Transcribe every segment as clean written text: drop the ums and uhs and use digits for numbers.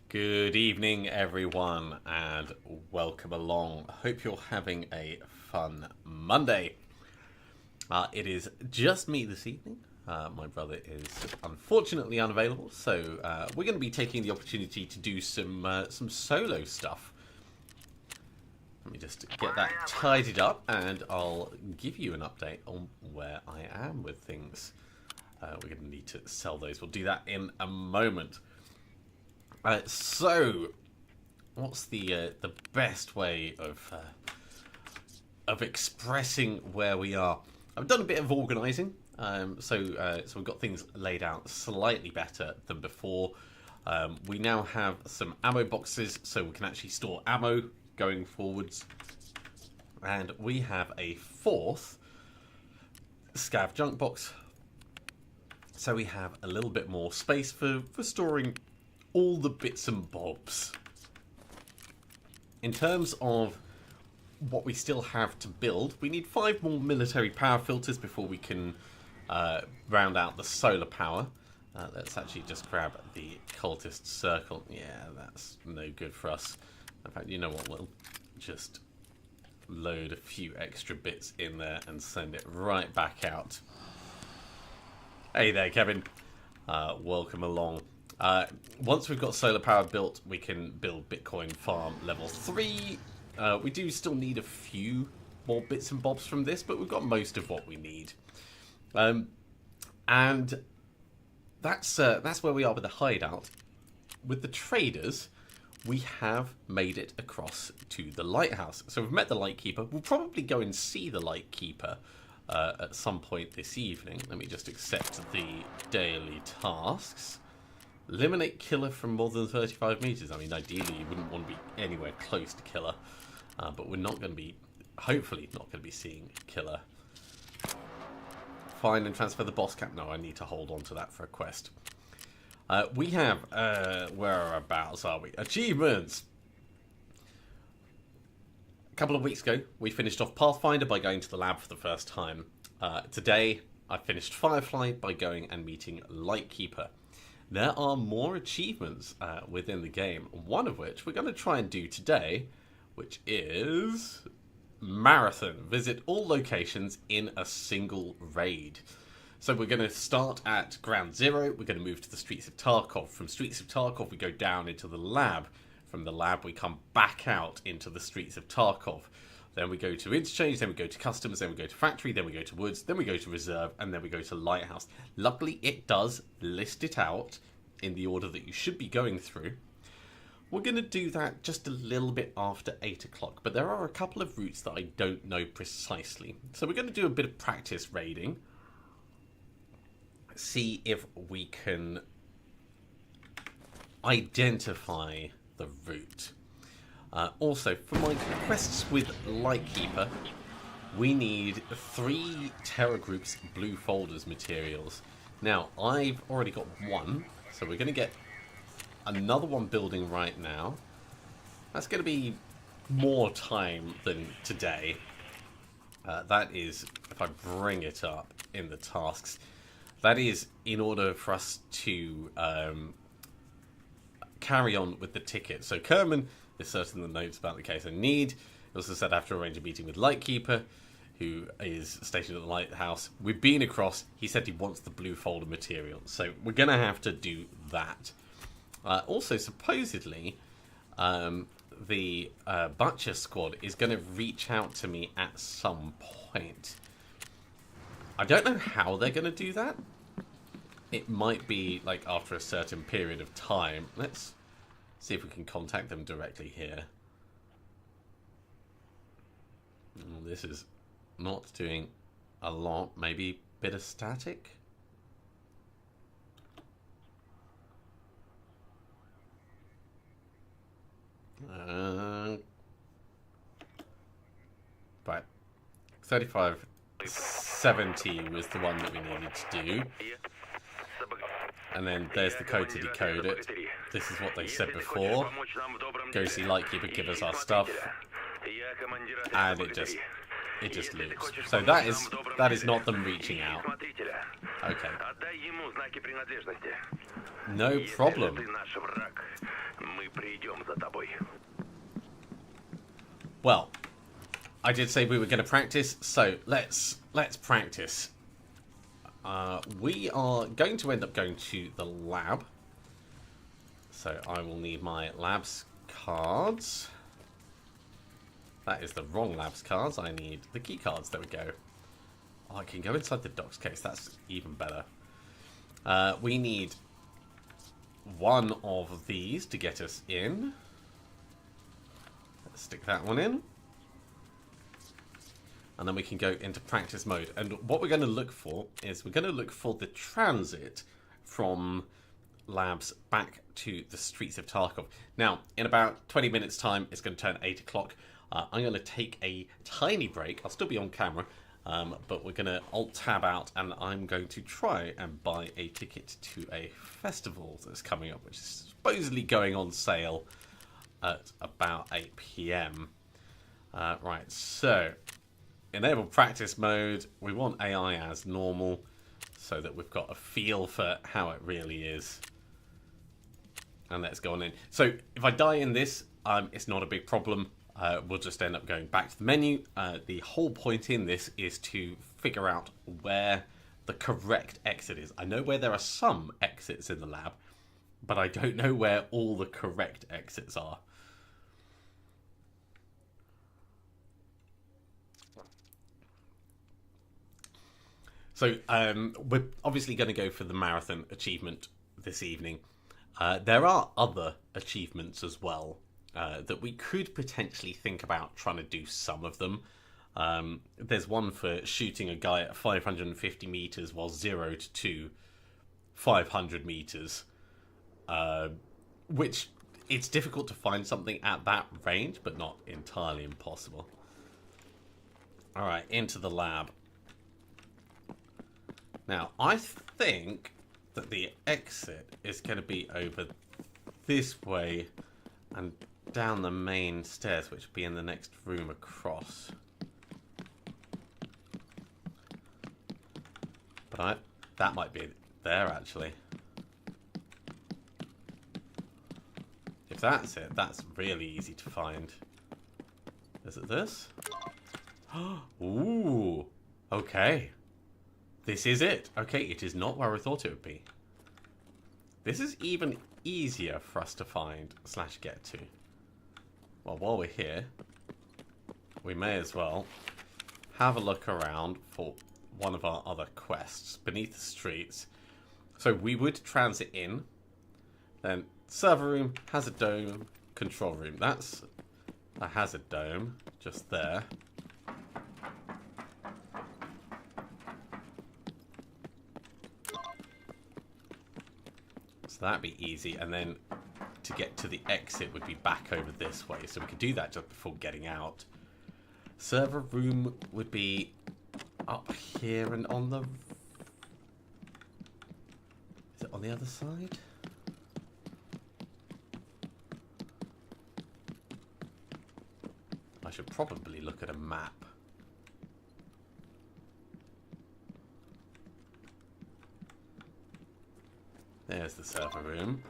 Good evening, everyone, and welcome along. Hope you're having a fun Monday. It is just me this evening. My brother is unfortunately unavailable, so we're going to be taking the opportunity to do some solo stuff. Let me just get that tidied up, and I'll give you an update on where I am with things. We're going to need to sell those. We'll do that in a moment. So, what's the best way of expressing where we are? I've done a bit of organising, so we've got things laid out slightly better than before. We now have some ammo boxes, so we can actually store ammo going forwards, and we have a fourth scav junk box, so we have a little bit more space for storing all the bits and bobs. In terms of what we still have to build, we need 5 more military power filters before we can round out the solar power. Let's actually just grab the cultist circle. Yeah, that's no good for us. In fact, you know what, we'll just load a few extra bits in there and send it right back out. Hey there, Kevin. Welcome along. Once we've got solar power built, we can build Bitcoin farm level 3. We do still need a few more bits and bobs from this, but we've got most of what we need. And that's where we are with the hideout. With the traders, we have made it across to the lighthouse. So we've met the lightkeeper. We'll probably go and see the lightkeeper at some point this evening. Let me just accept the daily tasks. Eliminate killer from more than 35 meters. I mean, ideally, you wouldn't want to be anywhere close to killer, but we're not going to be, hopefully, not going to be seeing killer. Find and transfer the boss cap. No, I need to hold on to that for a quest. We have, whereabouts are we? Achievements! A couple of weeks ago, we finished off Pathfinder by going to the lab for the first time. Today, I finished Firefly by going and meeting Lightkeeper. There are more achievements within the game, one of which we're going to try and do today, which is Marathon. Visit all locations in a single raid. So we're going to start at Ground Zero, we're going to move to the Streets of Tarkov. From Streets of Tarkov we go down into the lab. From the lab we come back out into the Streets of Tarkov. Then we go to Interchange, then we go to Customs, then we go to Factory, then we go to Woods, then we go to Reserve, and then we go to Lighthouse. Luckily, it does list it out in the order that you should be going through. We're going to do that just a little bit after 8 o'clock, but there are a couple of routes that I don't know precisely. So we're going to do a bit of practice raiding. See if we can identify the route. Also, for my quests with Lightkeeper, we need 3 Terra Groups Blue Folders materials. Now, I've already got 1, so we're going to get another one building right now. That's going to be more time than today. That is, if I bring it up in the tasks, that is in order for us to carry on with the ticket. So Kerman is certain the notes about the case I need. It also said after arrange a meeting with Lightkeeper, who is stationed at the lighthouse. We've been across. He said he wants the blue folder material, so we're going to have to do that. Also, supposedly, the Butcher Squad is going to reach out to me at some point. I don't know how they're going to do that. It might be like after a certain period of time. Let's see if we can contact them directly here. Well, this is not doing a lot. Maybe a bit of static. Right. 3570 was the one that we needed to do. And then there's the code to decode it. This is what they said before. Go see Lightkeeper, give us our stuff. And it just loops. So that is not them reaching out. Okay. No problem. Well, I did say we were going to practice, so let's practice. We are going to end up going to the lab. So I will need my labs cards. That is the wrong labs cards. I need the key cards. There we go. Oh, I can go inside the docs case. That's even better. We need one of these to get us in. Let's stick that one in. And then we can go into practice mode. And what we're going to look for is we're going to look for the transit from labs back to the streets of Tarkov. Now, in about 20 minutes time, it's going to turn 8 o'clock. I'm going to take a tiny break. I'll still be on camera, but we're going to alt-tab out, and I'm going to try and buy a ticket to a festival that's coming up, which is supposedly going on sale at about 8 PM. Right, so enable practice mode. We want AI as normal so that we've got a feel for how it really is. And let's go on in. So if I die in this, it's not a big problem. We'll just end up going back to the menu. The whole point in this is to figure out where the correct exit is. I know where there are some exits in the lab, but I don't know where all the correct exits are. So we're obviously going to go for the marathon achievement this evening. There are other achievements as well that we could potentially think about trying to do some of them. There's one for shooting a guy at 550 meters while 0 to 500 meters, which it's difficult to find something at that range, but not entirely impossible. All right, into the lab. Now, I think that the exit is going to be over this way and down the main stairs, which will be in the next room across. But that might be there, actually. If that's it, that's really easy to find. Is it this? Ooh, okay. This is it. Okay, it is not where I thought it would be. This is even easier for us to find / get to. Well, while we're here, we may as well have a look around for one of our other quests, Beneath the Streets. So we would transit in, then server room, hazard dome, control room. That's a hazard dome just there. So that'd be easy, and then to get to the exit would be back over this way, so we could do that just before getting out. Server room would be up here and on the... Is it on the other side? I should probably look at a map. There's the server room.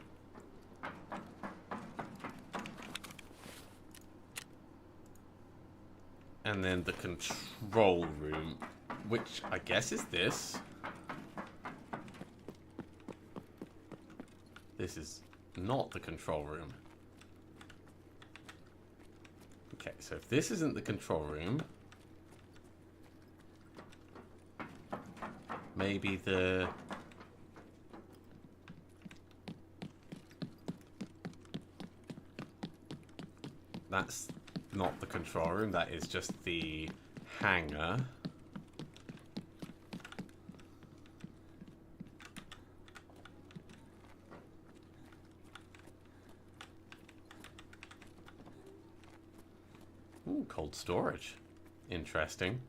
And then the control room, which I guess is this. This is not the control room. Okay, so if this isn't the control room, maybe the... That's not the control room, that is just the hangar. Ooh, cold storage. Interesting.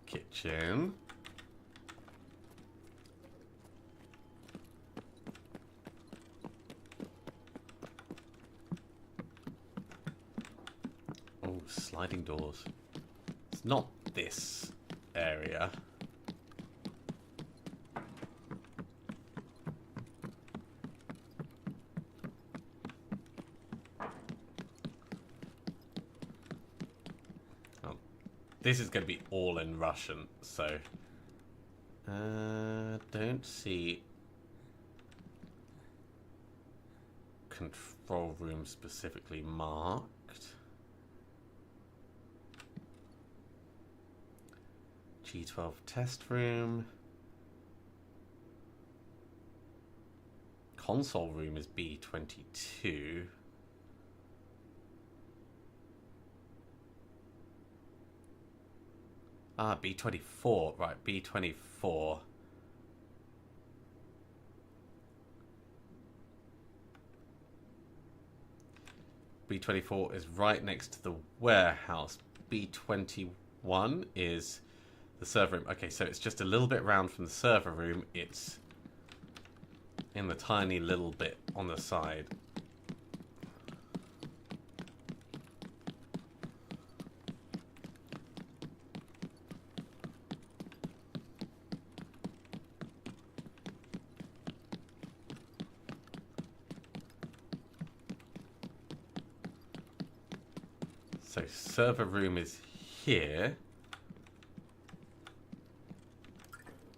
Kitchen. Oh, sliding doors. It's not this area. Oh, this is going to be all in Russian, so don't see control room specifically marked. G12 test room. Console room is B22. Ah, B24. Right, B24. B24 is right next to the warehouse. B21 is the server room. Okay, so it's just a little bit round from the server room. It's in the tiny little bit on the side. So server room is here.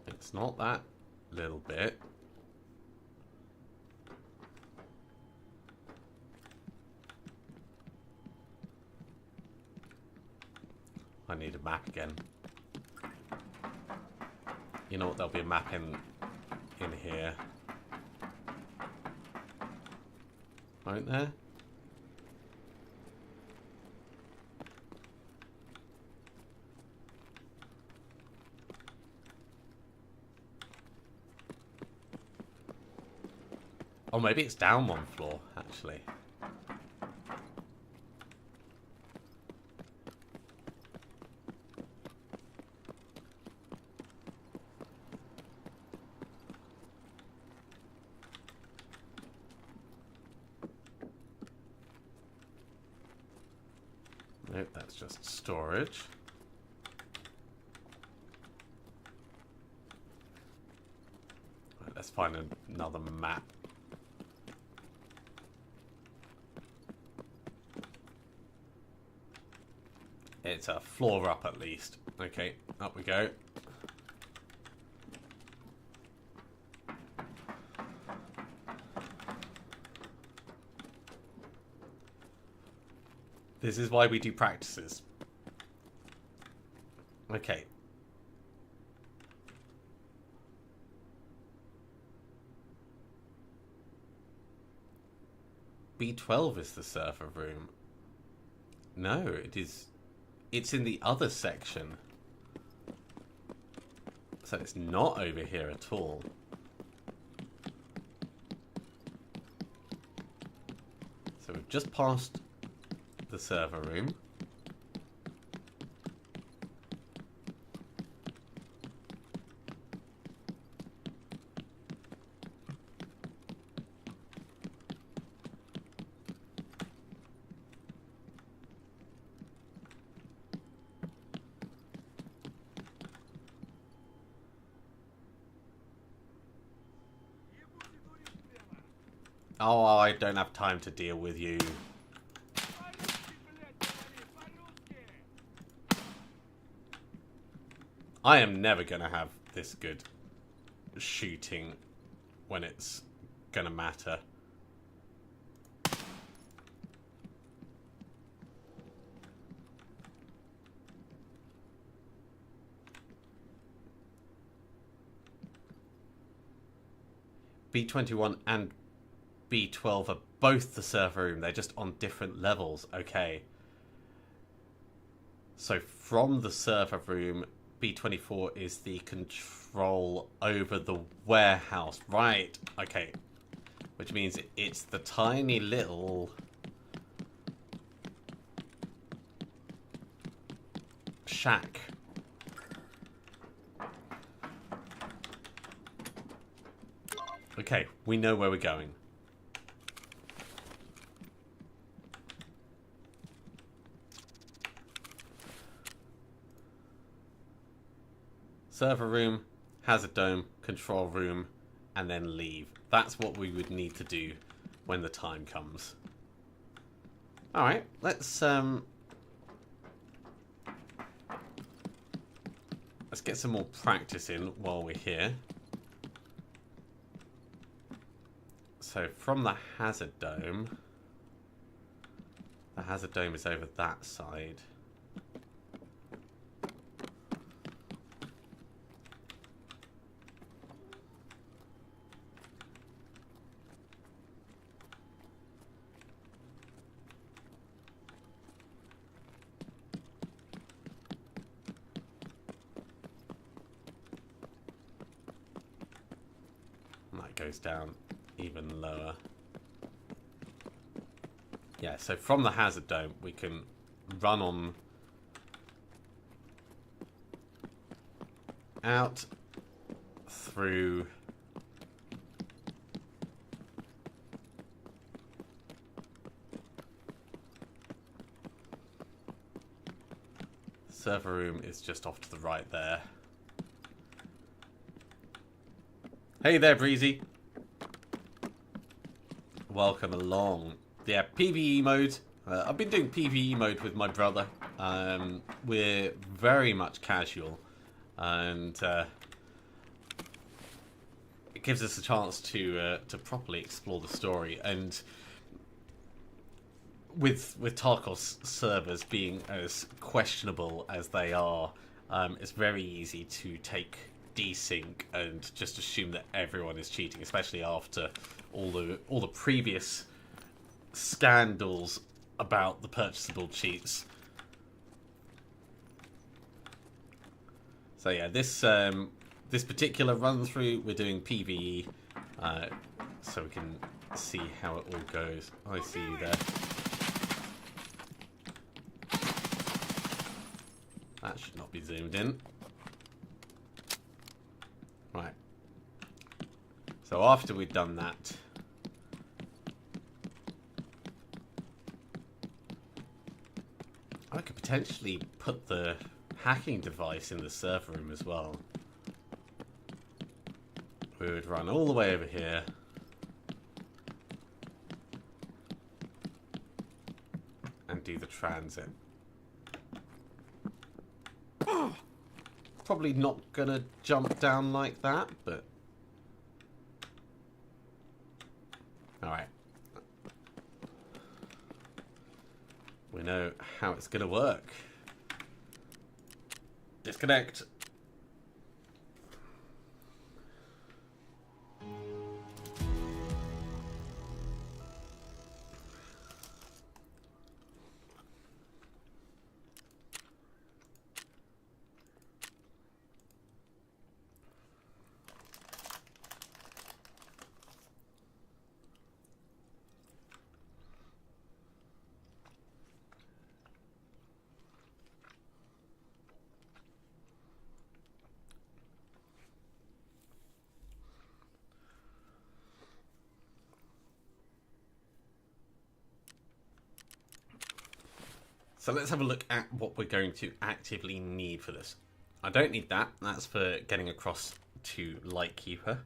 It's not that little bit. I need a map again. You know what? There'll be a map in here. Won't there? Oh, maybe it's down one floor, actually. Nope, that's just storage. Right, let's find another map. It's a floor up at least. Okay, up we go. This is why we do practices. Okay. B12 is the server room. No, it is... It's in the other section. So it's not over here at all. So we've just passed the server room. Oh, I don't have time to deal with you. I am never going to have this good shooting when it's going to matter. B21 and B12 are both the server room. They're just on different levels. Okay. So from the server room, B24 is the control over the warehouse. Right. Okay. Which means it's the tiny little shack. Okay, we know where we're going. Server room, hazard dome, control room, and then leave. That's what we would need to do when the time comes. Alright, let's get some more practice in while we're here. So from the hazard dome is over that side. And that goes down even lower. Yeah, so from the hazard dome we can run on out through server room is just off to the right there. Hey there, Breezy. Welcome along. Yeah, PVE mode. I've been doing PVE mode with my brother. We're very much casual, and it gives us a chance to properly explore the story. And with Tarkov's servers being as questionable as they are, it's very easy to take desync and just assume that everyone is cheating, especially after all the previous scandals about the purchasable cheats. So yeah, this particular run through we're doing PVE, so we can see how it all goes. I see you there. That should not be zoomed in. Right. So after we've done that, I could potentially put the hacking device in the server room as well. We would run all the way over here. And do the transit. Probably not gonna jump down like that, but... Alright. We know how it's gonna work. Disconnect. So let's have a look at what we're going to actively need for this. I don't need that. That's for getting across to Lightkeeper.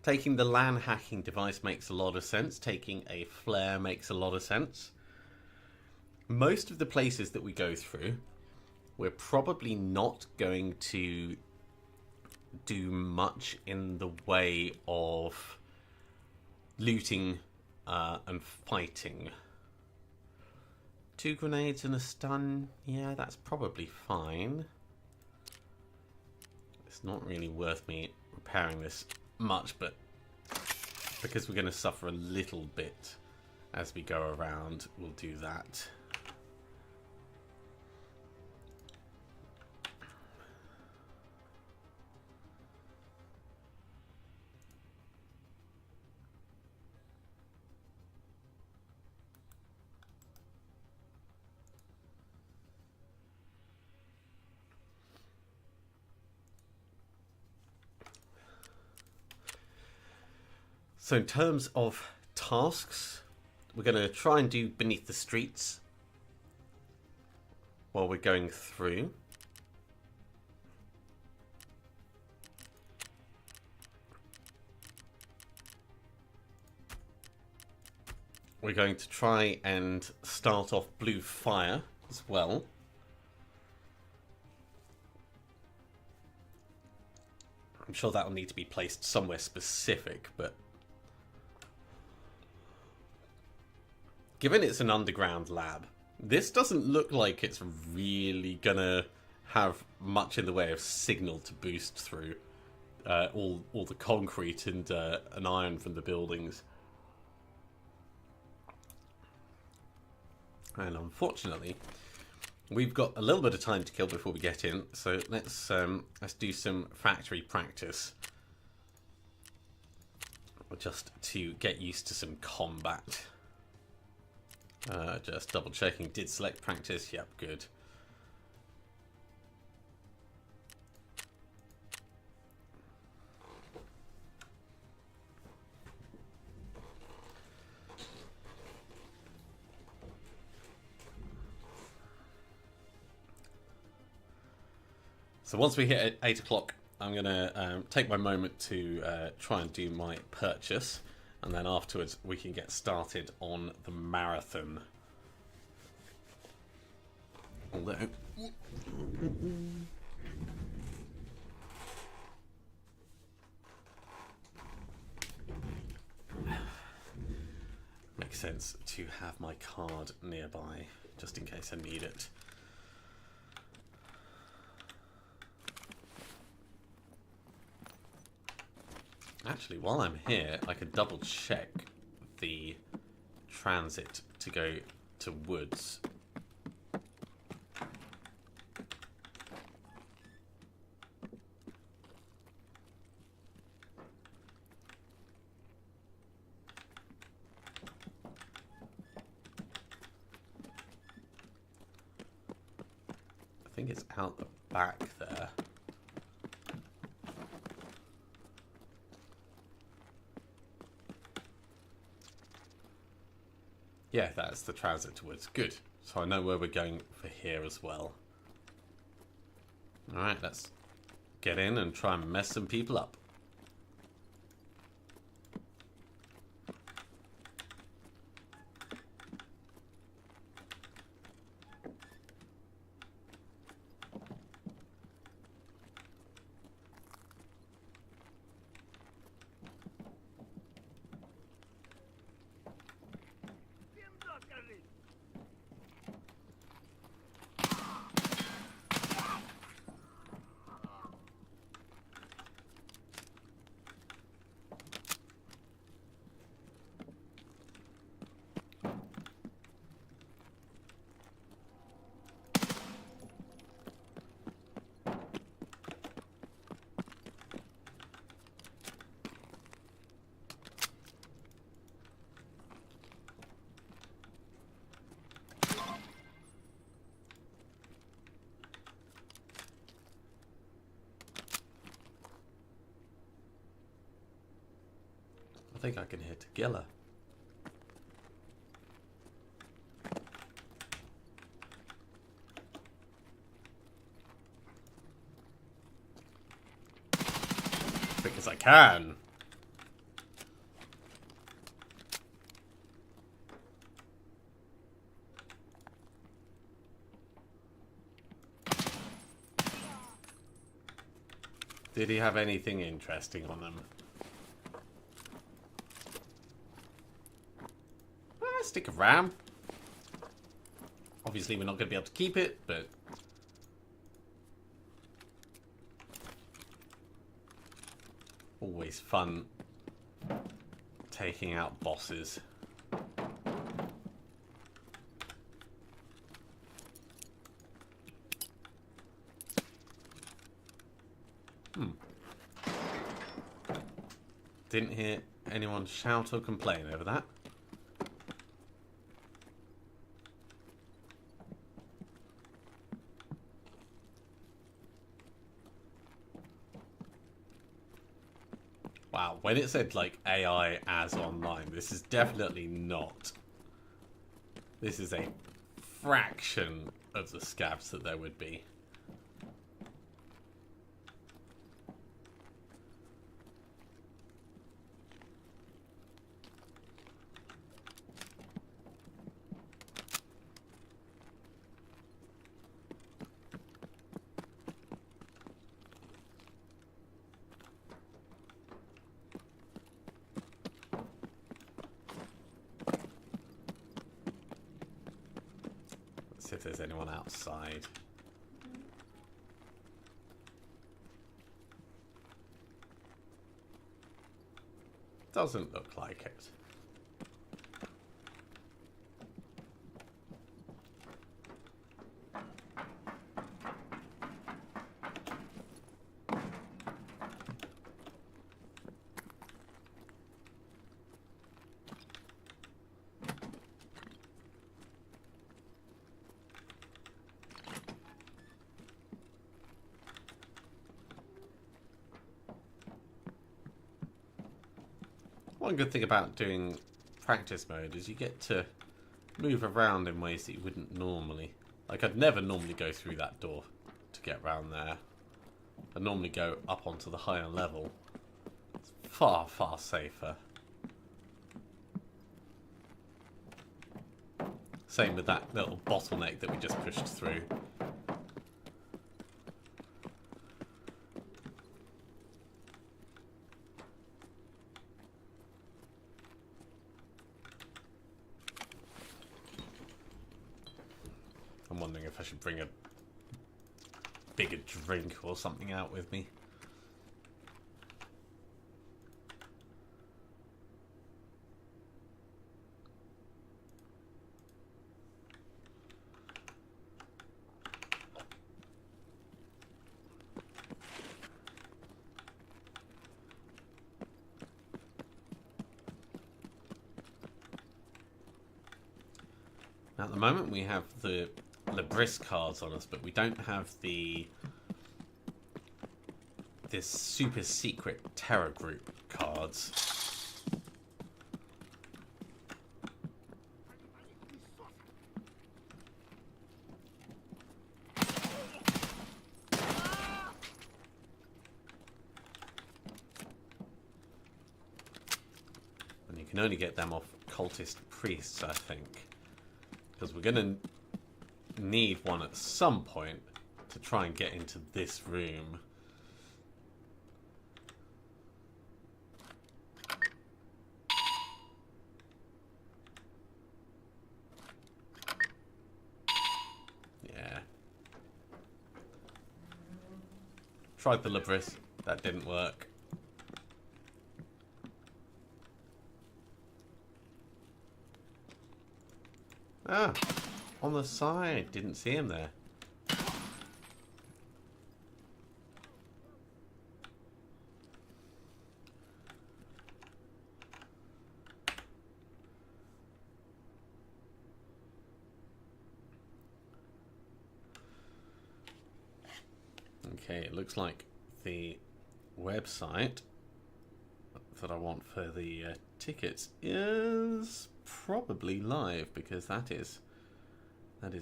Taking the LAN hacking device makes a lot of sense. Taking a flare makes a lot of sense. Most of the places that we go through, we're probably not going to do much in the way of looting and fighting. 2 grenades and a stun. Yeah, that's probably fine. It's not really worth me repairing this much, but because we're going to suffer a little bit as we go around, we'll do that. So in terms of tasks, we're going to try and do Beneath the Streets while we're going through. we're going to try and start off blue fire as well. I'm sure that will need to be placed somewhere specific, but given it's an underground lab, this doesn't look like it's really gonna have much in the way of signal to boost through all the concrete and iron from the buildings. And unfortunately, we've got a little bit of time to kill before we get in, so let's do some factory practice, just to get used to some combat. Just double checking. Did select practice? Yep, good. So once we hit 8 o'clock, I'm going to take my moment to try and do my purchase. And then afterwards, we can get started on the marathon. Although... makes sense to have my card nearby, just in case I need it. Actually, while I'm here, I could double check the transit to go to Woods. I think it's out the back there. Yeah, that's the transit towards. Good. So I know where we're going for here as well. Alright, let's get in and try and mess some people up. I think I can hear Tagilla. Because I can. Did he have anything interesting on him? Stick of RAM. Obviously we're not going to be able to keep it, but always fun taking out bosses. Didn't hear anyone shout or complain over that. Wow, when it said like AI as online, this is definitely not. This is a fraction of the scabs that there would be. See if there's anyone outside. Doesn't look like it. One good thing about doing practice mode is you get to move around in ways that you wouldn't normally. Like, I'd never normally go through that door to get around there. I'd normally go up onto the higher level. It's far, far safer. Same with that little bottleneck that we just pushed through. I'm wondering if I should bring a bigger drink or something out with me. Now, at the moment we have the Libris cards on us, but we don't have this super secret terror group cards. And you can only get them off cultist priests, I think. Because we're going to need one at some point to try and get into this room. Yeah. Tried the Libris. That didn't work. Ah, on the side. Didn't see him there. Okay, it looks like the website that I want for the tickets is probably live, because that is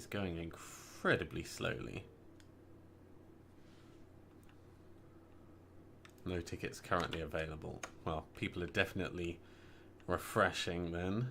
going incredibly slowly. No tickets currently available. Well, people are definitely refreshing then.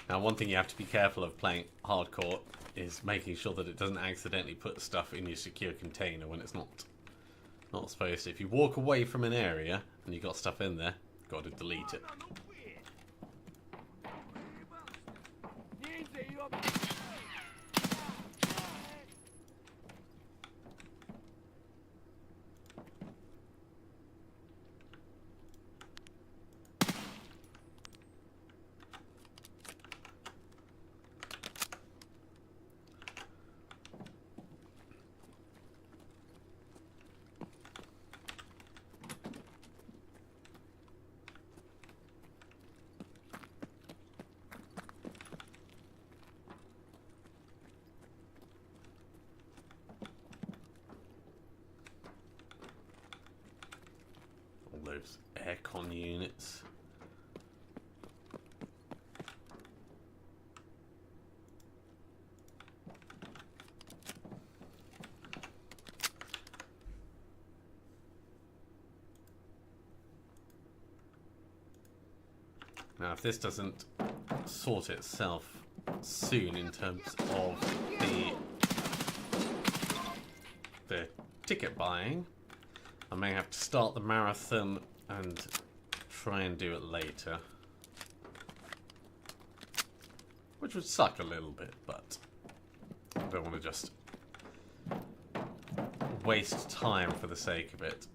Now, one thing you have to be careful of playing hardcore is making sure that it doesn't accidentally put stuff in your secure container when it's not supposed to. If you walk away from an area and you've got stuff in there, you've got to delete it. Those aircon units. Now, if this doesn't sort itself soon in terms of the ticket buying, I may have to start the marathon and try and do it later. Which would suck a little bit, but I don't want to just waste time for the sake of it.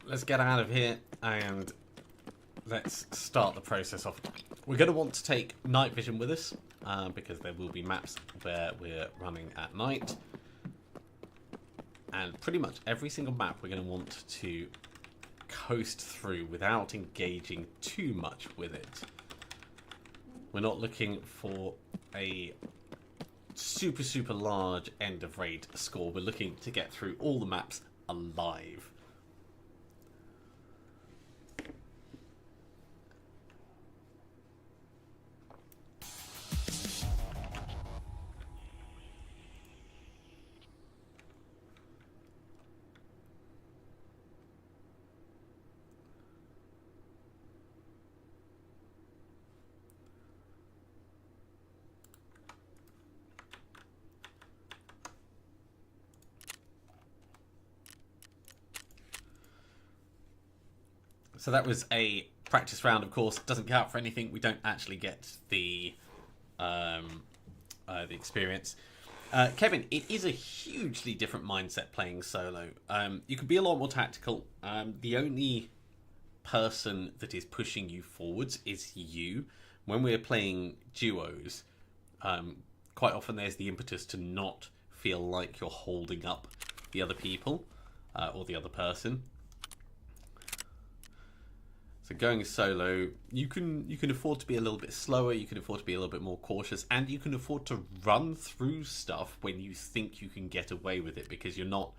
Let's get out of here and let's start the process off. We're going to want to take night vision with us because there will be maps where we're running at night. And pretty much every single map we're going to want to coast through without engaging too much with it. We're not looking for a super large end of raid score. We're looking to get through all the maps alive. So that was a practice round, of course. Doesn't count for anything. We don't actually get the experience. Kevin, it is a hugely different mindset playing solo. You can be a lot more tactical. The only person that is pushing you forwards is you. When we're playing duos, quite often there's the impetus to not feel like you're holding up the other people or the other person. So going solo, you can afford to be a little bit slower, you can afford to be a little bit more cautious, and you can afford to run through stuff when you think you can get away with it, because you're not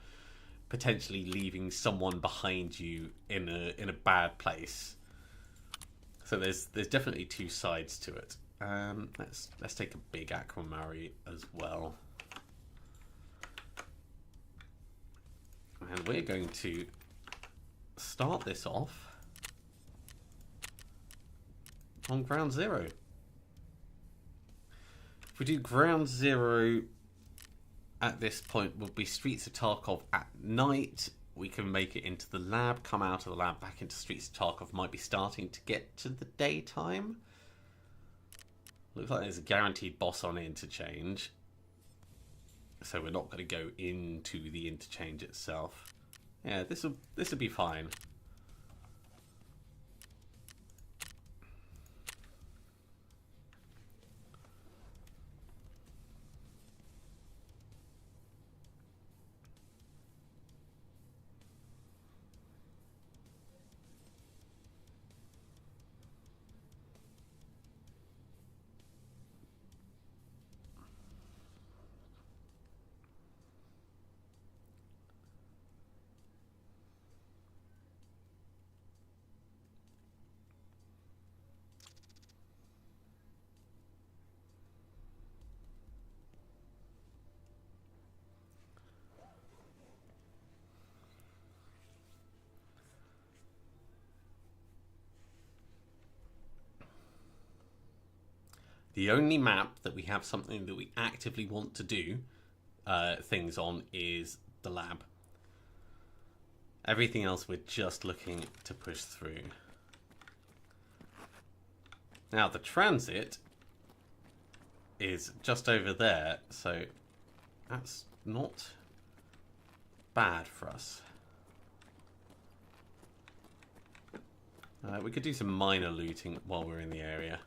potentially leaving someone behind you in a bad place. So there's definitely two sides to it. Let's take a big aquamarine as well. And we're going to start this off on ground zero. If we do ground zero at this point, will be Streets of Tarkov at night. We can make it into the lab, come out of the lab, back into Streets of Tarkov. Might be starting to get to the daytime. Looks like there's a guaranteed boss on interchange. So we're not going to go into the interchange itself. Yeah, this will be fine. The only map that we have something that we actively want to do things on is the lab. Everything else we're just looking to push through. Now the transit is just over there, so that's not bad for us. We could do some minor looting while we're in the area.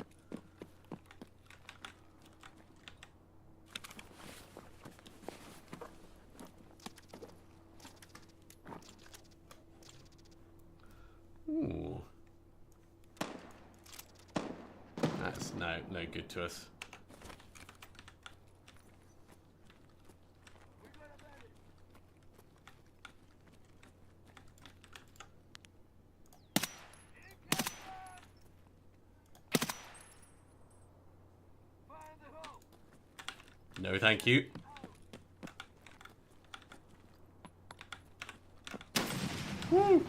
Ooh. That's no good to us. No, thank you. Woo!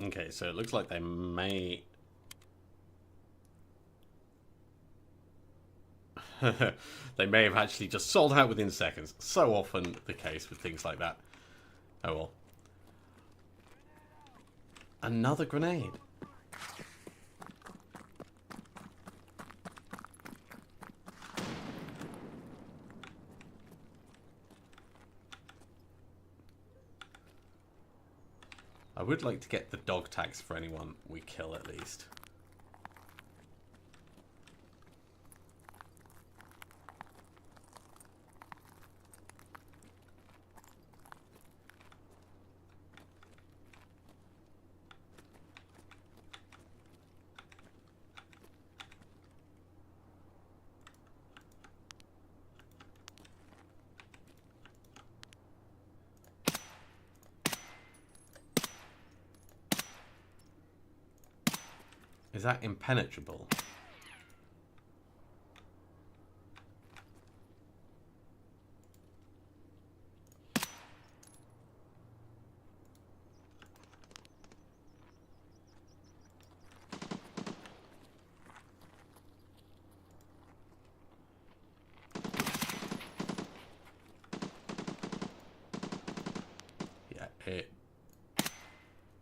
Okay, so it looks like they may... they may have actually just sold out within seconds. So often the case with things like that. Oh well. Another grenade. I would like to get the dog tags for anyone we kill at least. Is that impenetrable? Yeah, it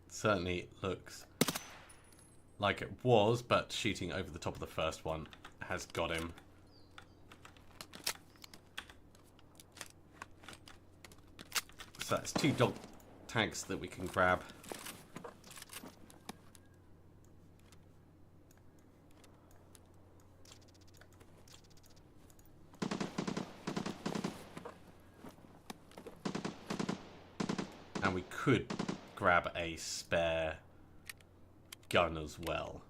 certainly looks like it was, but shooting over the top of the first one has got him. So that's 2 dog tags that we can grab. And we could grab a spare gun as well.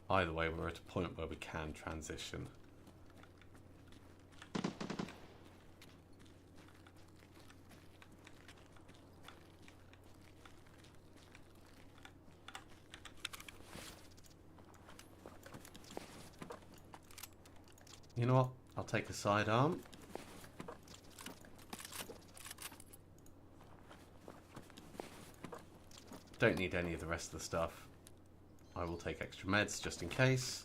Either way, we're at a point where we can transition. You know what? I'll take a sidearm. Don't need any of the rest of the stuff. I will take extra meds just in case.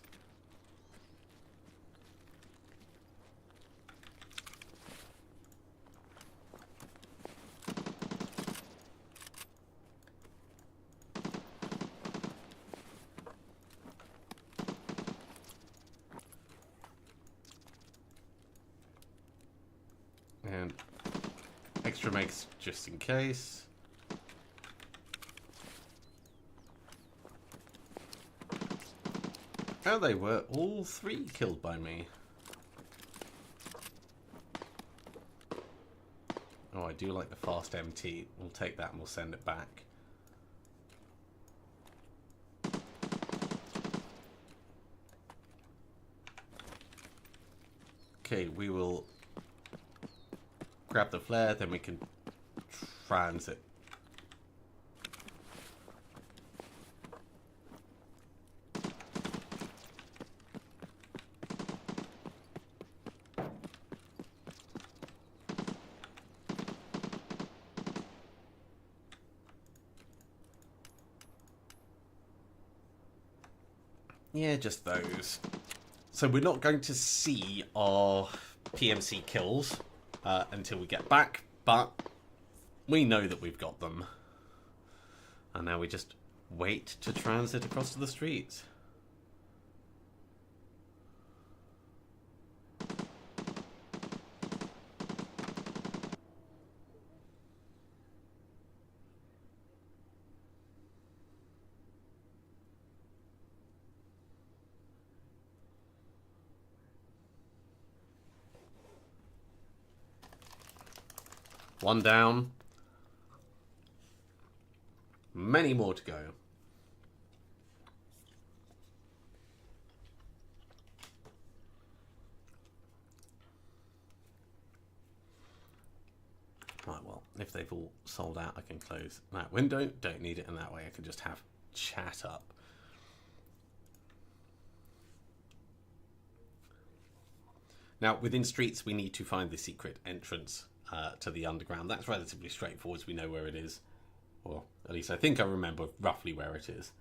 And extra mags just in case. Oh, they were all 3 killed by me. Oh, I do like the fast MT. We'll take that and we'll send it back. Okay, we will grab the flare, then we can transit. Yeah, just those. So we're not going to see our PMC kills until we get back, but we know that we've got them. And now we just wait to transit across to the streets. One down. Many more to go. Right, well, if they've all sold out, I can close that window. Don't need it in that way. I can just have chat up. Now, within streets, we need to find the secret entrance to the underground. That's relatively straightforward, as we know where it is. Or at least I think I remember roughly where it is.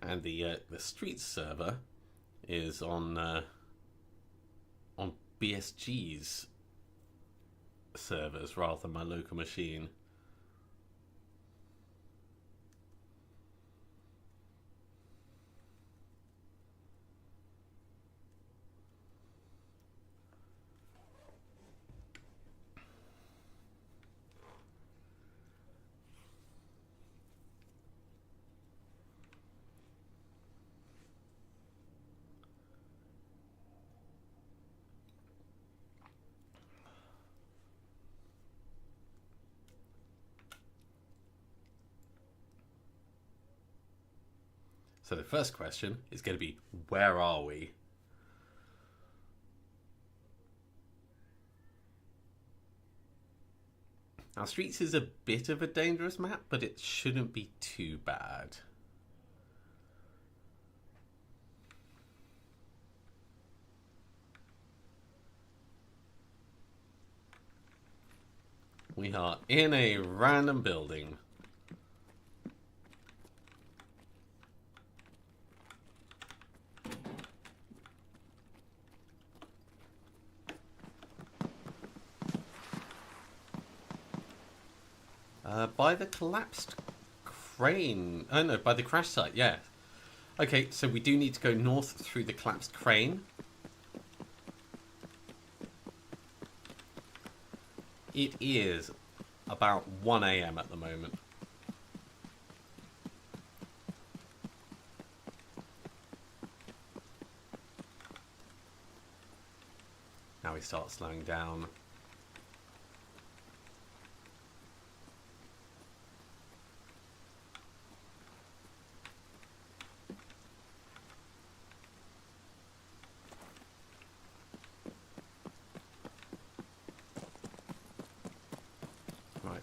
And the street server is on BSG's servers rather than my local machine. So the first question is going to be, where are we? Now, Streets is a bit of a dangerous map, but it shouldn't be too bad. We are in a random building. By the collapsed crane. Oh no, by the crash site, yeah. Okay, so we do need to go north through the collapsed crane. It is about 1 AM at the moment. Now we start slowing down.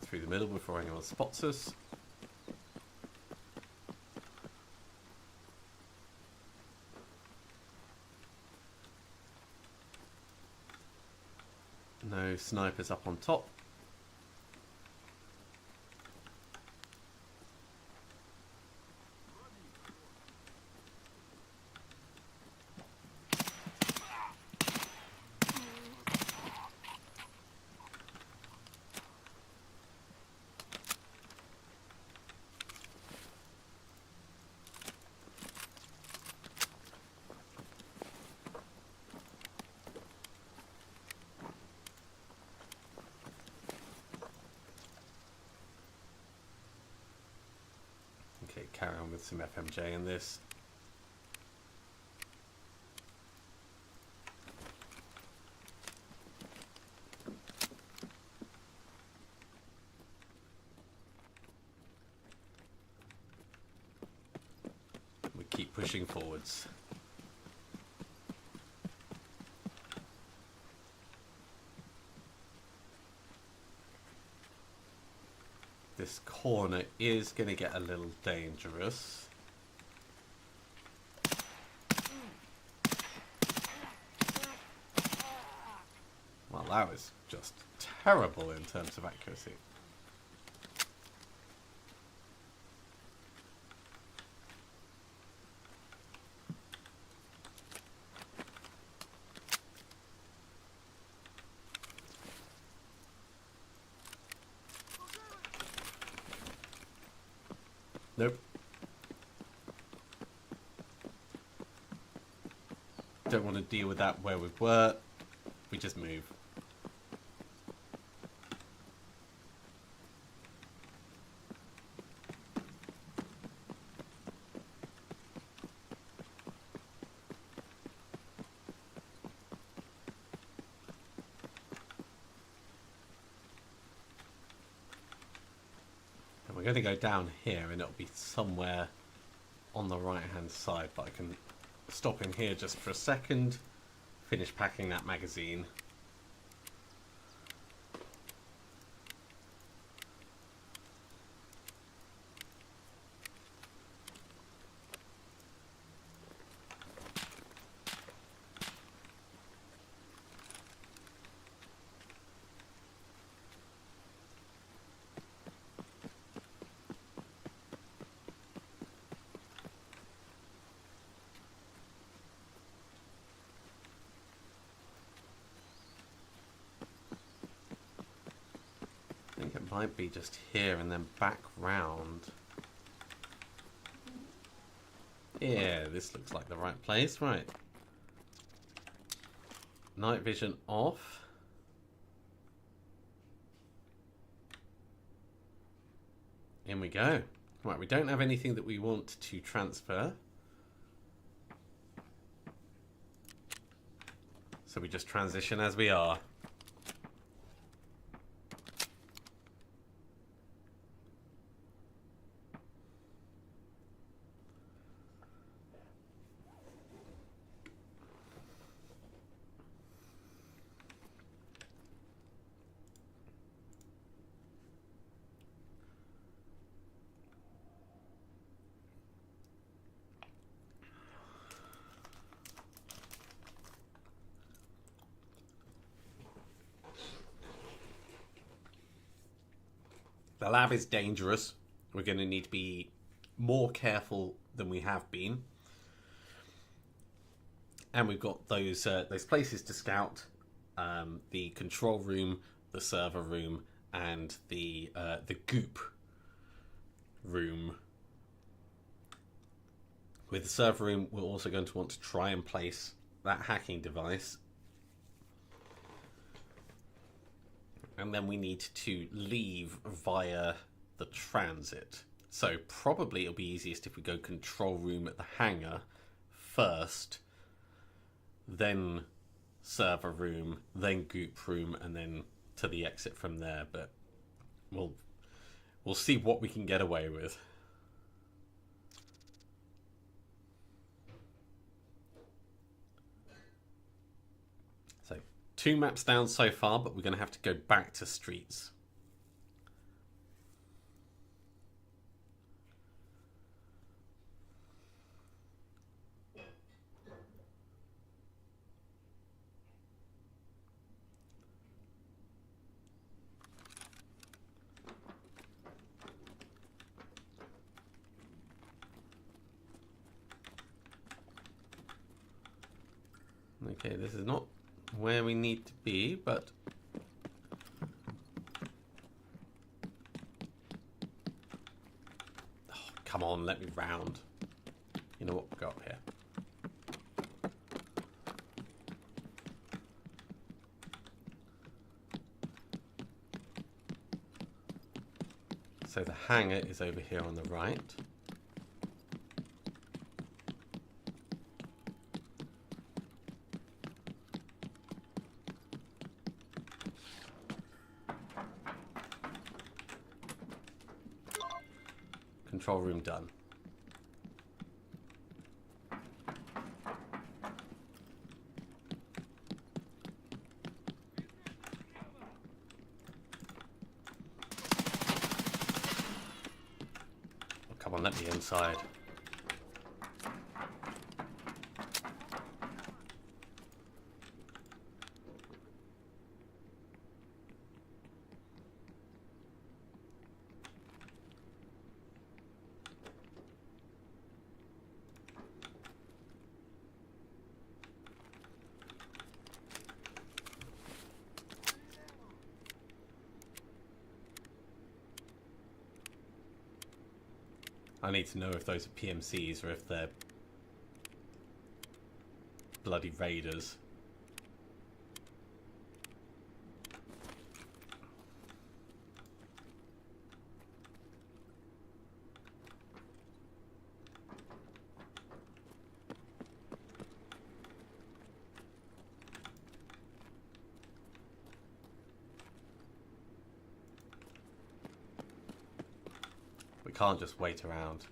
Through the middle before anyone spots us. No snipers up on top. Okay, carry on with some FMJ in this. We keep pushing forwards. This corner is going to get a little dangerous. Well, that was just terrible in terms of accuracy. Nope. Don't want to deal with that where we were. We just move. And we're going to go down here and it'll be somewhere on the right hand side, but I can stop in here just for a second, finish packing that magazine. I think it might be just here and then back round. Yeah, this looks like the right place, right. Night vision off. In we go. Right, we don't have anything that we want to transfer. So we just transition as we are. The lab is dangerous. We're going to need to be more careful than we have been. And we've got those places to scout. The control room, the server room, and the goop room. With the server room, we're also going to want to try and place that hacking device. And then we need to leave via the transit. So probably it'll be easiest if we go control room at the hangar first, then server room, then goop room, and then to the exit from there. But we'll see what we can get away with. So 2 maps down so far, but we're going to have to go back to streets. Okay, this is not where we need to be, but oh, come on, let me round. You know what, we'll go up here. So the hangar is over here on the right. Control room done. Oh, come on, let me inside. I need to know if those are PMCs or if they're bloody raiders. We can't just wait around.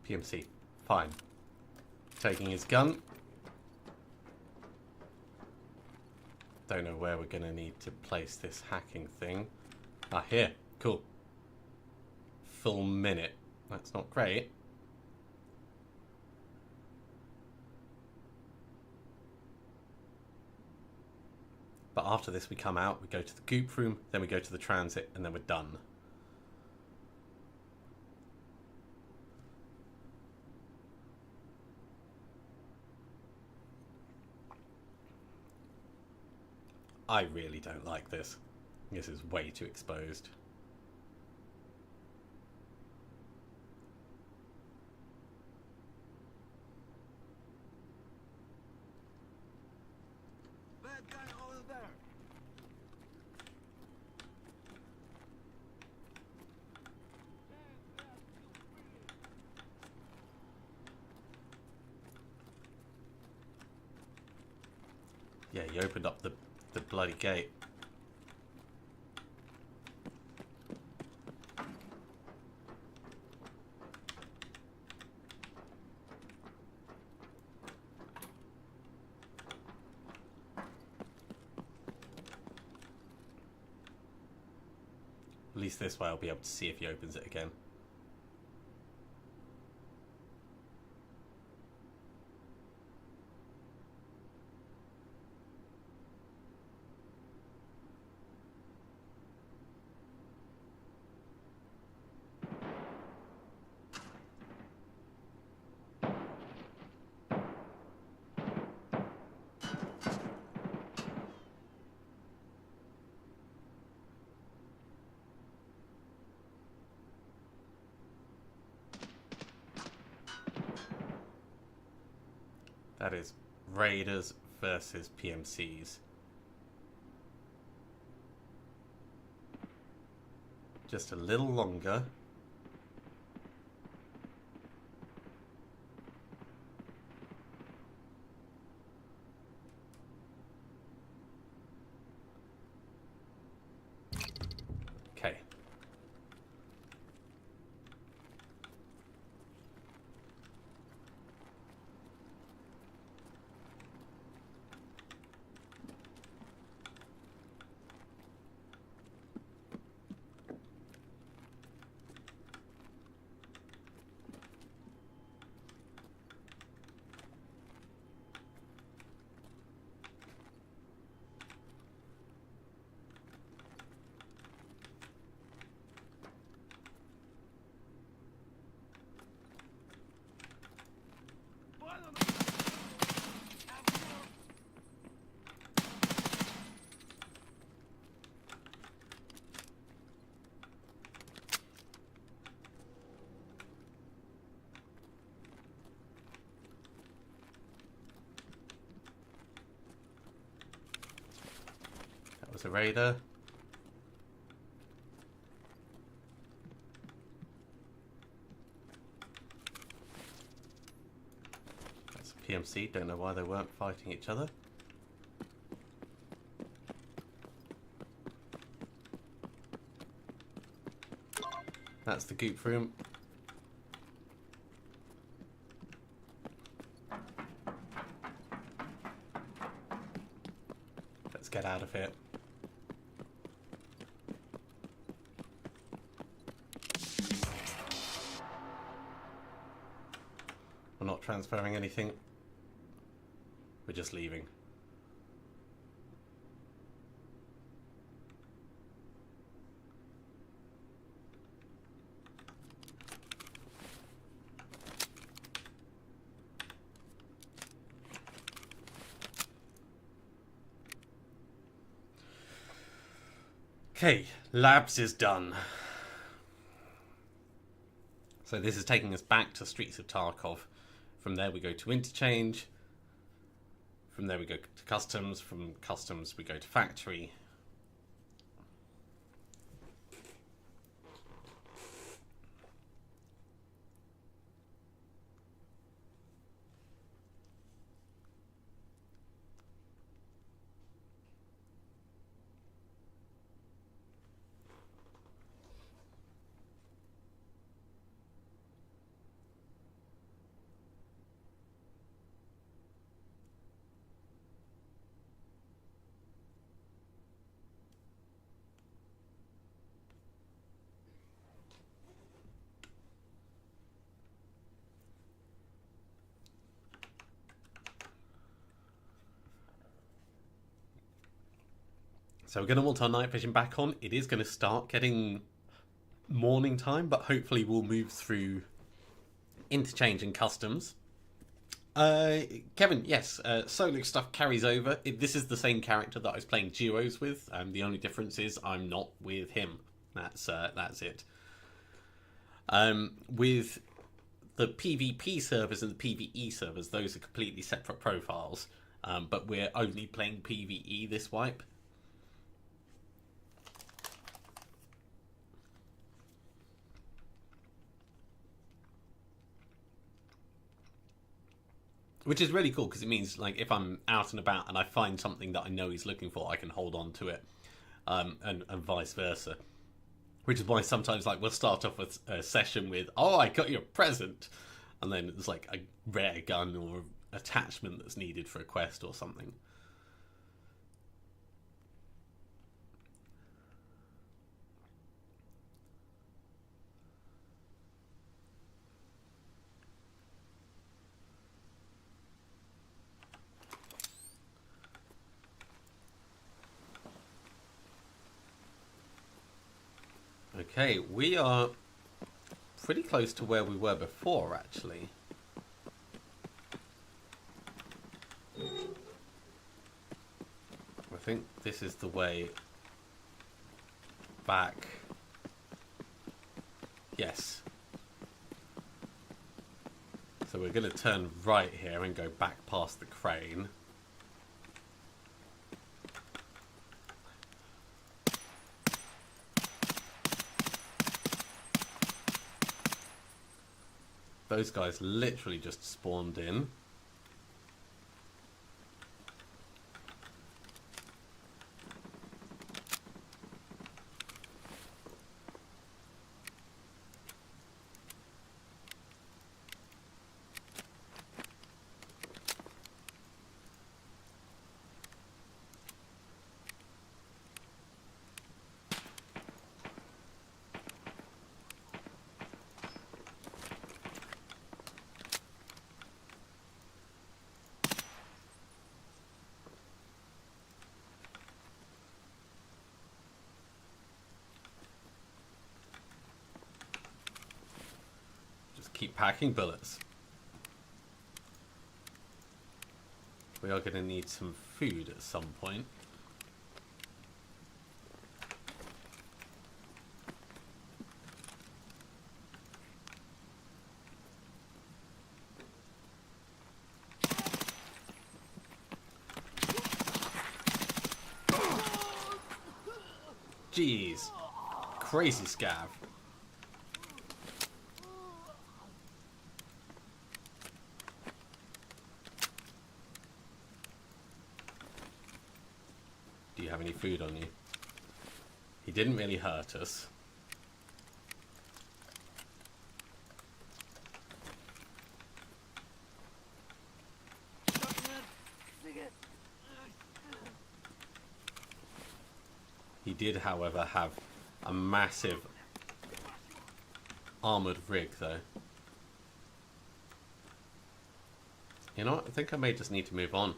PMC. Fine. Taking his gun. Don't know where we're going to need to place this hacking thing. Ah, here. Cool. Full minute. That's not great. But after this we come out, we go to the goop room, then we go to the transit, and then we're done. I really don't like this. This is way too exposed. Bad guy over there. Yeah, he opened up the bloody gate. At least this way I'll be able to see if he opens it again. That is Raiders versus PMCs. Just a little longer. Okay. was a raider. That's a PMC. Don't know why they weren't fighting each other. That's the goop room. Let's get out of here. We're not transferring anything. We're just leaving. Okay, labs is done. So this is taking us back to Streets of Tarkov. From there we go to interchange. From there we go to customs. From customs we go to factory. So we're going to want our night vision back on. It is going to start getting morning time, but hopefully we'll move through interchange and customs. Kevin, yes, solo stuff carries over. This is the same character that I was playing duos with. The only difference is I'm not with him. That's it. With the PvP servers and the PvE servers, those are completely separate profiles. But we're only playing PvE this wipe. Which is really cool because it means, like, if I'm out and about and I find something that I know he's looking for, I can hold on to it, and vice versa. Which is why sometimes, like, we'll start off with a session with, "Oh, I got you a present," and then it's like a rare gun or attachment that's needed for a quest or something. Okay, we are pretty close to where we were before, actually. I think this is the way back. Yes. So we're going to turn right here and go back past the crane. Those guys literally just spawned in. Keep packing bullets. We are going to need some food at some point. Jeez. Crazy scav. Do you have any food on you? He didn't really hurt us. He did, however, have a massive armoured rig, though. You know what? I think I may just need to move on.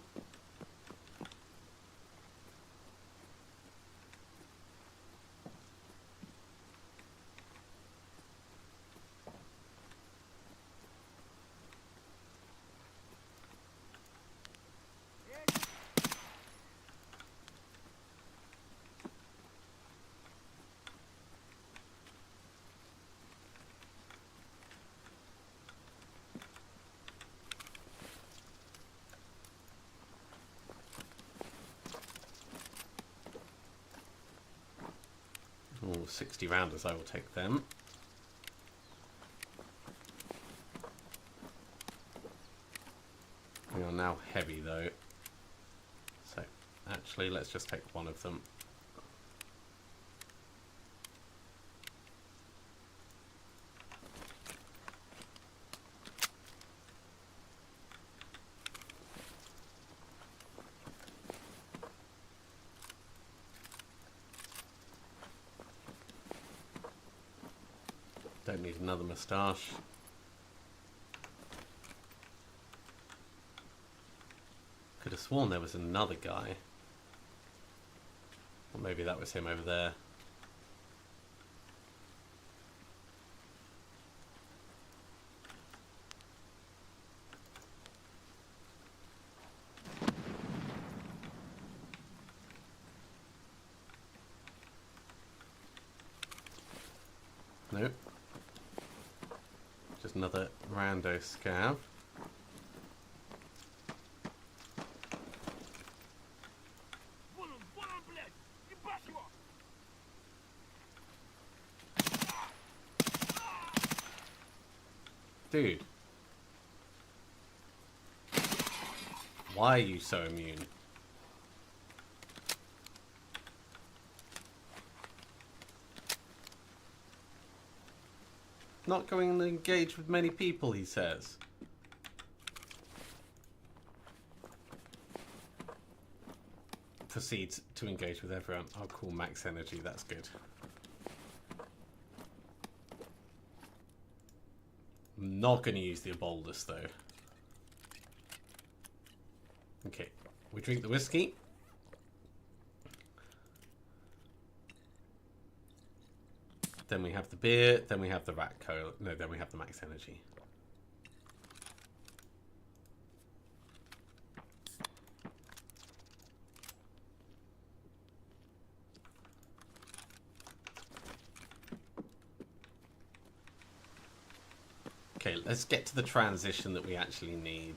Oh, 60 rounders, I will take them. We are now heavy though. So, actually, let's just take one of them. Don't need another moustache. Could have sworn there was another guy. Or maybe that was him over there. Nope. Just another rando scav. Dude. Why are you so immune? Not going to engage with many people, he says. Proceeds to engage with everyone. Oh, cool, max energy, that's good. I'm not going to use the Aboldus, though. Okay, we drink the whiskey. Then we have the beer, then we have the rat coal. No, then we have the max energy. Okay, let's get to the transition that we actually need.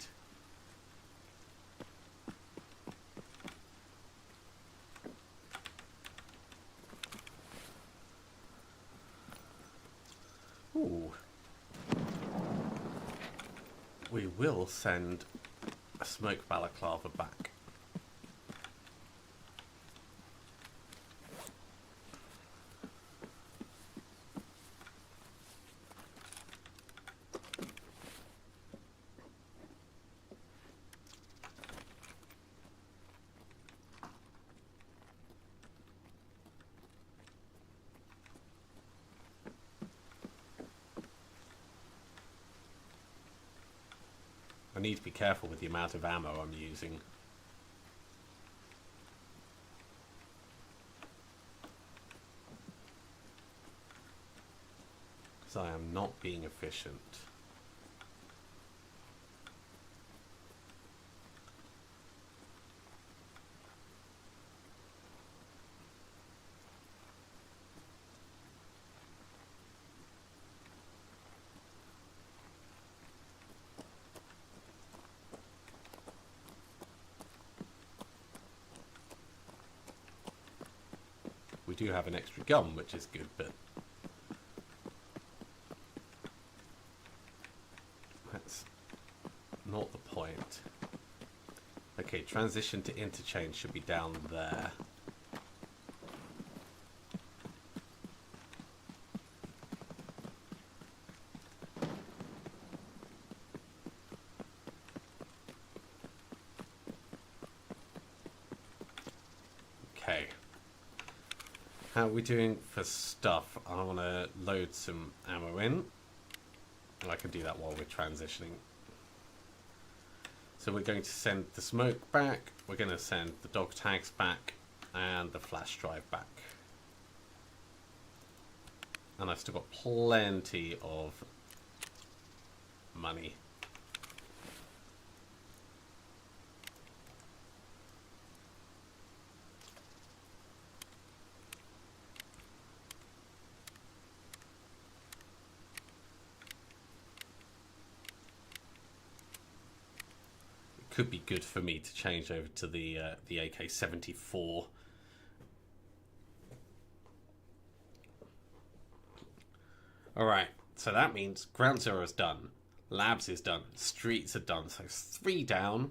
Ooh. We will send a smoke balaclava back. I need to be careful with the amount of ammo I'm using. Because I am not being efficient. We we do have an extra gun, which is good, but that's not the point. Okay, transition to interchange should be down there. Okay. How are we doing for stuff? I want to load some ammo in. I can do that while we're transitioning. So we're going to send the smoke back, we're going to send the dog tags back, and the flash drive back. And I've still got plenty of money. Could be good for me to change over to the AK-74. Alright, so that means Ground Zero is done. Labs is done. Streets are done. So 3 down.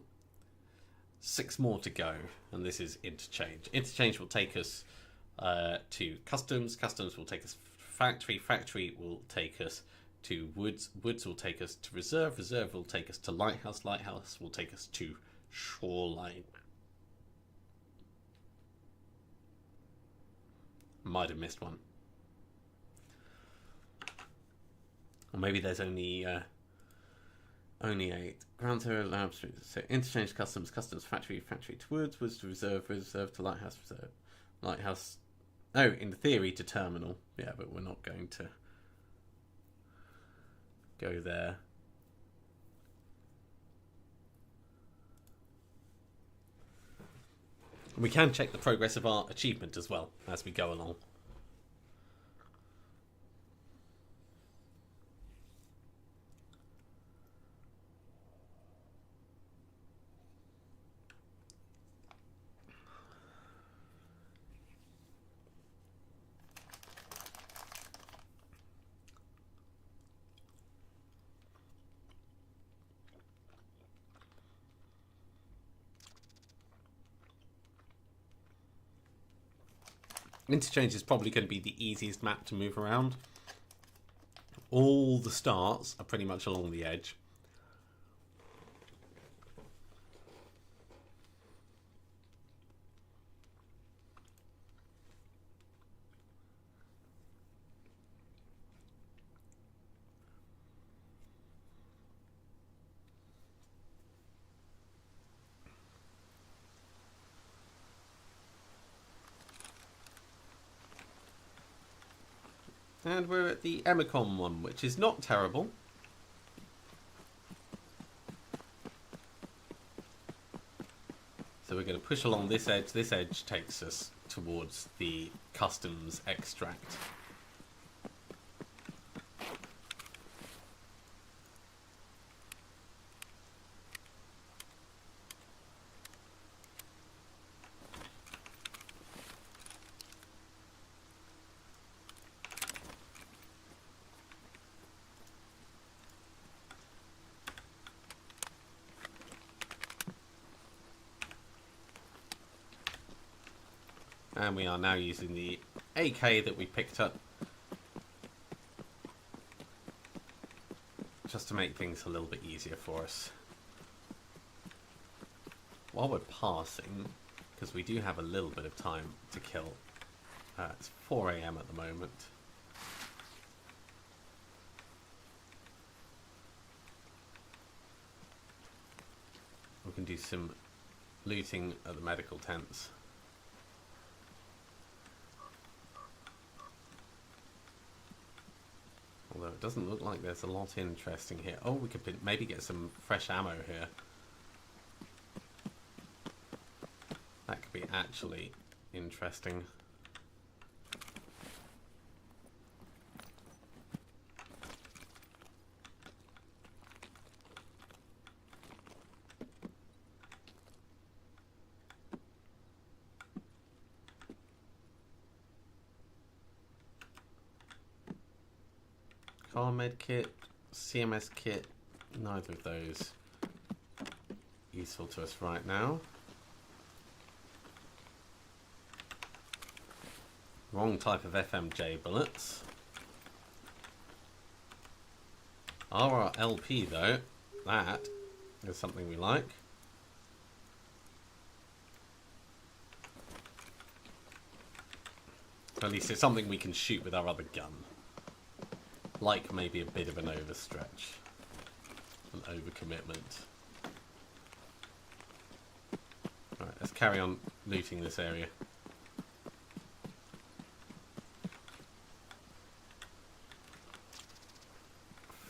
6 more to go. And this is Interchange. Interchange will take us to Customs. Customs will take us Factory. Factory will take us to Woods. Woods will take us to Reserve. Reserve will take us to Lighthouse. Lighthouse will take us to Shoreline. Might have missed one. Or maybe there's only 8. Ground Zero, Labs, so Interchange, Customs, Customs, Factory, Factory to Woods, Woods to Reserve, Reserve to Lighthouse, Reserve, Lighthouse. Oh, in theory to Terminal. Yeah, but we're not going to go there. We can check the progress of our achievement as well as we go along. Interchange is probably going to be the easiest map to move around. All the starts are pretty much along the edge. And we're at the Emicon one, which is not terrible. So we're going to push along this edge. This edge takes us towards the customs extract. And we are now using the AK that we picked up just to make things a little bit easier for us. While we're passing, because we do have a little bit of time to kill, it's 4 AM at the moment. We can do some looting at the medical tents. Although it doesn't look like there's a lot interesting here. Oh, we could maybe get some fresh ammo here. That could be actually interesting. Car med kit, CMS kit, neither of those useful to us right now. Wrong type of FMJ bullets. RRLP though, that is something we like. At least it's something we can shoot with our other gun. Like maybe a bit of an overstretch. An overcommitment. Alright, let's carry on looting this area.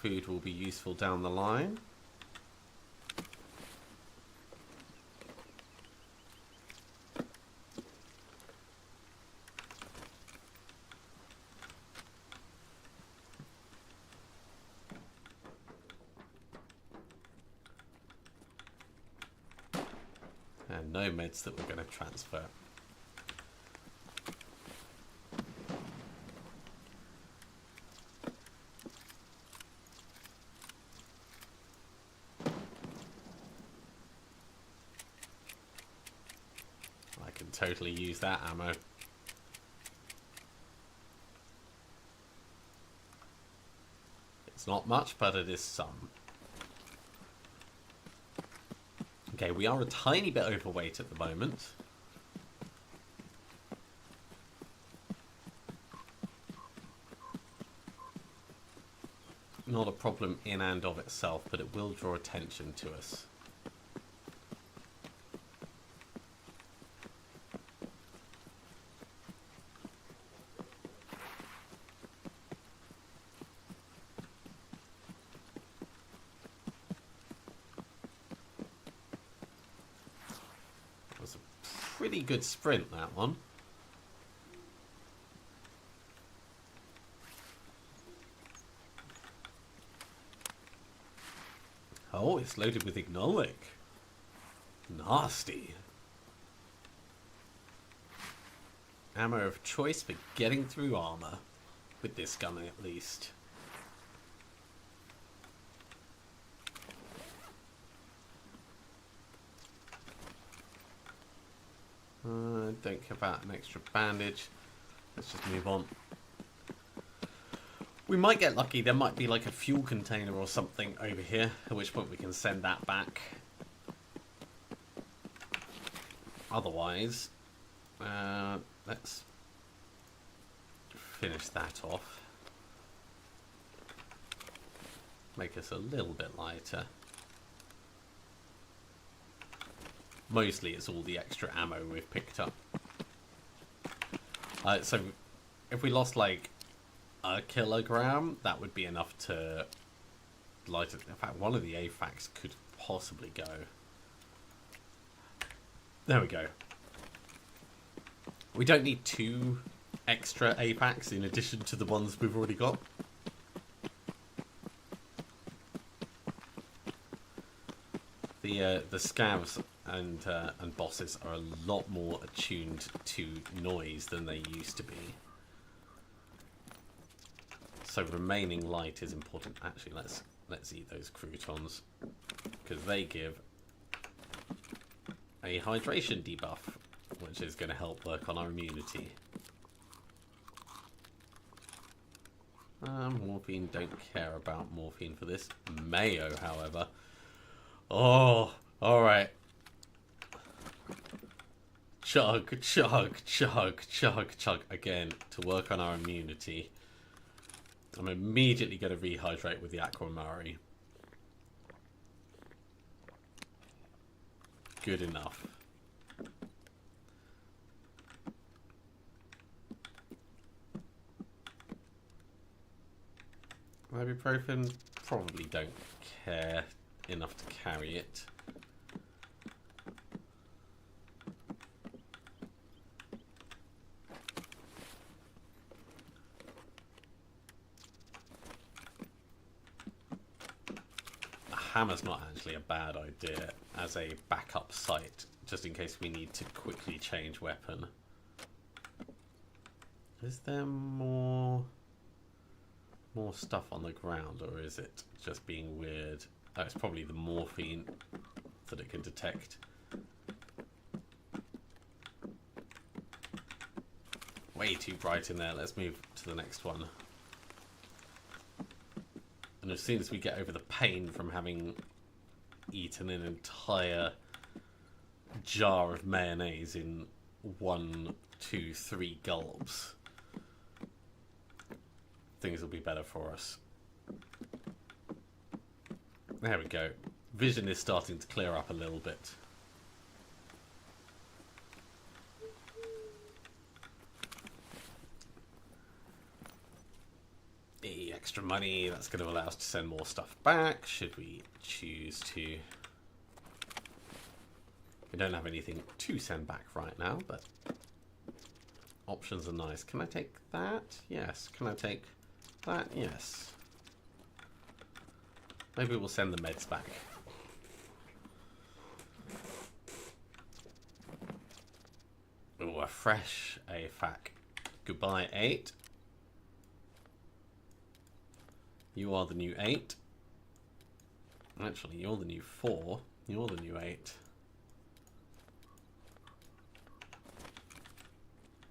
Food will be useful down the line. And no meds that we're going to transfer. I can totally use that ammo. It's not much, but it is some. Okay, we are a tiny bit overweight at the moment. Not a problem in and of itself, but it will draw attention to us. Pretty good sprint, that one. Oh, it's loaded with Ignolic. Nasty. Ammo of choice for getting through armor. With this gun, at least. Don't care about an extra bandage. Let's just move on. We might get lucky. There might be like a fuel container or something over here, at which point we can send that back. Otherwise, let's finish that off. Make us a little bit lighter. Mostly it's all the extra ammo we've picked up. So if we lost like a kilogram, that would be enough to light it. In fact, one of the AFACs could possibly go. There we go. We don't need 2 extra AFACs in addition to the ones we've already got. The scavs and bosses are a lot more attuned to noise than they used to be. So remaining light is important. Actually, let's eat those croutons because they give a hydration debuff, which is going to help work on our immunity. Morphine, don't care about morphine for this. Mayo, however. Oh, alright. Chug, chug, chug, chug, chug. Again, to work on our immunity. I'm immediately going to rehydrate with the Aquamarine. Good enough. Ibuprofen, probably don't care enough to carry it. A hammer's not actually a bad idea as a backup sight, just in case we need to quickly change weapon. Is there more? more stuff on the ground, or is it just being weird? Oh, it's probably the morphine that it can detect. Way too bright in there. Let's move to the next one. And as soon as we get over the pain from having eaten an entire jar of mayonnaise in 1, 2, 3 gulps, things will be better for us. There we go. Vision is starting to clear up a little bit. The extra money, that's going to allow us to send more stuff back, should we choose to. We don't have anything to send back right now, but options are nice. Can I take that? Yes. Can I take that? Yes. Maybe we'll send the meds back. Oh, a fresh AFAC. Goodbye, 8. You are the new 8. Actually, you're the new 4. You're the new 8.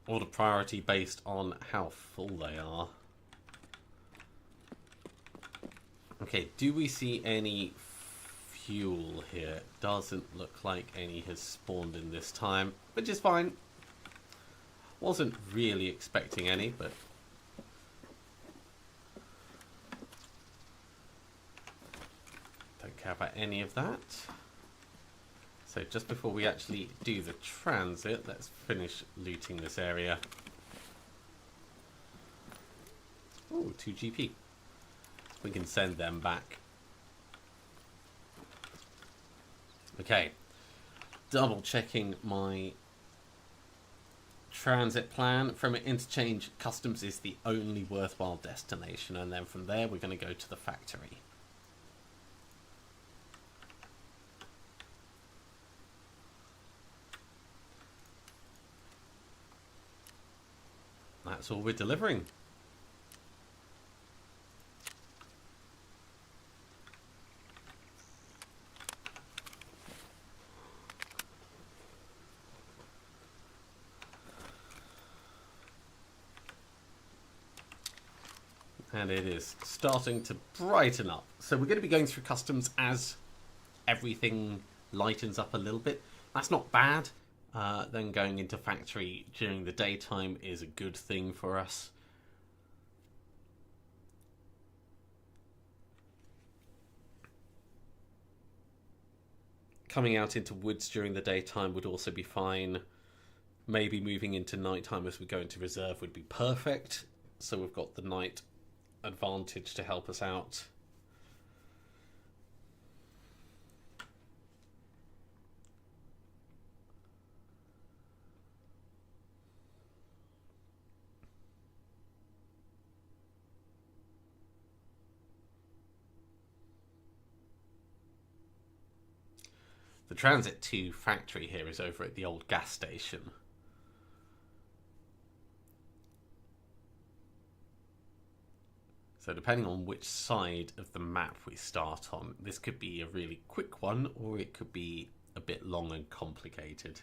Order priority based on how full they are. Okay, do we see any fuel here? Doesn't look like any has spawned in this time, which is fine. Wasn't really expecting any, but don't care about any of that. So just before we actually do the transit, let's finish looting this area. Oh, 2 GP. We can send them back. Okay. Double checking my transit plan. From an interchange, customs is the only worthwhile destination, and then from there we're going to go to the factory. That's all we're delivering. And it is starting to brighten up. So we're going to be going through customs as everything lightens up a little bit. That's not bad. Then going into factory during the daytime is a good thing for us. Coming out into woods during the daytime would also be fine. Maybe moving into nighttime as we go into reserve would be perfect. So we've got the night advantage to help us out. The transit to factory here is over at the old gas station. So depending on which side of the map we start on, this could be a really quick one, or it could be a bit long and complicated.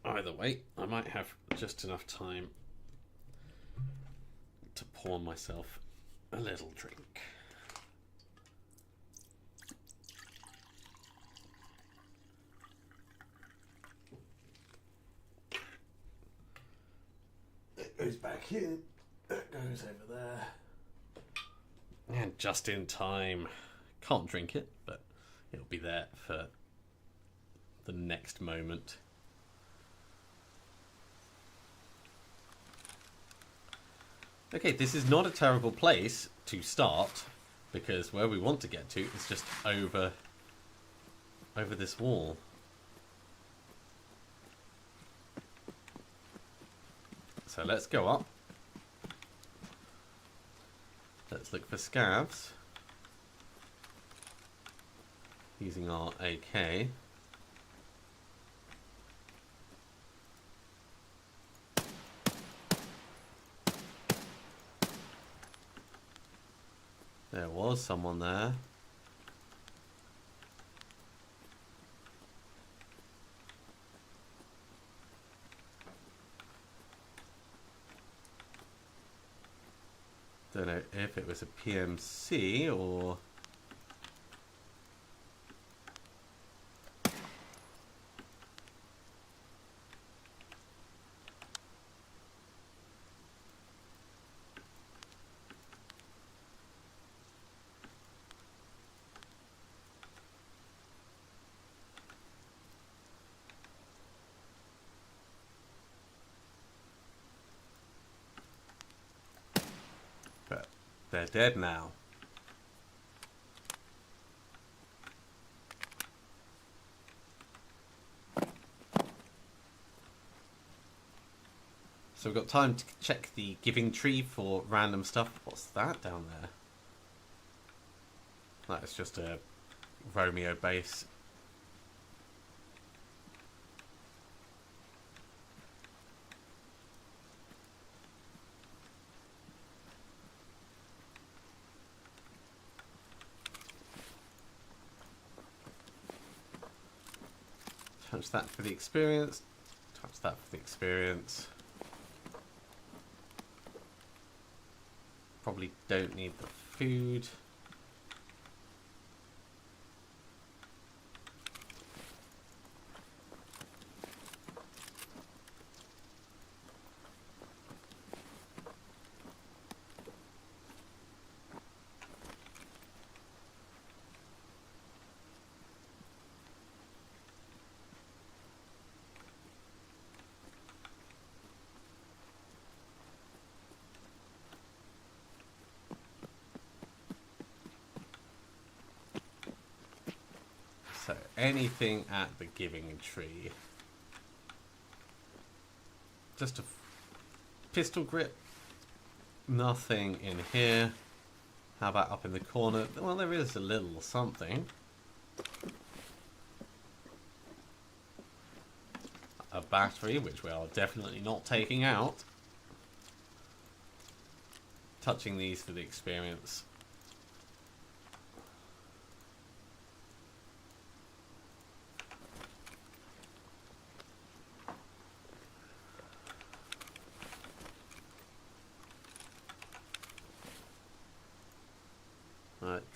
Either way, I might have just enough time to pour myself a little drink. It goes back in, that goes over there. And just in time. Can't drink it, but it'll be there for the next moment. Okay, this is not a terrible place to start, because where we want to get to is just over this wall. So let's go up. Let's look for scavs. Using our AK. There was someone there. Don't know if it was a PMC or... But they're dead now. So we've got time to check the giving tree for random stuff. What's that down there? That's just a Romeo base. Touch that for the experience. Touch that for the experience. Probably don't need the food. So anything at the giving tree. Just a pistol grip. Nothing in here. How about up in the corner? Well, there is a little something. A battery, which we are definitely not taking out. Touching these for the experience.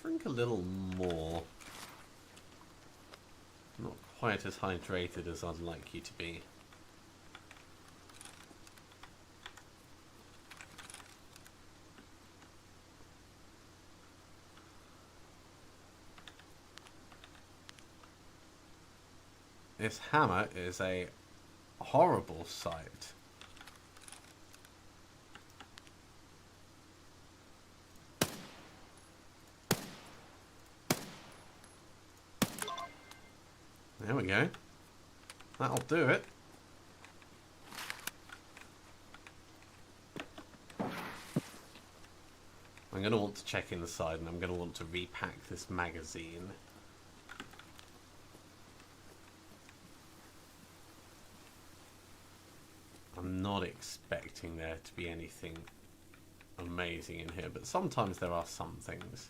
Drink a little more. Not quite as hydrated as I'd like you to be. This hammer is a horrible sight. There we go. That'll do it. I'm going to want to check inside and I'm going to want to repack this magazine. I'm not expecting there to be anything amazing in here, but sometimes there are some things.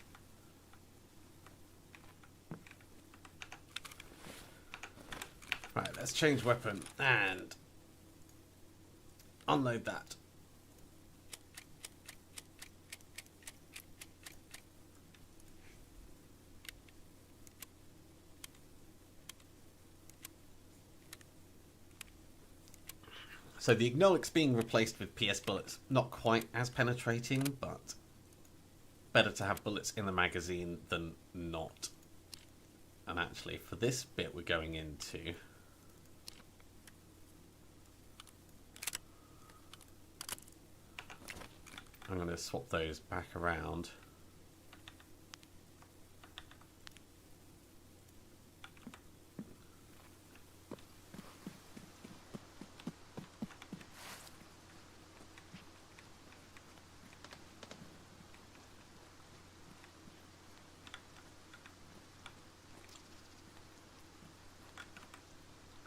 Right, let's change weapon and unload that. So the Ignolic's being replaced with PS bullets. Not quite as penetrating, but better to have bullets in the magazine than not. And actually, for this bit we're going into... I'm going to swap those back around.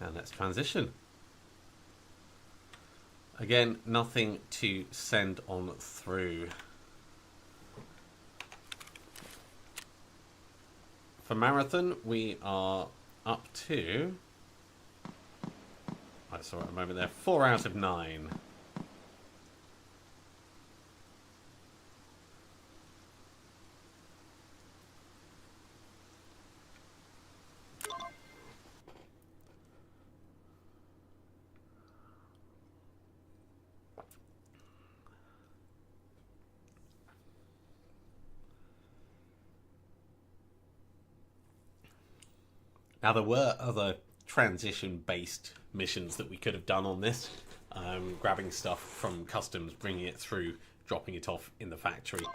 And let's transition. Again, nothing to send on through. For marathon, we are up to... I saw at the moment there, 4 out of 9. Now, there were other transition-based missions that we could have done on this. Grabbing stuff from customs, bringing it through, dropping it off in the factory.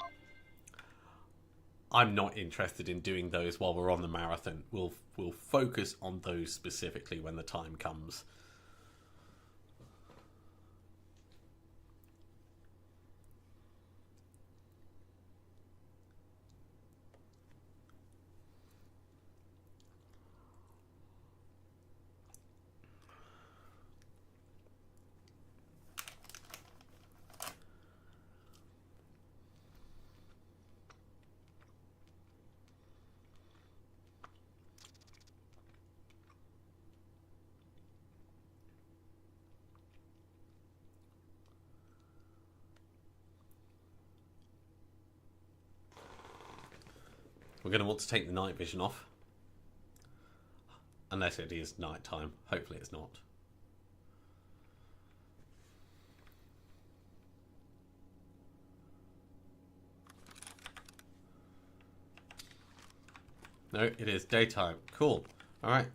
I'm not interested in doing those while we're on the marathon. We'll focus on those specifically when the time comes. We're going to want to take the night vision off. Unless it is night time. Hopefully it's not. No, it is daytime. Cool. Alright.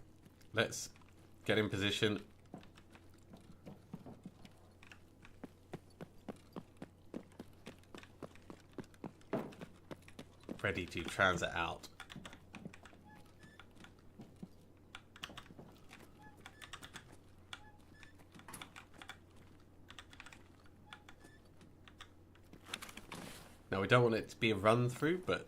Let's get in position. Ready to transit out. Now we don't want it to be a run through, but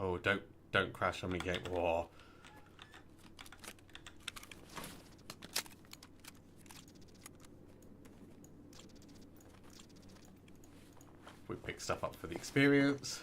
oh, don't crash on me, game. Whoa. We pick stuff up for the experience.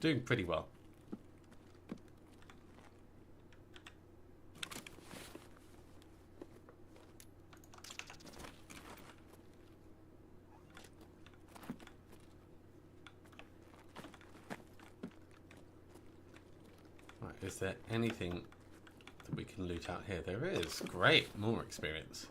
Doing pretty well. Right, is there anything that we can loot out here? There is. Great, more experience.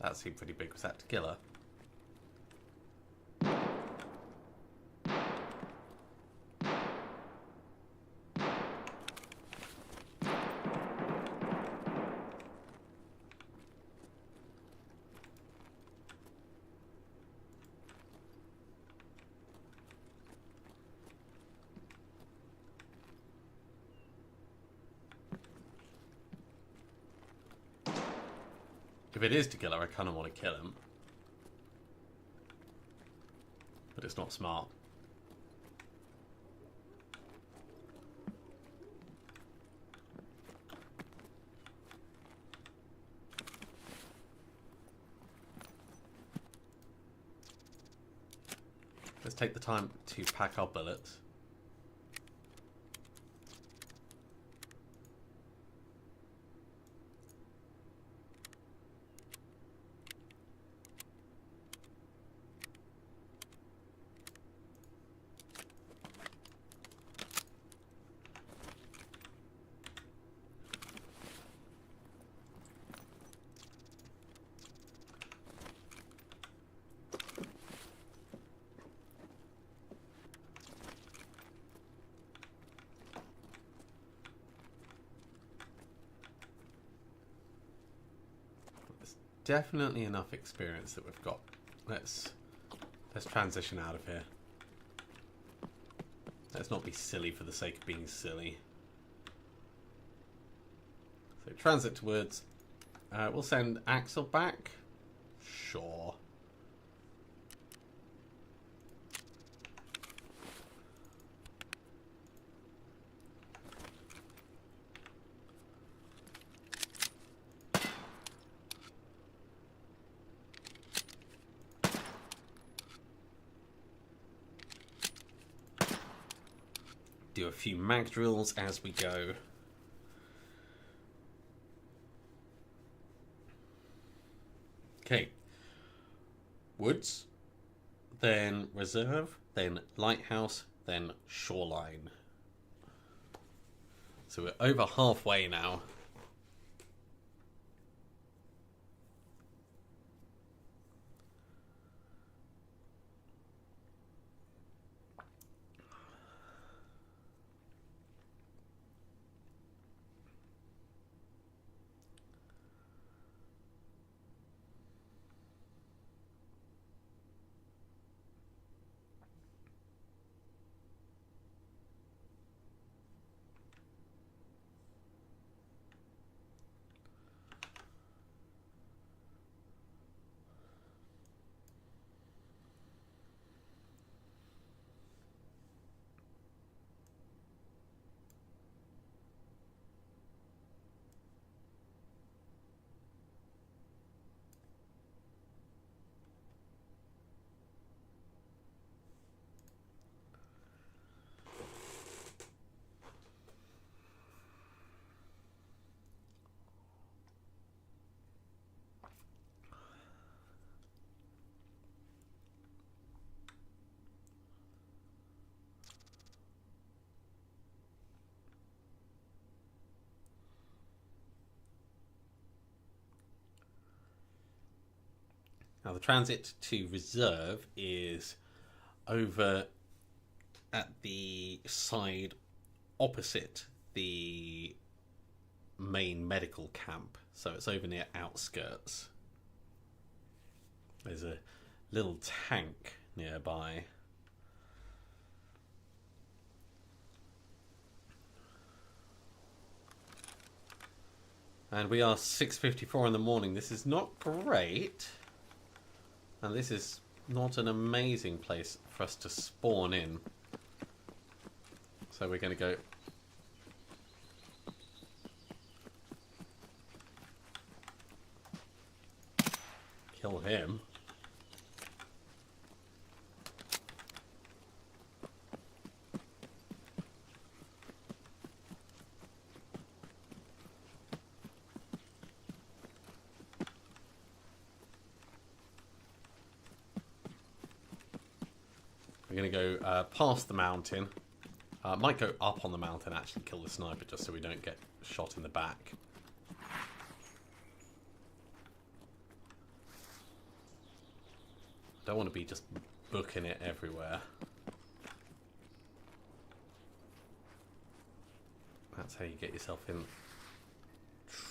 That seemed pretty big. Was that to kill her? If it is to kill her, I kind of want to kill him. but it's not smart. Let's take the time to pack our bullets. Definitely enough experience that we've got. Let's transition out of here. Let's not be silly for the sake of being silly. So transit to woods. We'll send Axel back. Sure. Do a few mag drills as we go. Okay. Woods, then reserve, then lighthouse, then shoreline. So we're over halfway now. Now the transit to reserve is over at the side opposite the main medical camp. So it's over near outskirts. There's a little tank nearby. And we are 6:54 in the morning. This is not great. And this is not an amazing place for us to spawn in. So we're going to go... kill him. We're going to go past the mountain. Might go up on the mountain, actually kill the sniper just so we don't get shot in the back. Don't want to be just booking it everywhere. That's how you get yourself in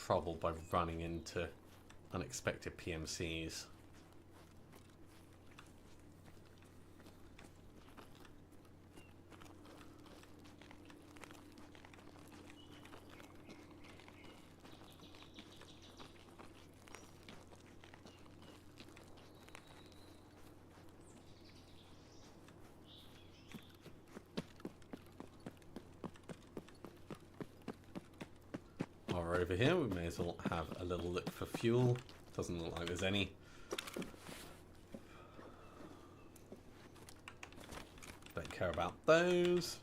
trouble, by running into unexpected PMCs. over here. We may as well have a little look for fuel. Doesn't look like there's any. Don't care about those.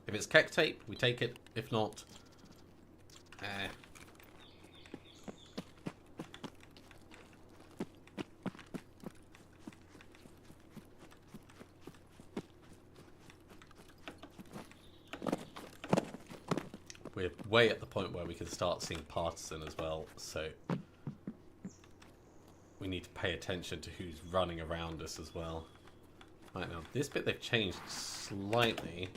If it's keck tape, we take it. If not, we're way at the point where we can start seeing partisan as well, so we need to pay attention to who's running around us as well. Right, now this bit they've changed slightly,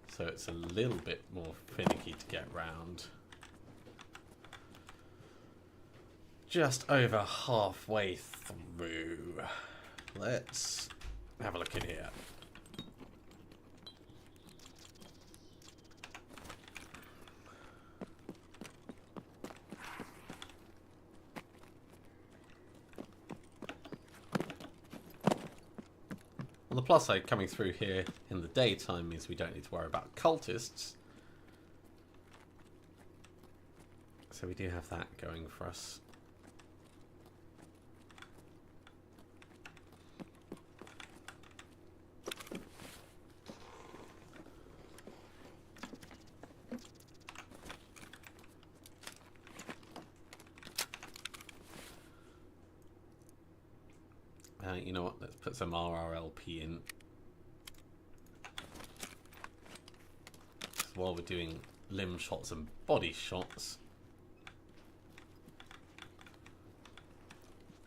so it's a little bit more finicky to get round. Just over halfway through. Let's have a look in here. Well, the plus side coming through here in the daytime means we don't need to worry about cultists. So we do have that going for us. You know what, let's put some RRLP in. While we're doing limb shots and body shots,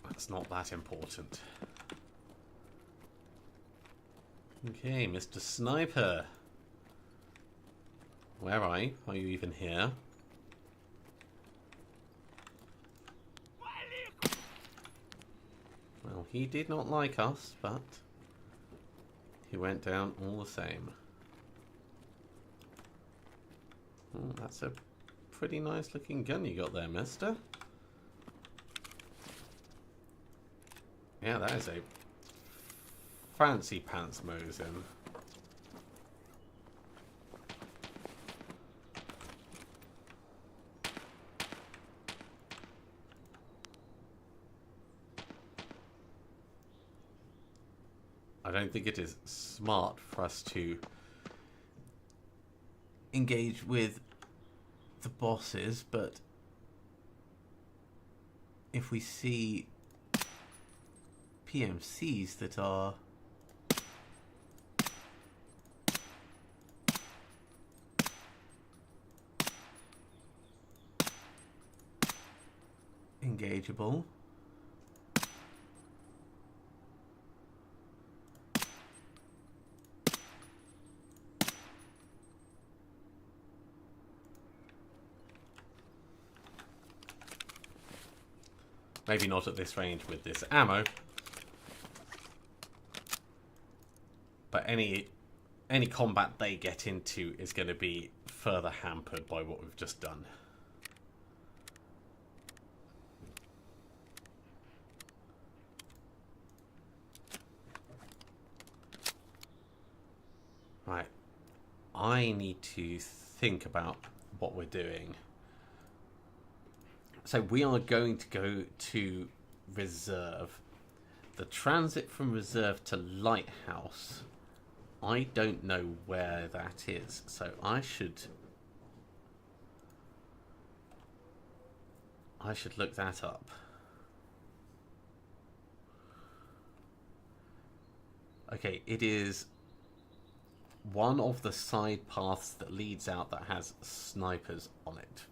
that's not that important. Okay, Mr. Sniper. Where are you? Are you even here? Well, he did not like us, but he went down all the same. Oh, that's a pretty nice looking gun you got there, mister. Yeah, that is a fancy pants Mosin. I don't think it is smart for us to engage with the bosses, but if we see PMCs that are engageable, maybe not at this range with this ammo, but any combat they get into is going to be further hampered by what we've just done. Right, I need to think about what we're doing. So we are going to go to reserve. The transit from reserve to lighthouse, I don't know where that is, so I should look that up. Okay, it is one of the side paths that leads out that has snipers on it.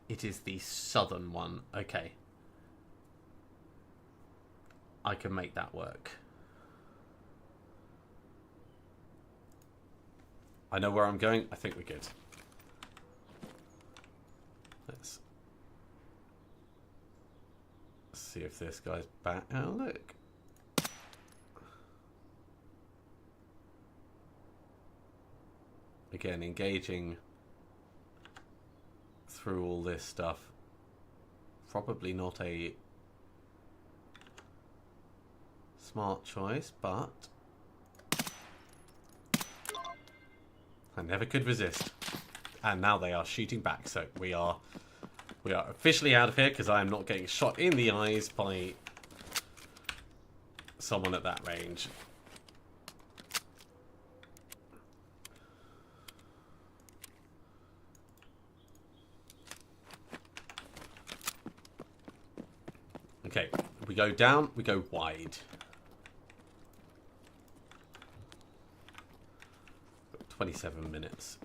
It is the southern one. Okay. I can make that work. I know where I'm going. I think we're good. Let's see if this guy's back. Oh, look. Again, engaging through all this stuff probably not a smart choice, but I never could resist. And now they are shooting back, so we are officially out of here because I am not getting shot in the eyes by someone at that range. Okay, we go down, we go wide. 27 minutes.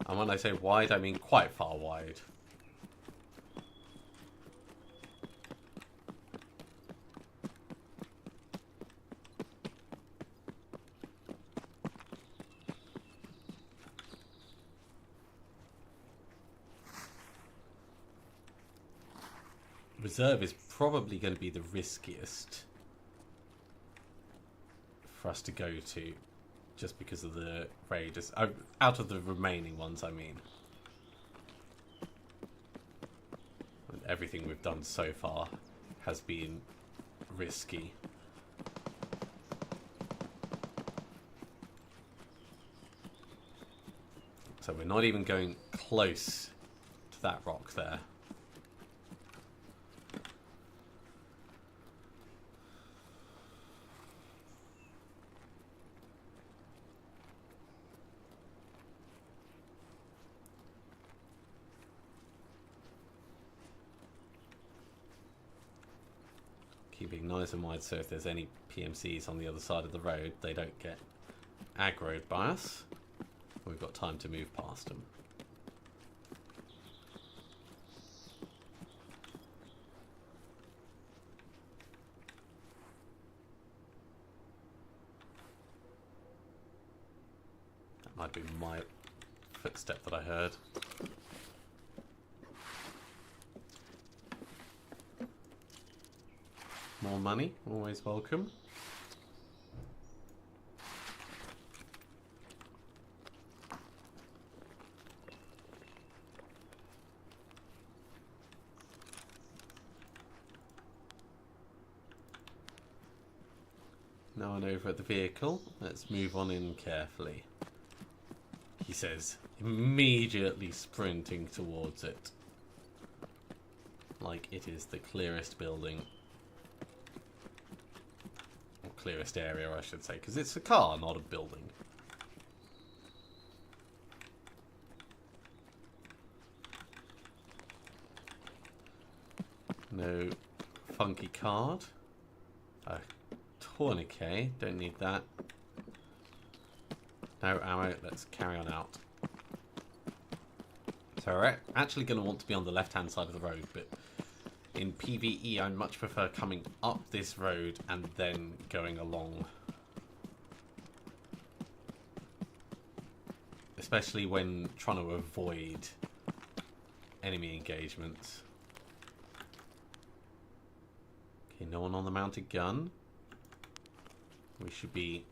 And when I say wide, I mean quite far wide. Reserve is probably going to be the riskiest for us to go to, just because of the raiders. Out of the remaining ones, I mean. And everything we've done so far has been risky. So we're not even going close to that rock there. Keeping nice and wide so if there's any PMCs on the other side of the road, they don't get aggroed by us. We've got time to move past them. That might be my footstep that I heard. More money, always welcome. No one over at the vehicle. Let's move on in carefully. He says, immediately sprinting towards it. Like it is the clearest building. Clearest area, I should say, because it's a car, not a building. No funky card. A tourniquet, don't need that. No ammo, let's carry on out. So we're actually going to want to be on the left-hand side of the road, but in PVE, I much prefer coming up this road and then going along. Especially when trying to avoid enemy engagements. Okay, no one on the mounted gun. We should be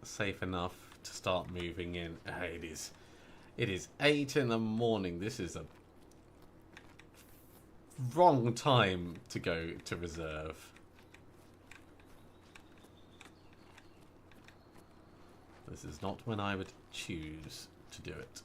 safe enough to start moving in. It is 8 in the morning. This is a wrong time to go to reserve. This is not when I would choose to do it.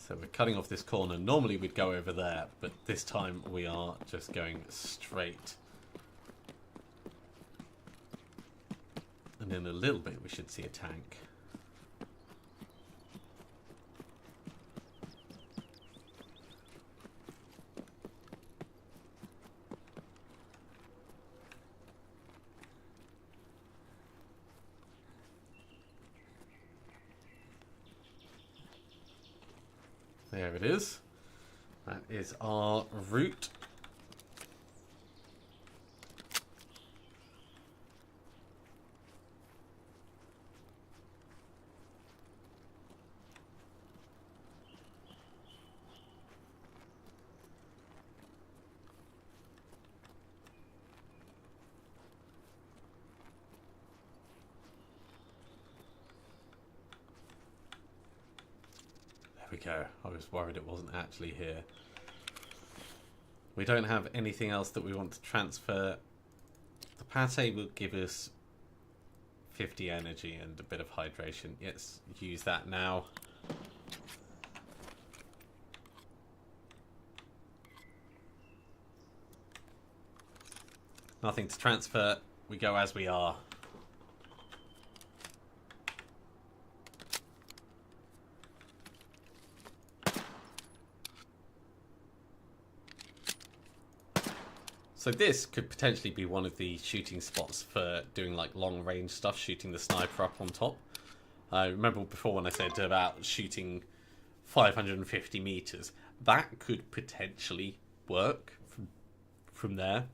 So we're cutting off this corner. Normally we'd go over there, but this time we are just going straight. And in a little bit we should see a tank. There it is. That is our route. We go. I was worried it wasn't actually here. We don't have anything else that we want to transfer. The pate will give us 50 energy and a bit of hydration. Let's use that now. Nothing to transfer. We go as we are. So this could potentially be one of the shooting spots for doing like long range stuff, shooting the sniper up on top. I remember before when I said about shooting 550 meters, that could potentially work from there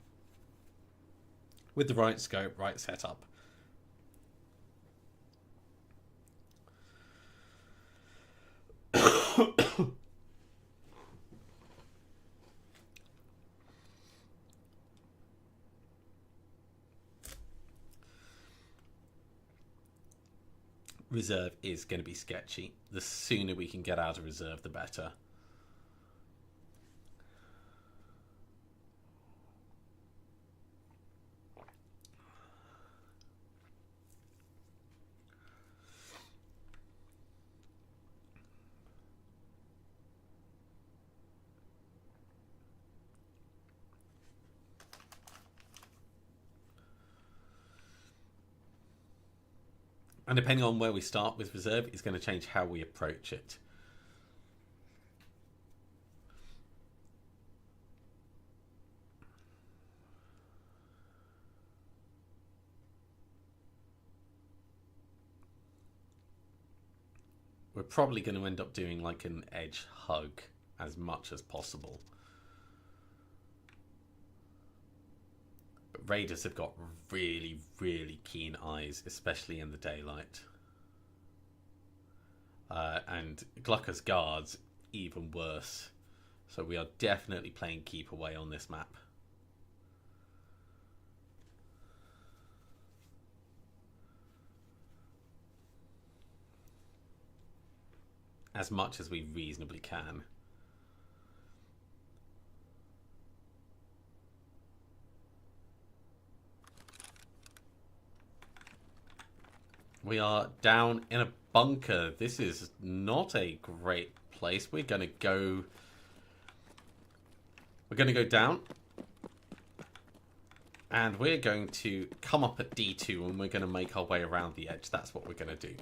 with the right scope, right setup. Reserve is going to be sketchy. The sooner we can get out of reserve, the better. And depending on where we start with reserve, it's going to change how we approach it. We're probably going to end up doing like an edge hug as much as possible. But raiders have got really, really keen eyes, especially in the daylight. And Glucker's guards, even worse. So we are definitely playing keep away on this map. As much as we reasonably can. We are down in a bunker. This is not a great place. We're going to go down. And we're going to come up at D2 and we're going to make our way around the edge. That's what we're going to do.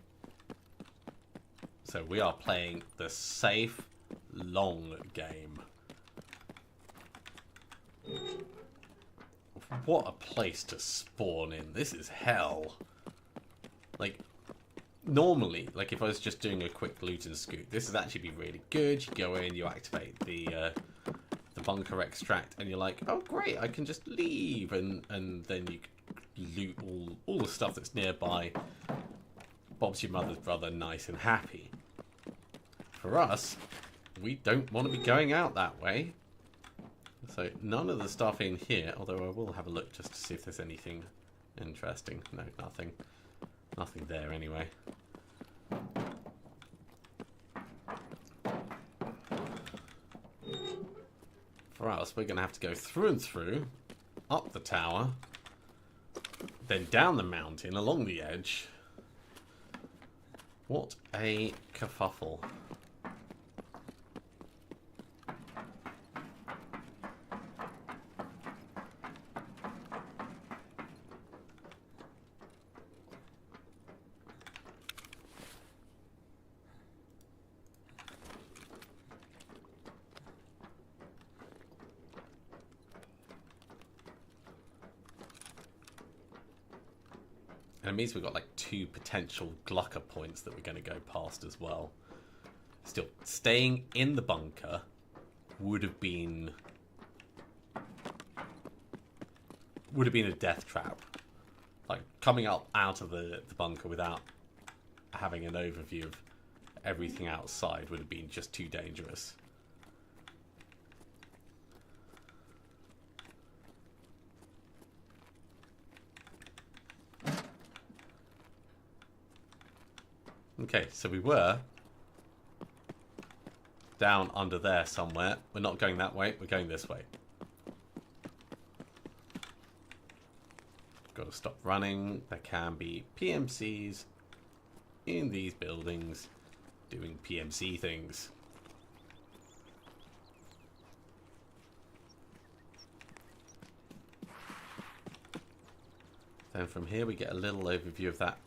So we are playing the safe, long game. What a place to spawn in. This is hell. Like, normally, like if I was just doing a quick loot and scoot, this would actually be really good. You go in, you activate the bunker extract, and you're like, oh great, I can just leave, and then you loot all the stuff that's nearby. Bob's your mother's brother, nice and happy. For us, we don't want to be going out that way. So none of the stuff in here, although I will have a look just to see if there's anything interesting. No, nothing. Nothing there anyway. For us, we're going to have to go through and through, up the tower, then down the mountain, along the edge. What a kerfuffle. And it means we've got like 2 potential Glucker points that we're going to go past as well. Still, staying in the bunker would have been a death trap. Like, coming up out of the bunker without having an overview of everything outside would have been just too dangerous. Okay, so we were down under there somewhere. We're not going that way, we're going this way. Got to stop running. There can be PMCs in these buildings doing PMC things. Then from here we get a little overview of that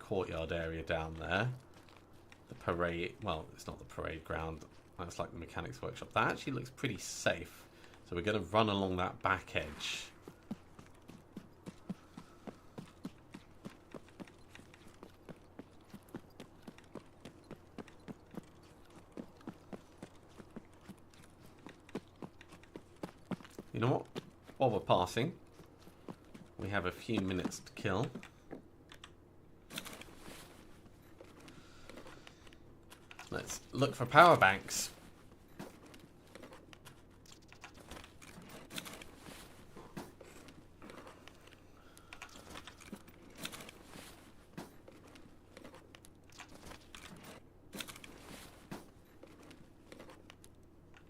courtyard area down there. The parade, well, it's not the parade ground. That's like the mechanics workshop. That actually looks pretty safe. So we're going to run along that back edge. You know what? While we're passing, we have a few minutes to kill. Let's look for power banks.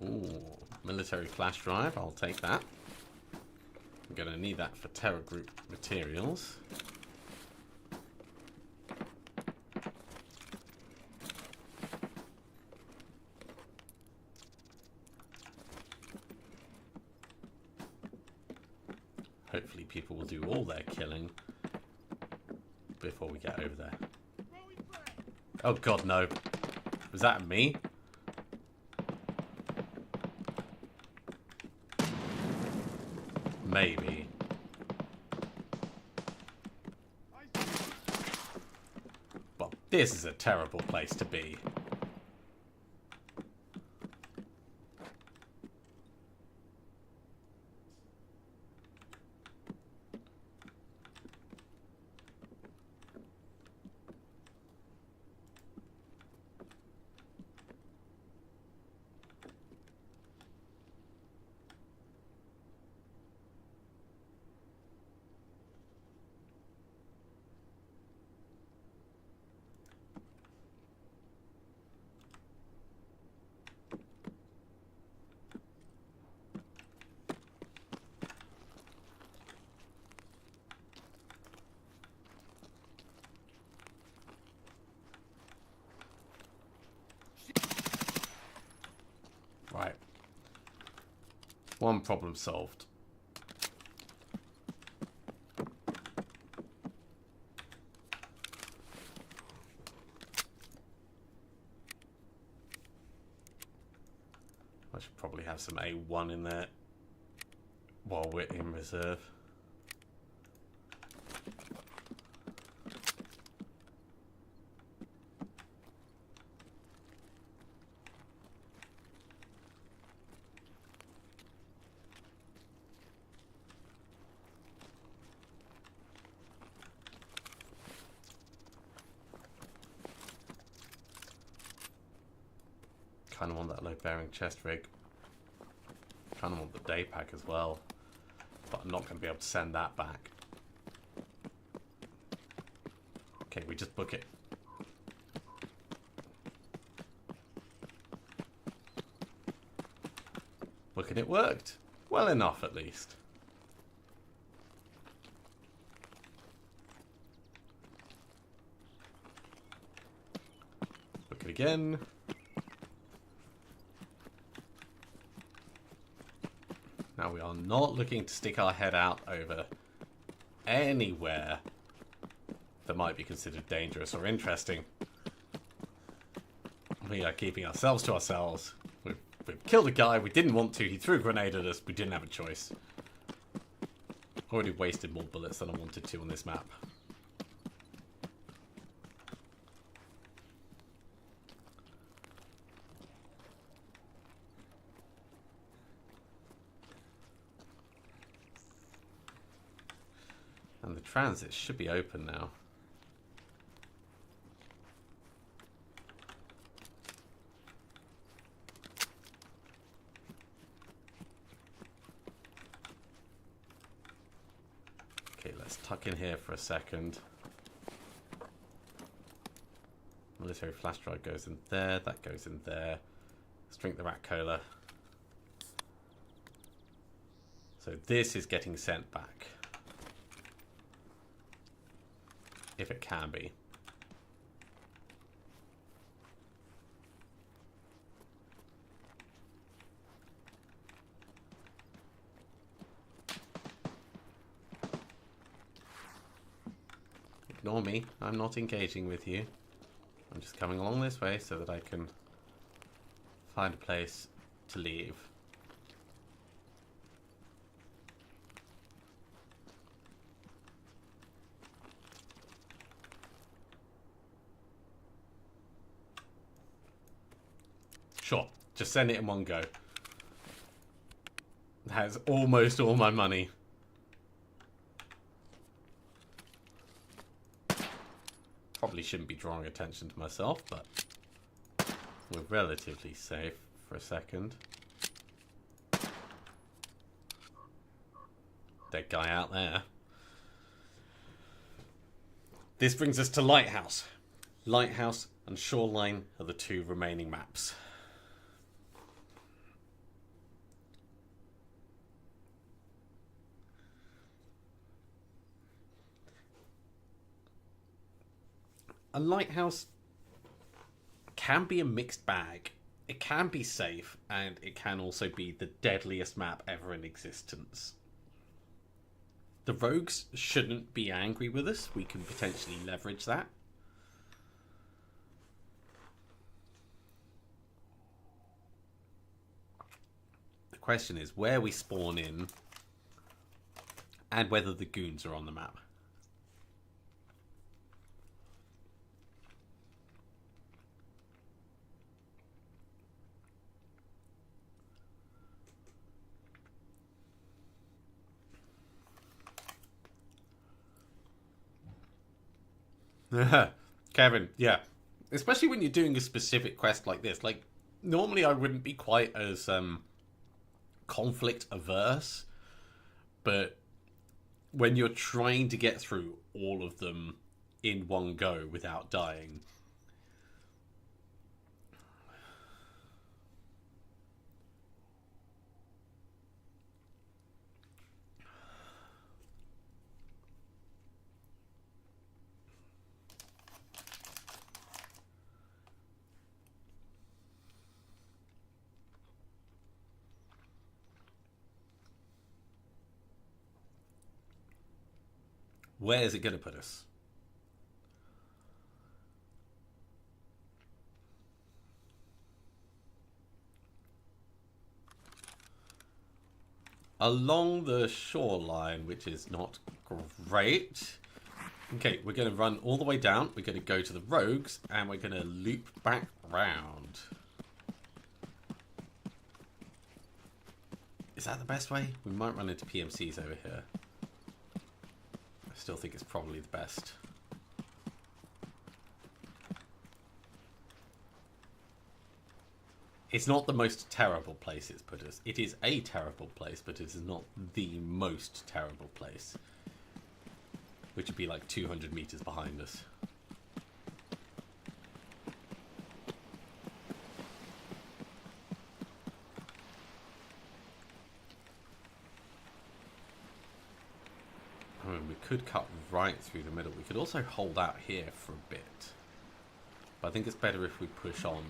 Ooh, military flash drive, I'll take that. I'm going to need that for Terror Group materials. Hopefully people will do all their killing before we get over there. Oh god, no. Was that me? Maybe. Well, this is a terrible place to be. Right. One problem solved. I should probably have some A1 in there while we're in reserve. Kind of want that load-bearing chest rig. Kind of want the day pack as well. But I'm not going to be able to send that back. Okay, we just book it. Look, and it worked. Well enough, at least. Book it again. Now we are not looking to stick our head out over anywhere that might be considered dangerous or interesting. We are keeping ourselves to ourselves. We've killed a guy, we didn't want to, he threw a grenade at us, we didn't have a choice. Already wasted more bullets than I wanted to on this map. transit should be open now. Okay, let's tuck in here for a second. Military flash drive goes in there, that goes in there. Let's drink the rat cola. So this is getting sent back. If it can be. Ignore me. I'm not engaging with you. I'm just coming along this way so that I can find a place to leave. Sure, just send it in one go. That's almost all my money. Probably shouldn't be drawing attention to myself, but we're relatively safe for a second. Dead guy out there. This brings us to Lighthouse. Lighthouse and Shoreline are the two remaining maps. A lighthouse can be a mixed bag. It can be safe, and it can also be the deadliest map ever in existence. The rogues shouldn't be angry with us. We can potentially leverage that. The question is where we spawn in and whether the goons are on the map. Kevin, yeah. Especially when you're doing a specific quest like this. Like, normally I wouldn't be quite as conflict averse, but when you're trying to get through all of them in one go without dying, where is it going to put us? Along the shoreline, which is not great. Okay, we're going to run all the way down. We're going to go to the rogues, and we're going to loop back round. Is that the best way? We might run into PMCs over here. I still think it's probably the best. It's not the most terrible place it's put us. It is a terrible place, but it is not the most terrible place. Which would be like 200 meters behind us. I mean, we could cut right through the middle. We could also hold out here for a bit. But I think it's better if we push on.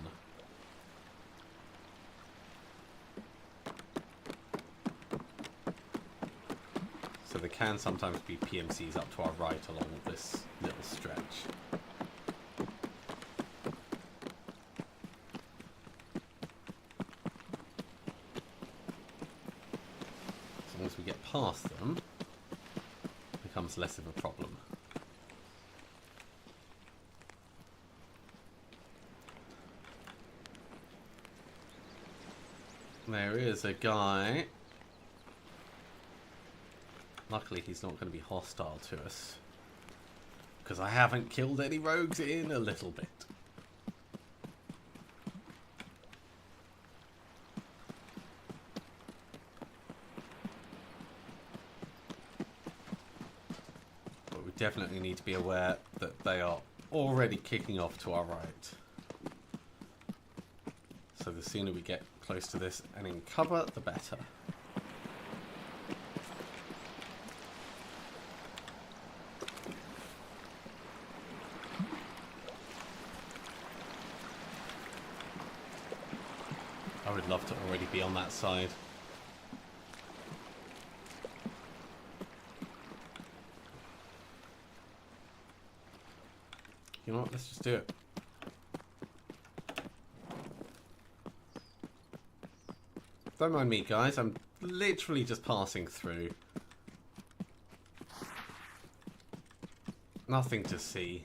So there can sometimes be PMCs up to our right along this little stretch. As long as we get past them, it becomes less of a problem. There is a guy Luckily, he's not going to be hostile to us. Because I haven't killed any rogues in a little bit. But we definitely need to be aware that they are already kicking off to our right. So the sooner we get close to this and in cover, the better. I would love to already be on that side. You know what? Let's just do it. Don't mind me, guys. I'm literally just passing through. Nothing to see.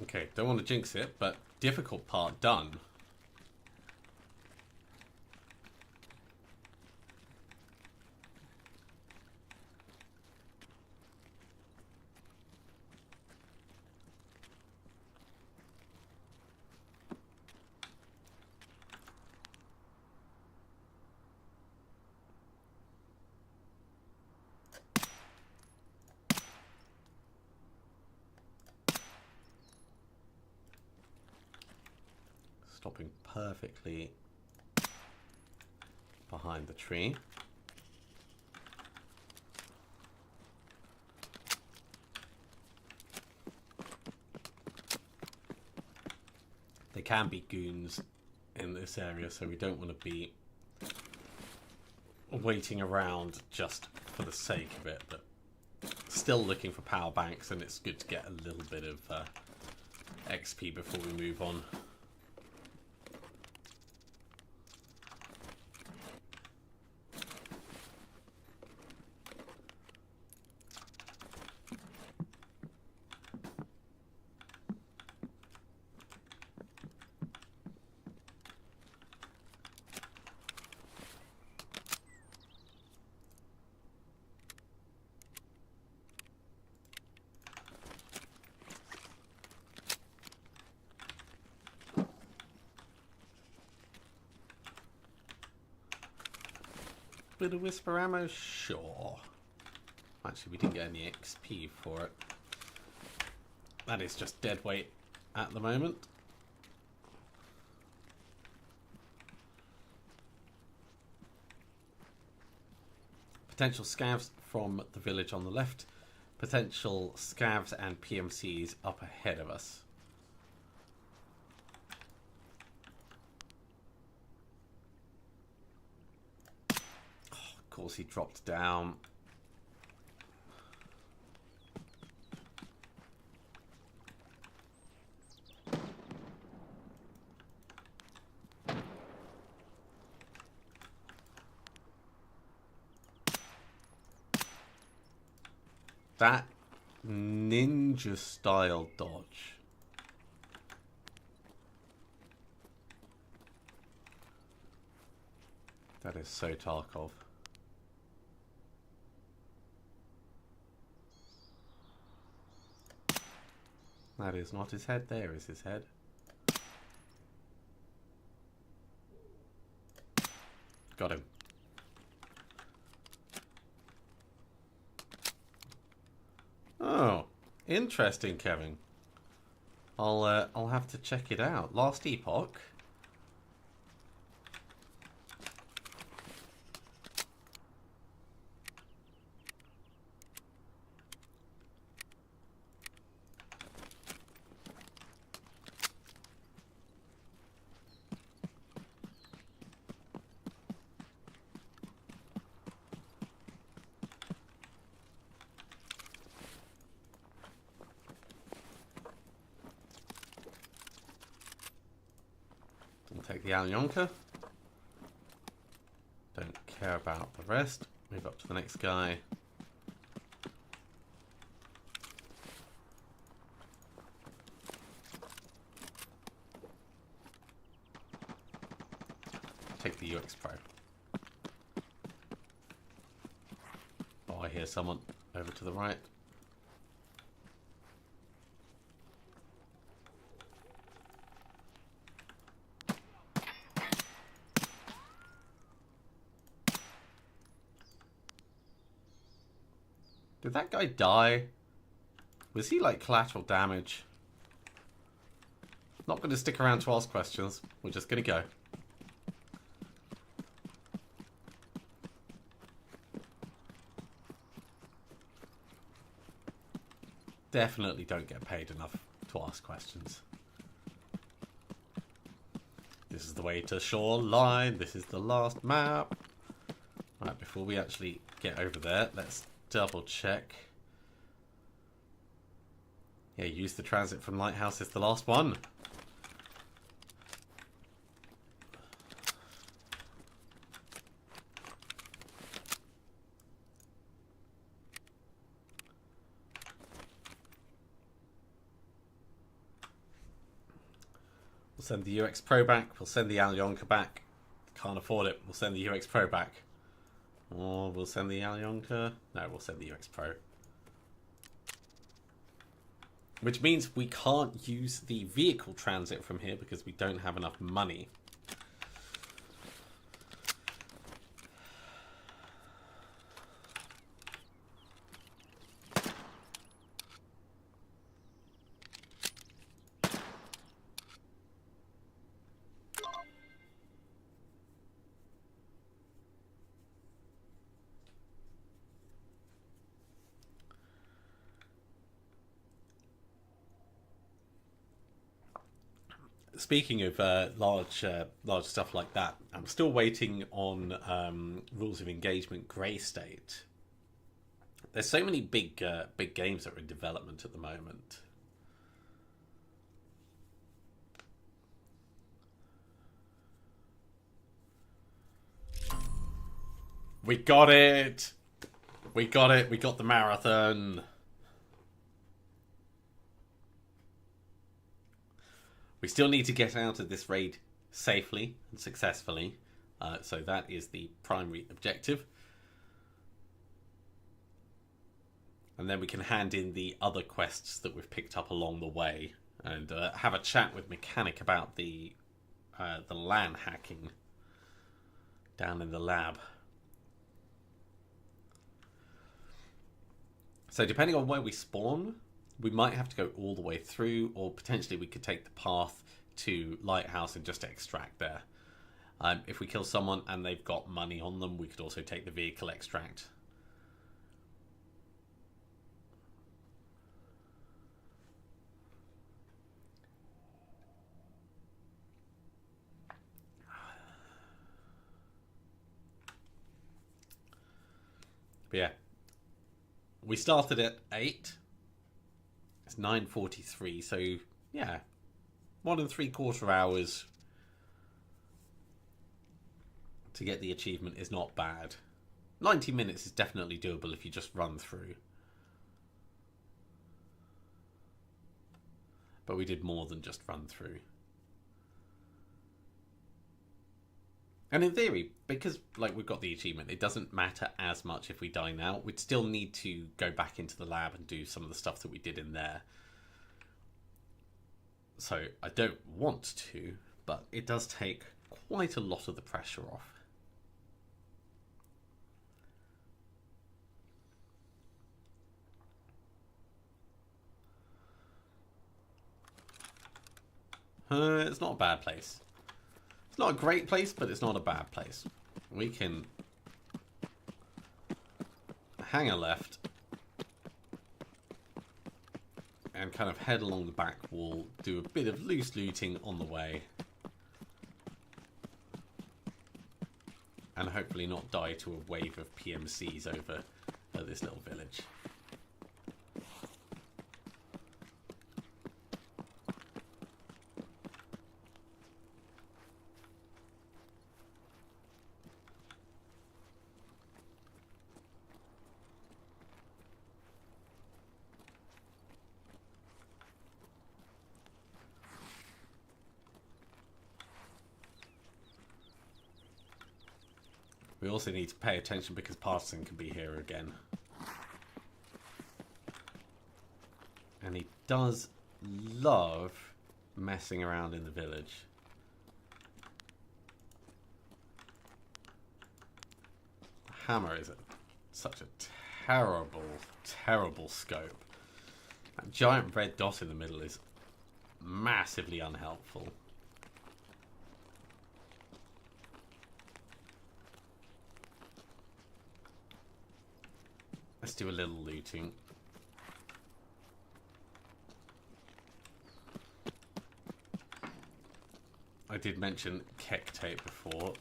Okay, don't want to jinx it, but difficult part done. Stopping perfectly behind the tree. There can be goons in this area, so we don't want to be waiting around just for the sake of it, but still looking for power banks, and it's good to get a little bit of XP before we move on. Bit of whisper ammo, sure. Actually, we didn't get any XP for it. That is just dead weight at the moment. Potential scavs from the village on the left. Potential scavs and PMCs up ahead of us. Of course, he dropped down. That ninja style dodge. That is so Tarkov. That is not his head. There is his head. Got him. Oh, interesting, Kevin. I'll have to check it out. Last Epoch. Take the Alyonka. Don't care about the rest. Move up to the next guy. take the UX Pro. Oh, I hear someone over to the right. Did that guy die? Was he like collateral damage? Not going to stick around to ask questions. We're just going to go. Definitely don't get paid enough to ask questions. This is the way to shoreline. This is the last map. Right, before we actually get over there, let's double check. Yeah, use the transit from Lighthouse is the last one. We'll send the UX Pro back. We'll send the Alyonka back. Can't afford it. We'll send the UX Pro back. Or we'll send the Alyonka. No, we'll send the UX Pro. Which means we can't use the vehicle transit from here because we don't have enough money. Speaking of large stuff like that, I'm still waiting on Rules of Engagement Grey State. There's so many big games that are in development at the moment. We got it! We got it! We got the marathon! We still need to get out of this raid safely and successfully. So that is the primary objective. And then we can hand in the other quests that we've picked up along the way. And have a chat with Mechanic about the LAN hacking down in the lab. So depending on where we spawn, we might have to go all the way through, or potentially we could take the path to Lighthouse and just extract there. If we kill someone and they've got money on them, we could also take the vehicle extract. But yeah, we started at 8. It's 9:43, so yeah, 1 3/4 hours to get the achievement is not bad. 90 minutes is definitely doable if you just run through. But we did more than just run through. And in theory, because like we've got the achievement, it doesn't matter as much if we die now. We'd still need to go back into the lab and do some of the stuff that we did in there. So I don't want to, but it does take quite a lot of the pressure off. It's not a bad place. It's not a great place, but it's not a bad place. We can hang a left and kind of head along the back wall, do a bit of loose looting on the way, and hopefully not die to a wave of PMCs over this little village. We also need to pay attention because Partisan can be here again. And he does love messing around in the village. Hammer is such a terrible, terrible scope. That giant red dot in the middle is massively unhelpful. Let's do a little looting. I did mention keck tape before.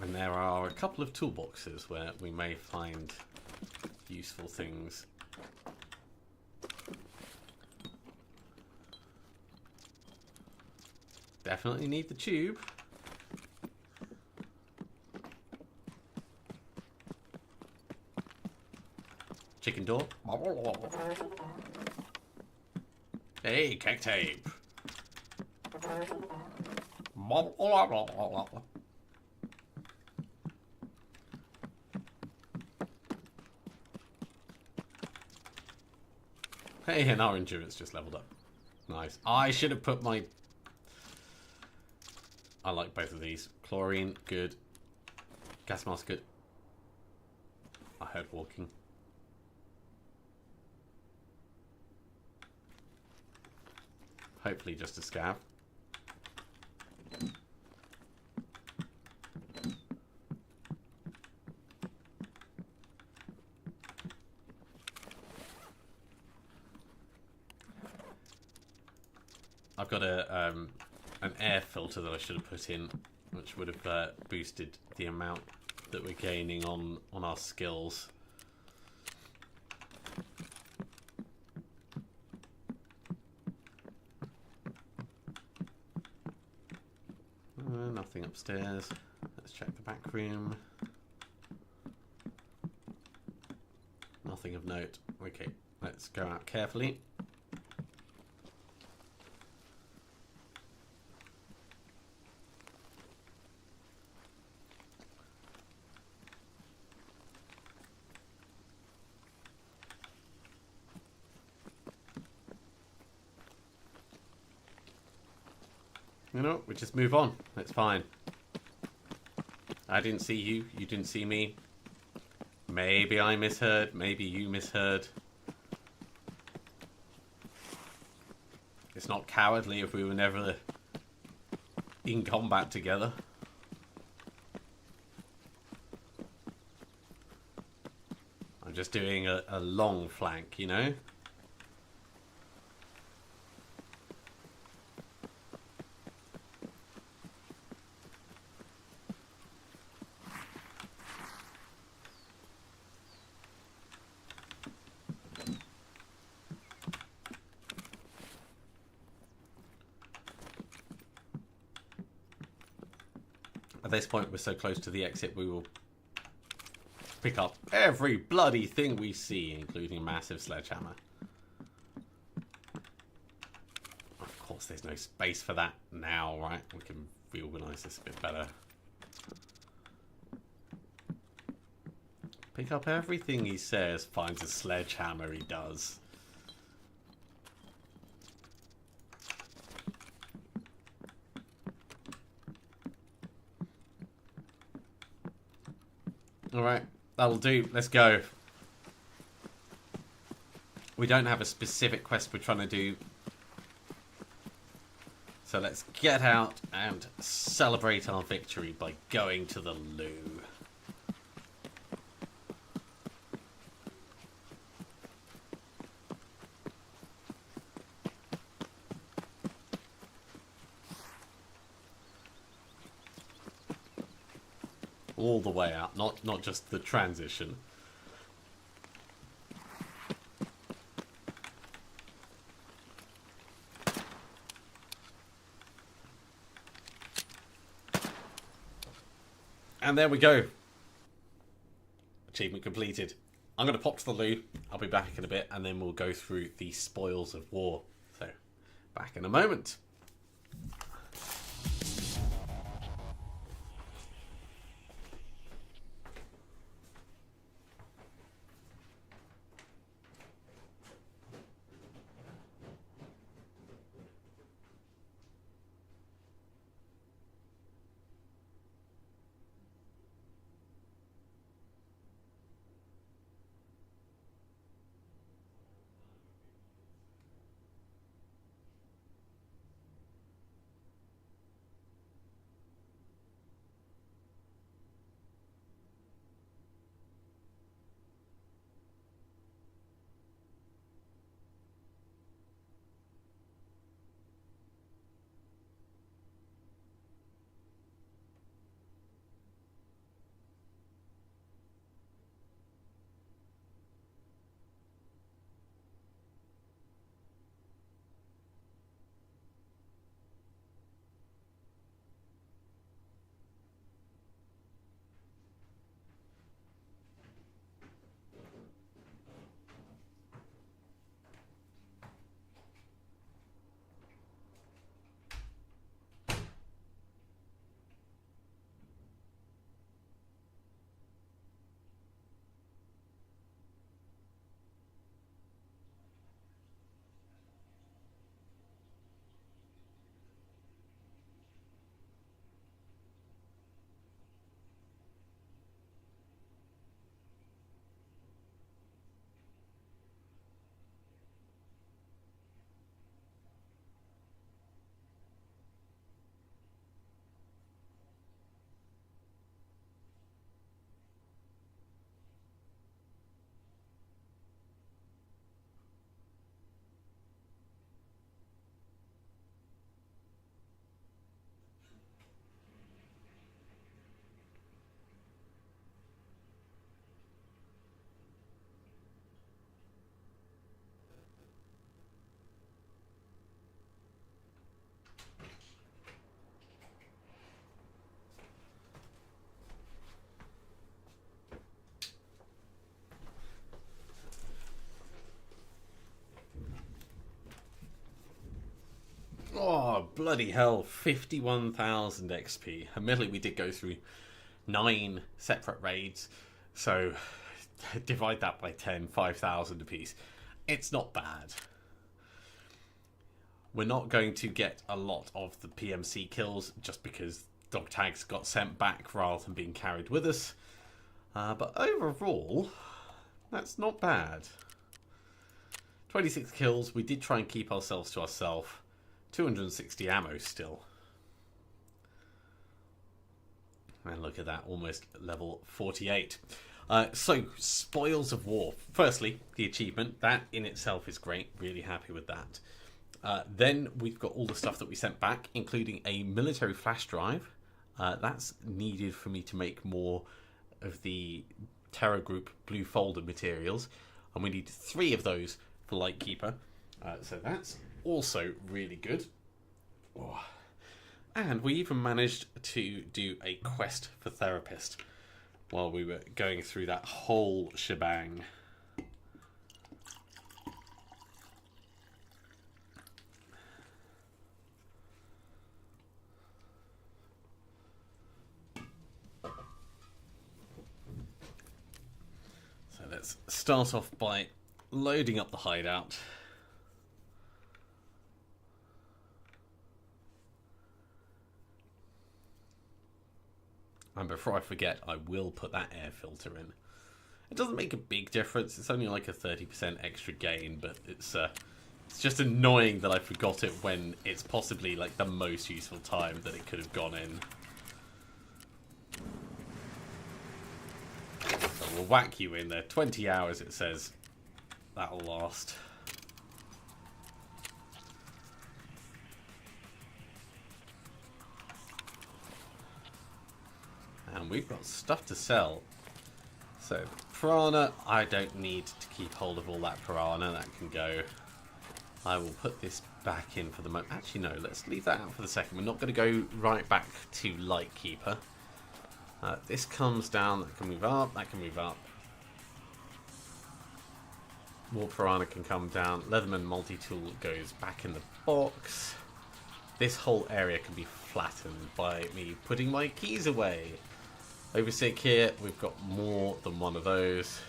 And there are a couple of toolboxes where we may find useful things. Definitely need the tube. Chicken door. Hey, keck tape. Hey, and our endurance just leveled up. Nice. I should have put my... I like both of these. Chlorine, good. Gas mask, good. I heard walking. Hopefully just a scav. I've got an air filter that I should have put in, which would have boosted the amount that we're gaining on our skills. Nothing upstairs. Let's check the back room. Nothing of note. Okay, let's go out carefully. You know, we just move on. It's fine. I didn't see you. You didn't see me. Maybe I misheard. Maybe you misheard. It's not cowardly if we were never in combat together. I'm just doing a long flank, you know? At this point, we're so close to the exit, we will pick up every bloody thing we see, including a massive sledgehammer. Of course, there's no space for that now, right? We can reorganize this a bit better. Pick up everything he says, finds a sledgehammer, he does. Alright, that'll do. Let's go. We don't have a specific quest we're trying to do. So let's get out and celebrate our victory by going to the loo. All the way out, not just the transition. And there we go. Achievement completed. I'm going to pop to the loo. I'll be back in a bit, and then we'll go through the spoils of war. So, back in a moment. Oh, bloody hell. 51,000 XP. Admittedly, we did go through 9 separate raids. So, divide that by 10, 5,000 apiece. It's not bad. We're not going to get a lot of the PMC kills just because dog tags got sent back rather than being carried with us. But overall, that's not bad. 26 kills. We did try and keep ourselves to ourselves. 260 ammo still. And look at that, almost level 48. So, Spoils of War. Firstly, the achievement. That in itself is great. Really happy with that. Then we've got all the stuff that we sent back, including a military flash drive. That's needed for me to make more of the Terror Group Blue Folder materials. And we need 3 of those for Lightkeeper. So that's also really good. Oh. And we even managed to do a quest for Therapist while we were going through that whole shebang. So let's start off by loading up the hideout. And before I forget, I will put that air filter in. It doesn't make a big difference. It's only like a 30% extra gain, but it's just annoying that I forgot it when it's possibly like the most useful time that it could have gone in. So we'll whack you in there. 20 hours it says. That'll last. And we've got stuff to sell. So, piranha, I don't need to keep hold of all that piranha. That can go. I will put this back in for the moment. Actually, no, let's leave that out for the second. We're not going to go right back to Lightkeeper. This comes down, that can move up, that can move up. More piranha can come down. Leatherman multi-tool goes back in the box. This whole area can be flattened by me putting my keys away. Oversick here, we've got more than one of those.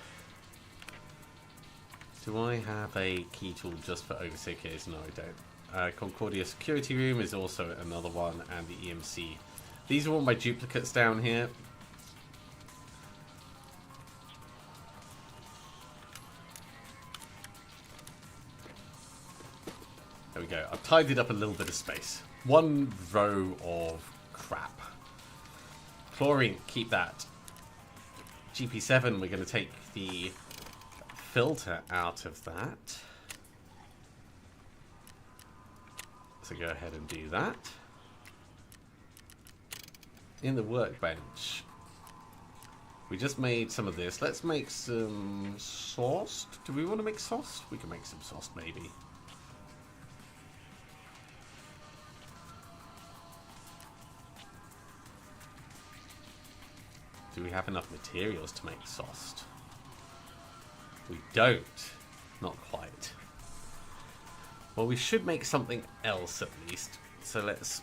Do I have a key tool just for overseekers? No, I don't. Concordia Security Room is also another one, and the EMC. These are all my duplicates down here. There we go. I've tidied up a little bit of space. One row of crap. Chlorine, keep that. GP7, we're going to take the filter out of that. So go ahead and do that. In the workbench, we just made some of this. Let's make some sauce. Do we want to make sauce? We can make some sauce, maybe. Do we have enough materials to make sauce? We don't. Not quite. Well, we should make something else at least. So let's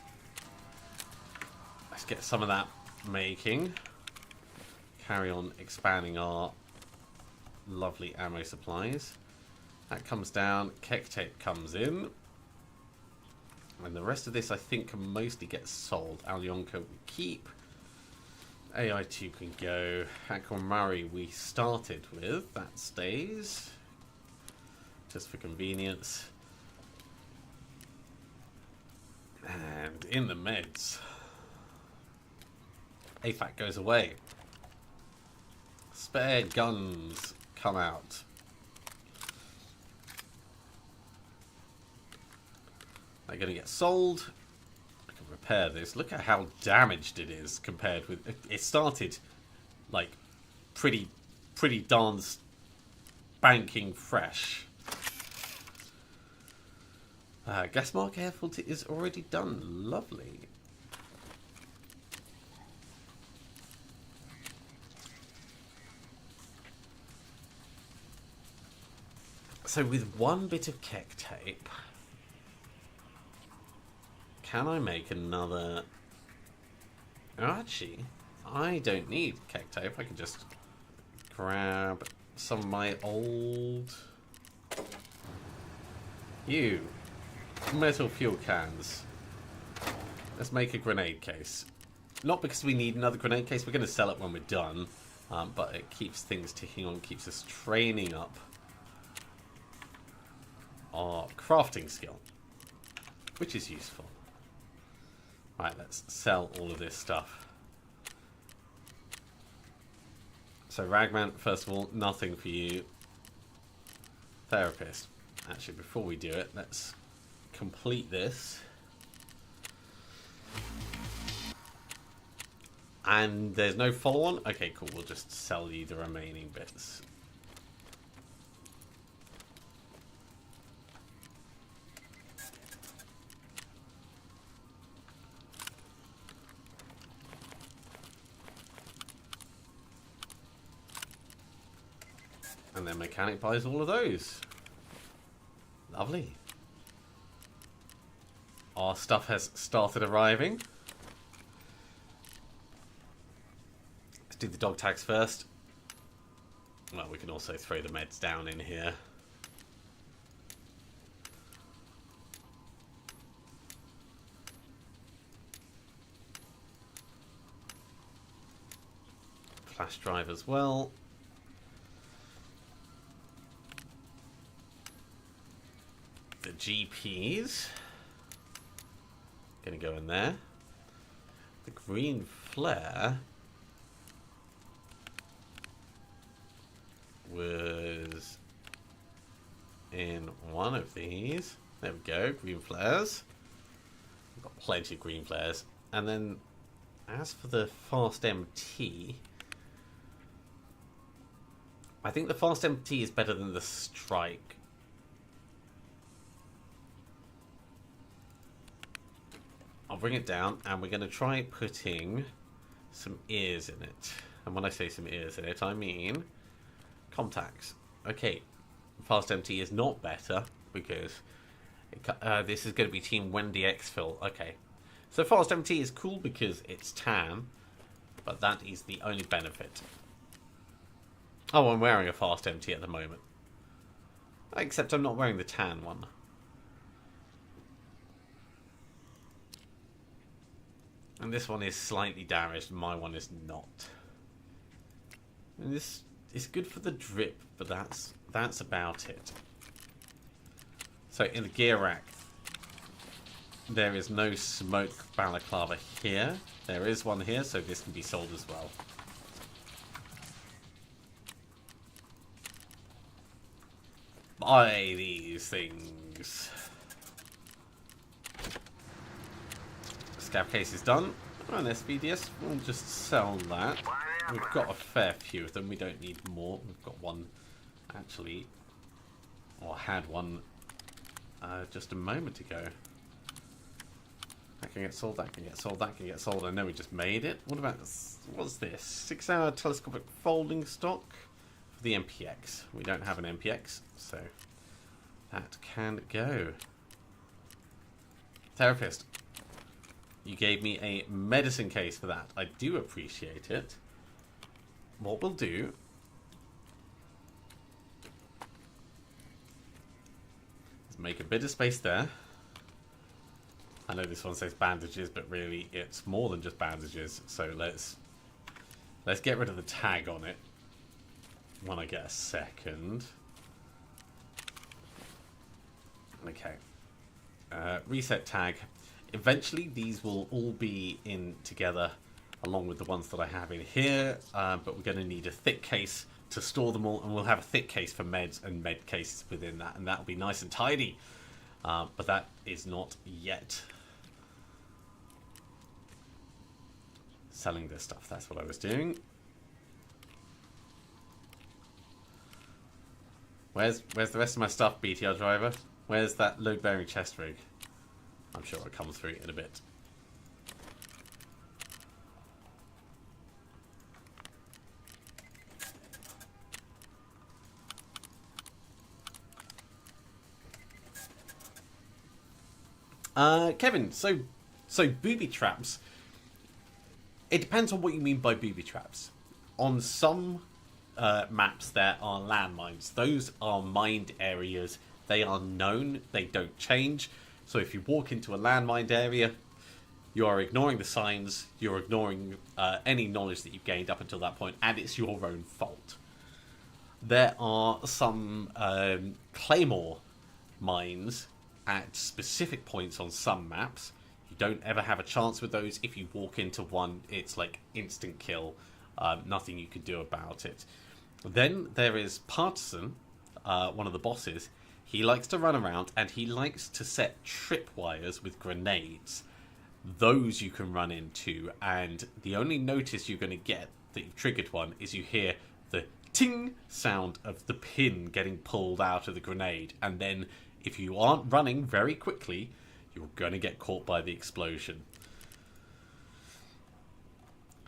get some of that making. Carry on expanding our lovely ammo supplies. That comes down. Keck tape comes in. And the rest of this, I think, can mostly get sold. Alyonka we keep. AI2 can go. Aquamari we started with. That stays. Just for convenience. And in the meds. AFAC goes away. Spare guns come out. They're going to get sold. I can repair this. Look at how damaged it is compared with... It started like pretty darn spanking fresh. Gas mark air filter is already done. Lovely. So with one bit of Keck tape, can I make another... Oh, actually, I don't need Keck tape. I can just grab some of my old... metal fuel cans. Let's make a grenade case. Not because we need another grenade case. We're going to sell it when we're done. But it keeps things ticking on, keeps us training up our crafting skill, which is useful. Right, let's sell all of this stuff. So Ragman, first of all, nothing for you. Therapist. Actually, before we do it, let's complete this. And there's no follow-on? Okay, cool. We'll just sell you the remaining bits. And then mechanic buys all of those. Lovely. Our stuff has started arriving. Let's do the dog tags first. Well, we can also throw the meds down in here. Flash drive as well. The GPs gonna go in there. The green flare was in one of these. There we go, green flares. We've got plenty of green flares. And then as for the fast MT, I think the fast MT is better than the strike. I'll bring it down, and we're going to try putting some ears in it. And when I say some ears in it, I mean contacts. Okay, Fast MT is not better because this is going to be Team Wendy Exfil. Okay. So Fast MT is cool because it's tan, but that is the only benefit. Oh, I'm wearing a Fast MT at the moment. Except I'm not wearing the tan one. And this one is slightly damaged, my one is not. And this is good for the drip, but that's about it. So in the gear rack, there is no smoke balaclava here. There is one here, so this can be sold as well. Buy these things. Scav case is done. And SVDS, we'll just sell that. We've got a fair few of them. We don't need more. We've got one, actually, or had one just a moment ago. That can get sold. That can get sold. That can get sold. I know we just made it. What about this? What's this? 6-hour telescopic folding stock for the MPX. We don't have an MPX, so that can go. Therapist. You gave me a medicine case for that. I do appreciate it. What we'll do is make a bit of space there. I know this one says bandages, but really it's more than just bandages. So let's get rid of the tag on it when I get a second. Okay. Reset tag. Eventually these will all be in together along with the ones that I have in here, but we're going to need a thick case to store them all, and we'll have a thick case for meds and med cases within that, and that'll be nice and tidy, but that is not yet. Selling this stuff, that's what I was doing. Where's the rest of my stuff, BTR driver? Where's that load bearing chest rig? I'm sure it'll come through in a bit. Kevin, so booby traps. It depends on what you mean by booby traps. On some maps there are landmines. Those are mined areas. They are known. They don't change. So if you walk into a landmined area, you are ignoring the signs. You're ignoring any knowledge that you've gained up until that point, and it's your own fault. There are some claymore mines at specific points on some maps. You don't ever have a chance with those. If you walk into one, it's like instant kill. Nothing you can do about it. Then there is Partisan, one of the bosses. He likes to run around and he likes to set tripwires with grenades. Those you can run into, and the only notice you're going to get that you've triggered one is you hear the ting sound of the pin getting pulled out of the grenade, and then if you aren't running very quickly, you're going to get caught by the explosion.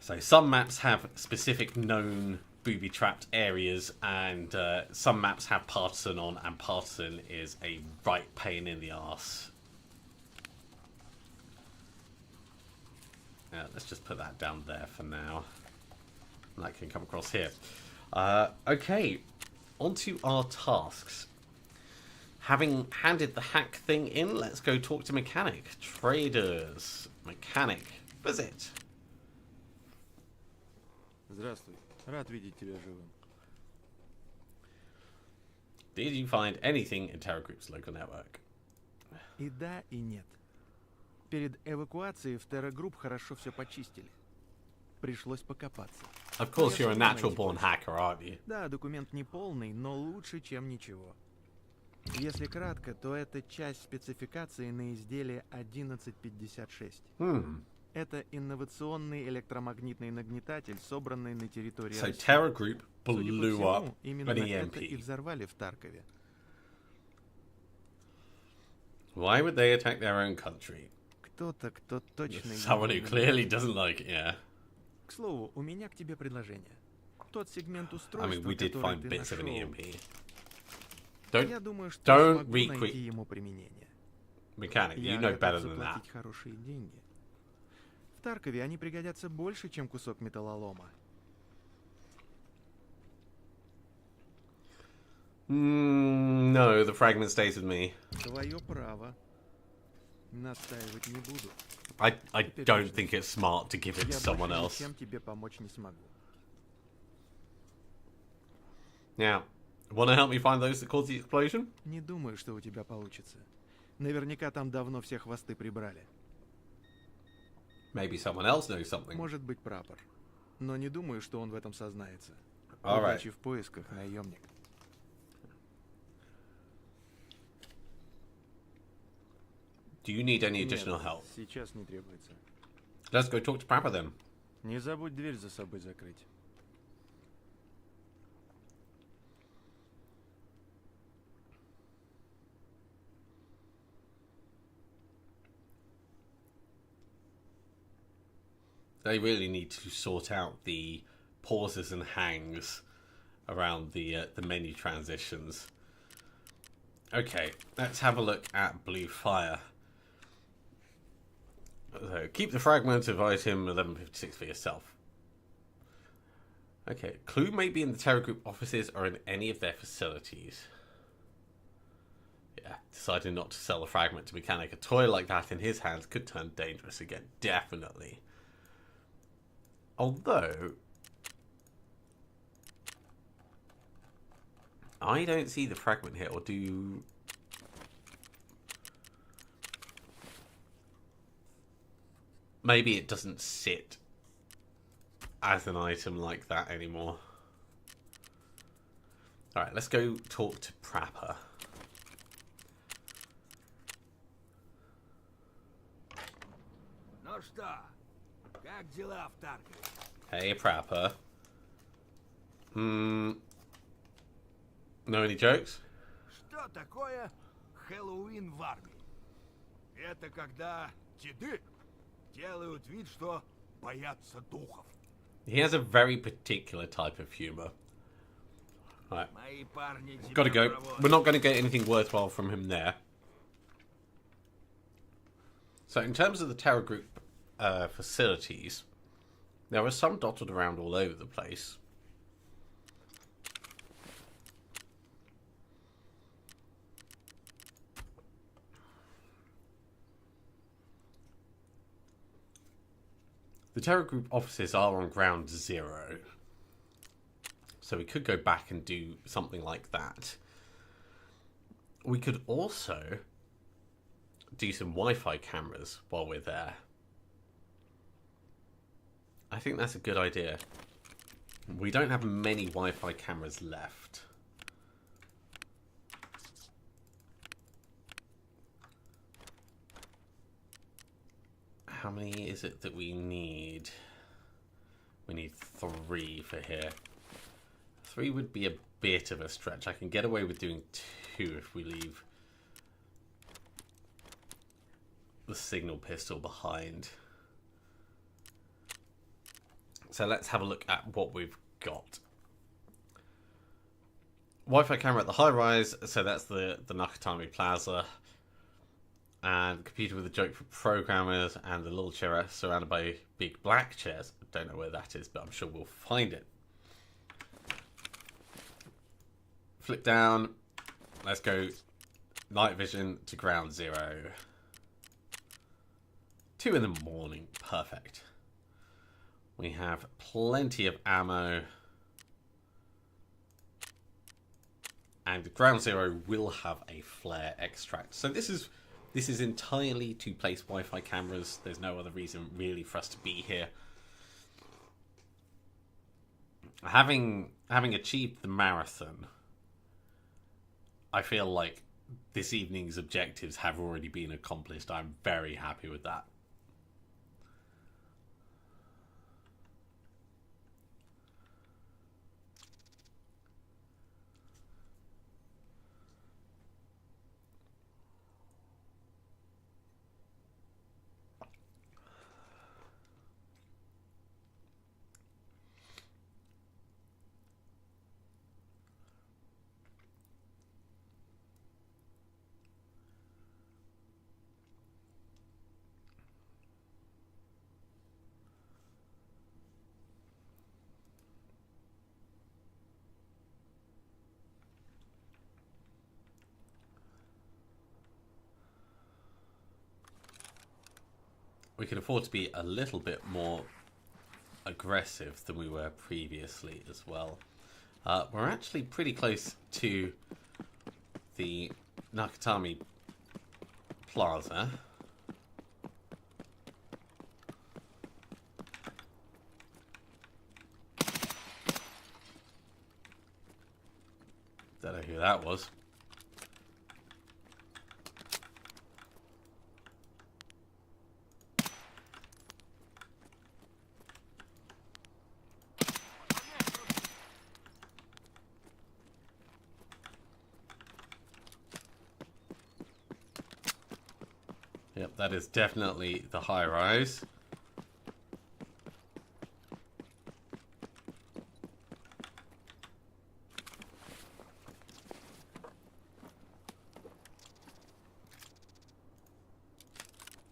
So some maps have specific known booby-trapped areas, and some maps have Partisan on, and Partisan is a right pain in the arse. Let's just put that down there for now. And that can come across here. Okay, onto our tasks. Having handed the hack thing in, let's go talk to mechanic. Traders. Mechanic. Visit. Здравствуй. Рад видеть тебя живым. Did you find anything in Terra Group's local network? И да, и нет. Перед эвакуацией в Terra Group хорошо все почистили. Пришлось покопаться. Of course you're a natural-born hacker, aren't you? Да, документ не полный, но лучше, чем ничего. Если кратко, то это часть спецификации на изделие 1156. Это инновационный электромагнитный нагнетатель, собранный на территории So России. Terra Group Судя по blew up всему, именно an это и EMP. взорвали в Таркове. Why would they attack their own country? Кто-то, кто точно... Someone who именно- clearly doesn't like it, yeah. К слову, у меня к тебе предложение. Тот сегмент I устройства, mean, we did который find ты bits of an нашел, EMP. Don't Я думаю, что don't смогу найти requit ему применение. mechanic. You Я know готов better than that. заплатить хорошие деньги. В Таркове они пригодятся больше, чем кусок металлолома. No, the fragment stays with me. Твое право. Настаивать не буду. I don't think it's smart to give it to Я someone больше else. ничем тебе помочь не смогу. Now, want to help me find those that caused the explosion? Не думаю, что у тебя получится. Наверняка там давно все хвосты прибрали. Maybe someone else knows something. Может быть, прапор. Но не думаю, что он в этом сознается. All right. Удачи в поисках, наемник. Do you need any Нет, additional help? сейчас не требуется. Let's go talk to Papa then. Не забудь дверь за собой закрыть. They really need to sort out the pauses and hangs around the menu transitions. Okay, let's have a look at Blue Fire. So, keep the fragment of item 1156 for yourself. Okay, clue may be in the Terror Group offices or in any of their facilities. Yeah, deciding not to sell the fragment to Mechanic. A toy like that in his hands could turn dangerous again, definitely. Although, I don't see the fragment here, or do you? Maybe it doesn't sit as an item like that anymore. Alright, let's go talk to Prapper. Ну что, как дела в Таркове? Hey, Prapper. Know any jokes? Что такое Хэллоуин в армии? Это когда деды делают вид, что боятся духов. He has a very particular type of humour. Right, Мои парни тебя gotta go. проводят. We're not going to get anything worthwhile from him there. So, in terms of the Terror Group facilities, there are some dotted around all over the place. The Terror Group offices are on ground zero. So we could go back and do something like that. We could also do some Wi-Fi cameras while we're there. I think that's a good idea. We don't have many Wi-Fi cameras left. How many is it that we need? We need 3 for here. 3 would be a bit of a stretch. I can get away with doing 2 if we leave the signal pistol behind. So let's have a look at what we've got. Wi-Fi camera at the high rise, so that's the Nakatami Plaza. And computer with a joke for programmers, and the little chair surrounded by big black chairs. I don't know where that is, but I'm sure we'll find it. Flip down. Let's go night vision to ground zero. 2 in the morning. Perfect. We have plenty of ammo. And ground zero will have a flare extract. So this is entirely to place Wi-Fi cameras. There's no other reason really for us to be here. Having achieved the marathon, I feel like this evening's objectives have already been accomplished. I'm very happy with that. we can afford to be a little bit more aggressive than we were previously as well. We're actually pretty close to the Nakatami Plaza. Don't know who that was. Yep, that is definitely the high rise.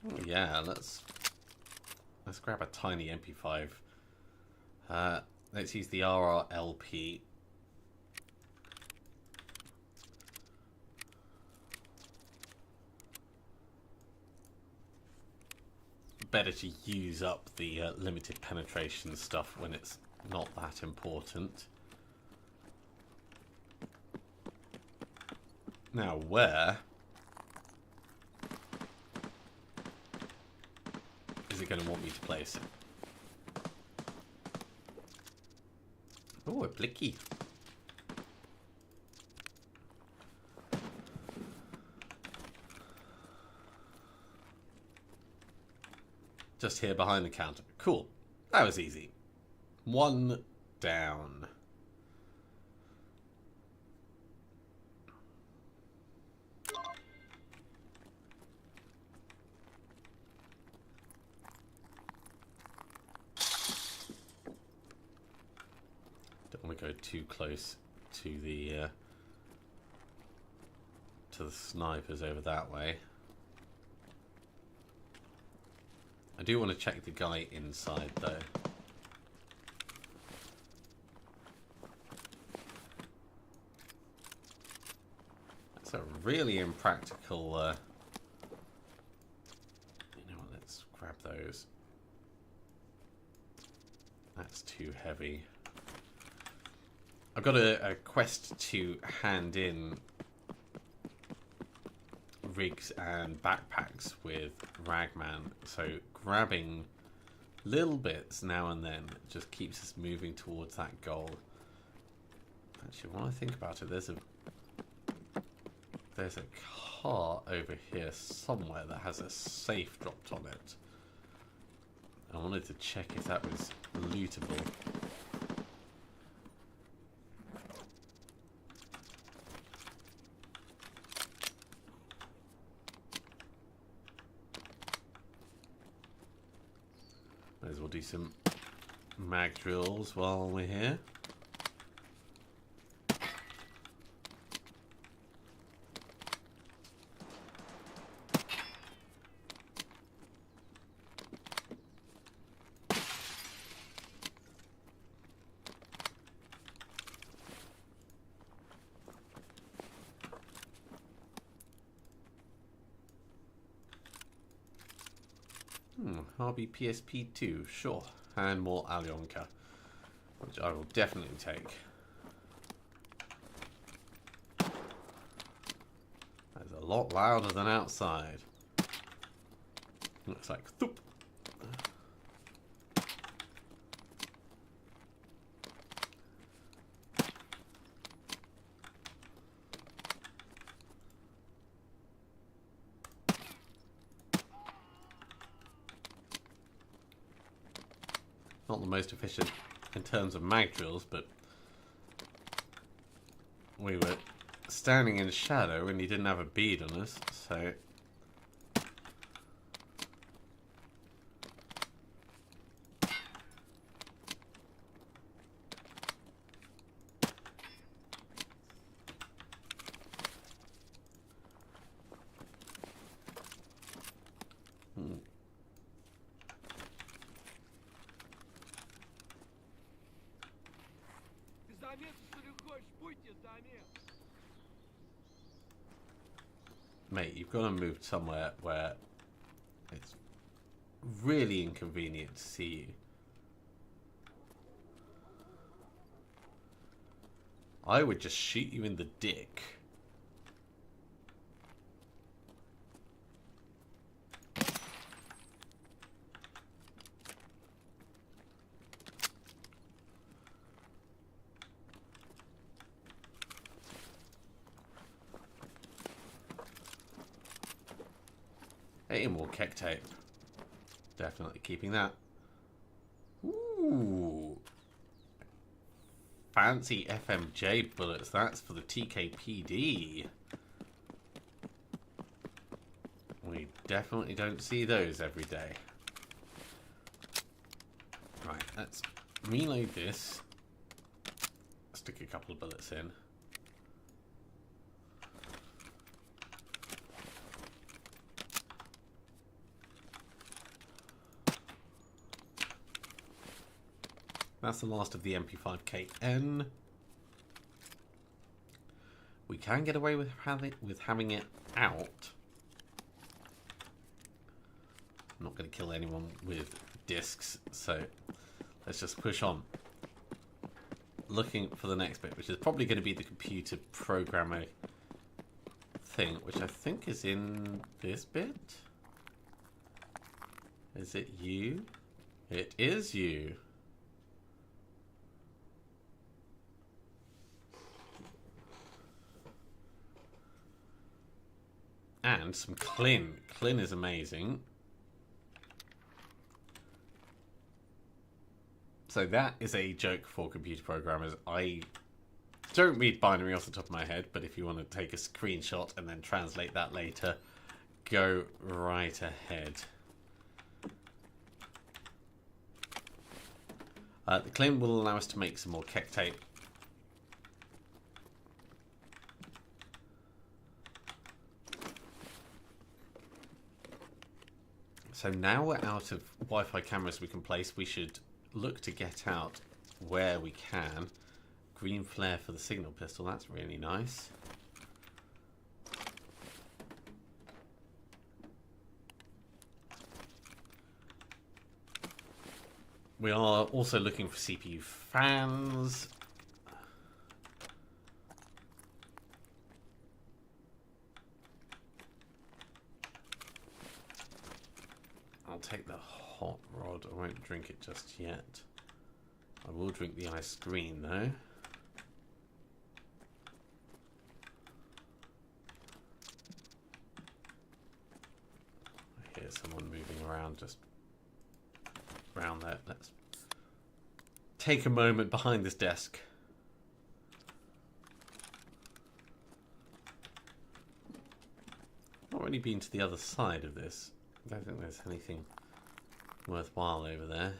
Oh yeah, let's grab a tiny MP5. Let's use the RRLP. Better to use up the limited penetration stuff when it's not that important. Now, where is it going to want me to place it? Oh, a blicky. Just here behind the counter. Cool. That was easy. One down. Don't want to go too close to the snipers over that way. I do want to check the guy inside, though. That's a really impractical... you know what, let's grab those. That's too heavy. I've got a quest to hand in rigs and backpacks with Ragman, so grabbing little bits now and then just keeps us moving towards that goal. Actually, when I think about it, there's a car over here somewhere that has a safe dropped on it. I wanted to check if that was lootable. Might as well do some mag drills while we're here. RB PSP2, sure. And more Alyonka, which I will definitely take. That's a lot louder than outside. Looks like thoop. Not the most efficient in terms of mag drills, but we were standing in shadow and he didn't have a bead on us, so... Mate, you've got to move somewhere where it's really inconvenient to see you. I would just shoot you in the dick. Hey, more keg tape. Definitely keeping that. Ooh. Fancy FMJ bullets. That's for the TKPD. We definitely don't see those every day. Right, let's reload this. Stick a couple of bullets in. That's the last of the MP5KN. We can get away with having it out. I'm not going to kill anyone with discs, so let's just push on. Looking for the next bit, which is probably going to be the computer programmer thing, which I think is in this bit. Is it you? It is you. And some Clin. Clin is amazing. So that is a joke for computer programmers. I don't read binary off the top of my head, but if you want to take a screenshot and then translate that later, go right ahead. The Clin will allow us to make some more keg tape. So now we're out of Wi-Fi cameras we can place. We should look to get out where we can. Green flare for the signal pistol. That's really nice. We are also looking for CPU fans. I'll take the hot rod. I won't drink it just yet. I will drink the ice screen though. I hear someone moving around just around there. Let's take a moment behind this desk. Not really been to the other side of this. I don't think there's anything worthwhile over there.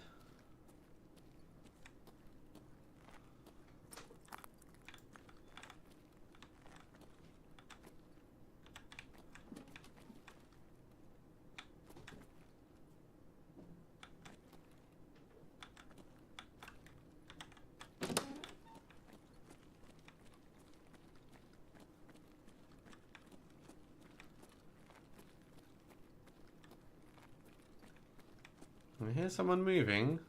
I hear someone moving.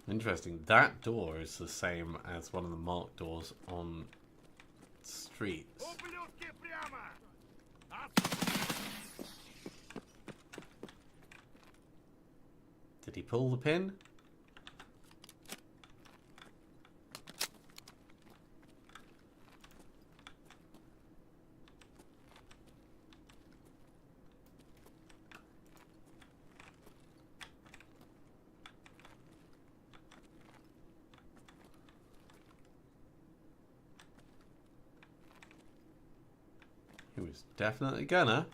Interesting. That door is the same as one of the marked doors on streets. Did he pull the pin? He was definitely gonna.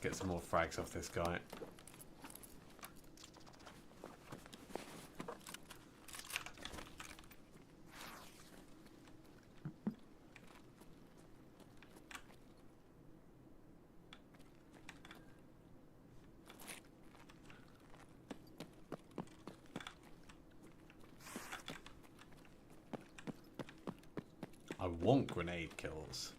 get some more frags off this guy. I want grenade kills.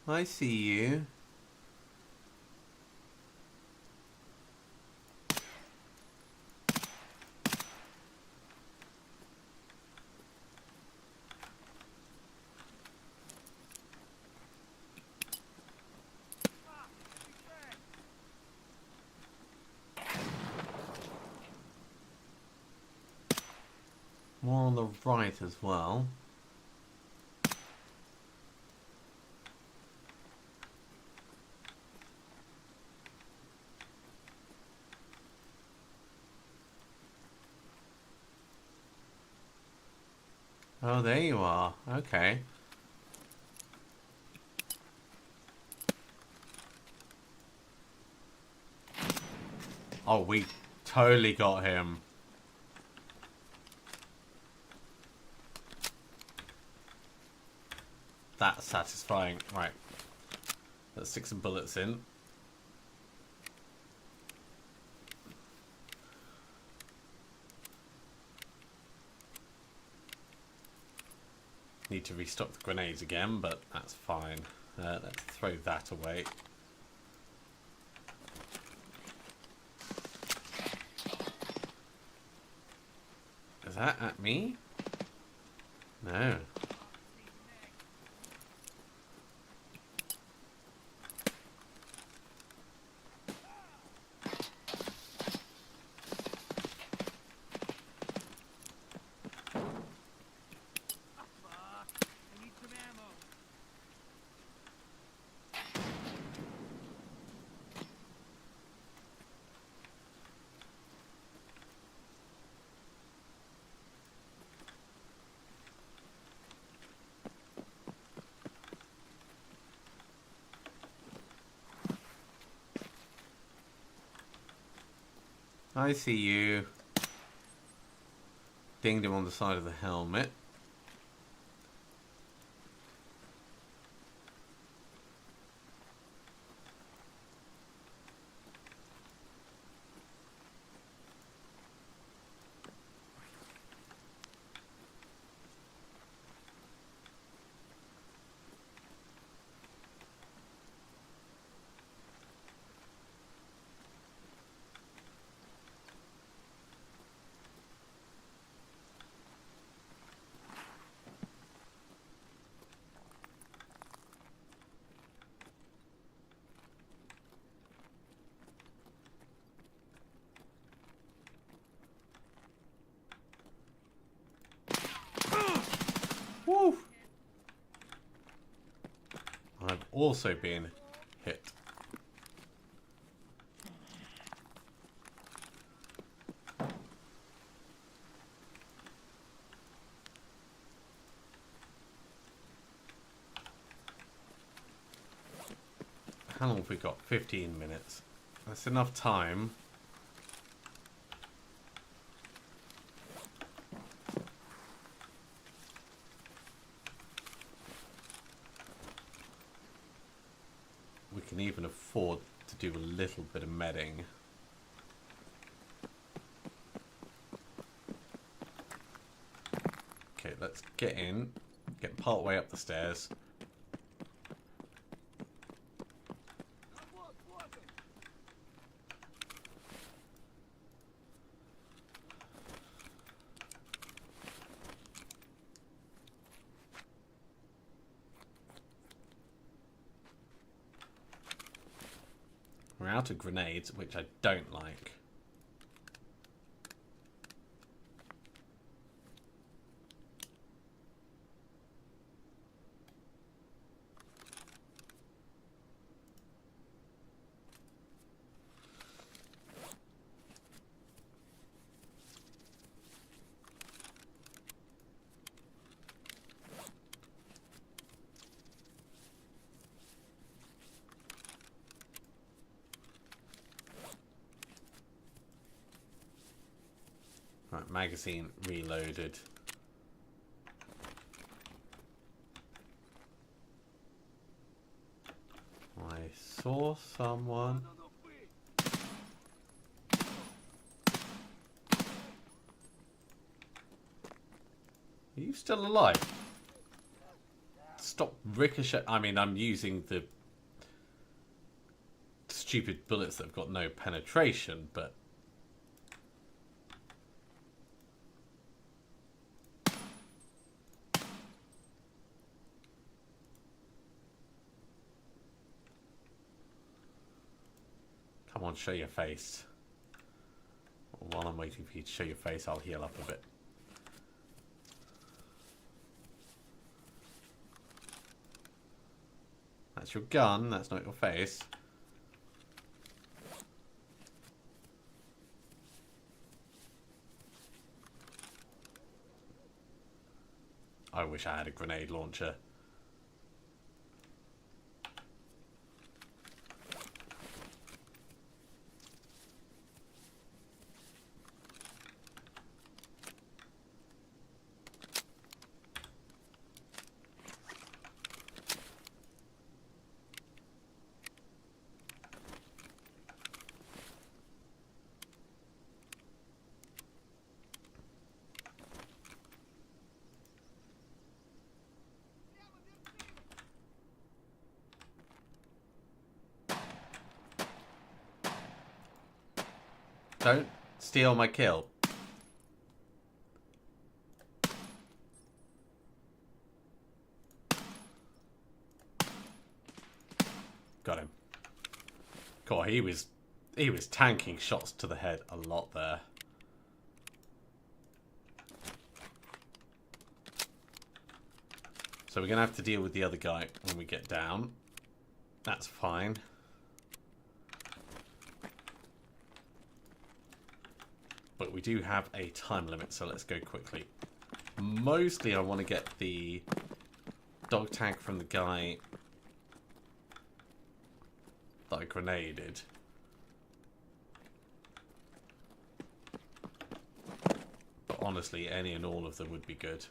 I see you. More on the right as well. Oh, there you are. Okay. Oh, we totally got him. That's satisfying. Right. Let's stick some bullets in. Need to restock the grenades again, but that's fine. Let's throw that away. Is that at me? No. I need some ammo. I see you. Dinged him on the side of the helmet. Woo! I've also been hit. How long have we got? 15 minutes. That's enough time. We can even afford to do a little bit of medding. Okay, let's get in. Get part way up the stairs. We're out of grenades, which I don't like. magazine reloaded. I saw someone. Are you still alive? Stop ricochet. I mean, I'm using the stupid bullets that have got no penetration, but come on, show your face. While I'm waiting for you to show your face, I'll heal up a bit. That's your gun, that's not your face. I wish I had a grenade launcher. Don't steal my kill. Got him. God, he was tanking shots to the head a lot there. So we're gonna have to deal with the other guy when we get down. That's fine. But we do have a time limit, so let's go quickly. Mostly I want to get the dog tag from the guy that I grenaded. But honestly, any and all of them would be good.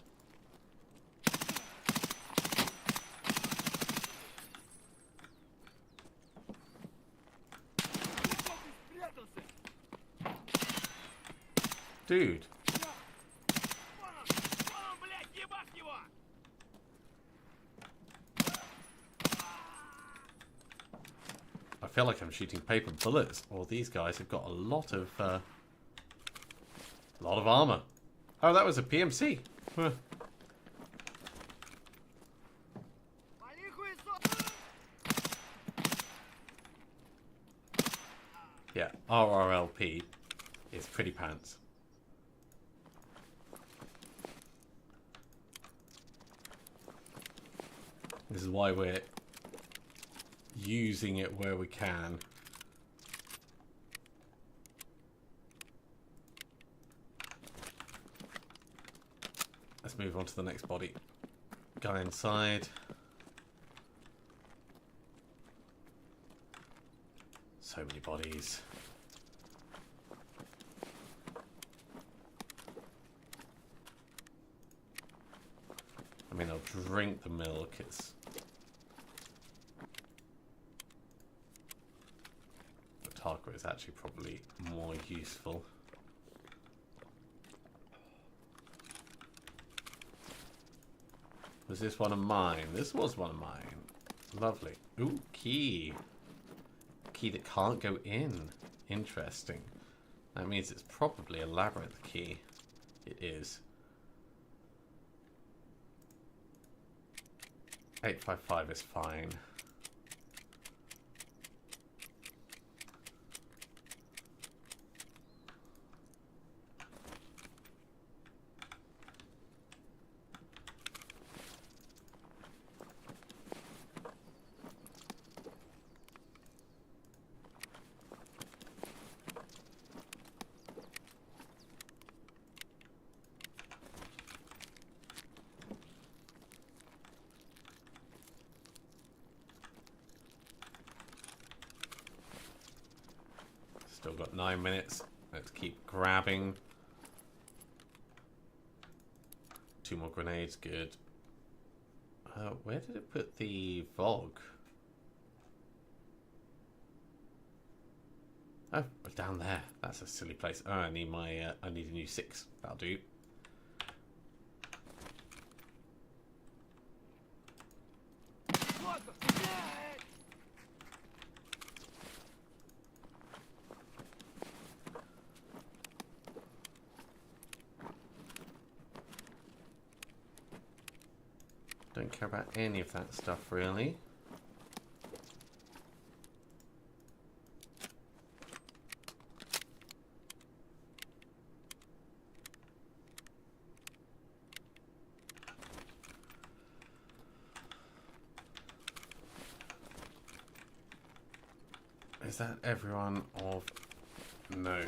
Dude. I feel like I'm shooting paper bullets, or these guys have got a lot of armor. Oh, that was a PMC. Huh. Yeah, RRLP is pretty pants. This is why we're using it where we can. Let's move on to the next body. Guy inside. So many bodies. I mean, I'll drink the milk. It's Tarkov is actually probably more useful. Was this one of mine? This was one of mine. Lovely. Ooh, key. Key that can't go in. Interesting. That means it's probably a labyrinth key. It is. 855 is fine. Still got 9 minutes. Let's keep grabbing. 2 more grenades, good. Where did it put the VOG? Oh, down there. That's a silly place. Oh, I need my. I need a new 6. That'll do. Don't care about any of that stuff, really. Is that everyone of note?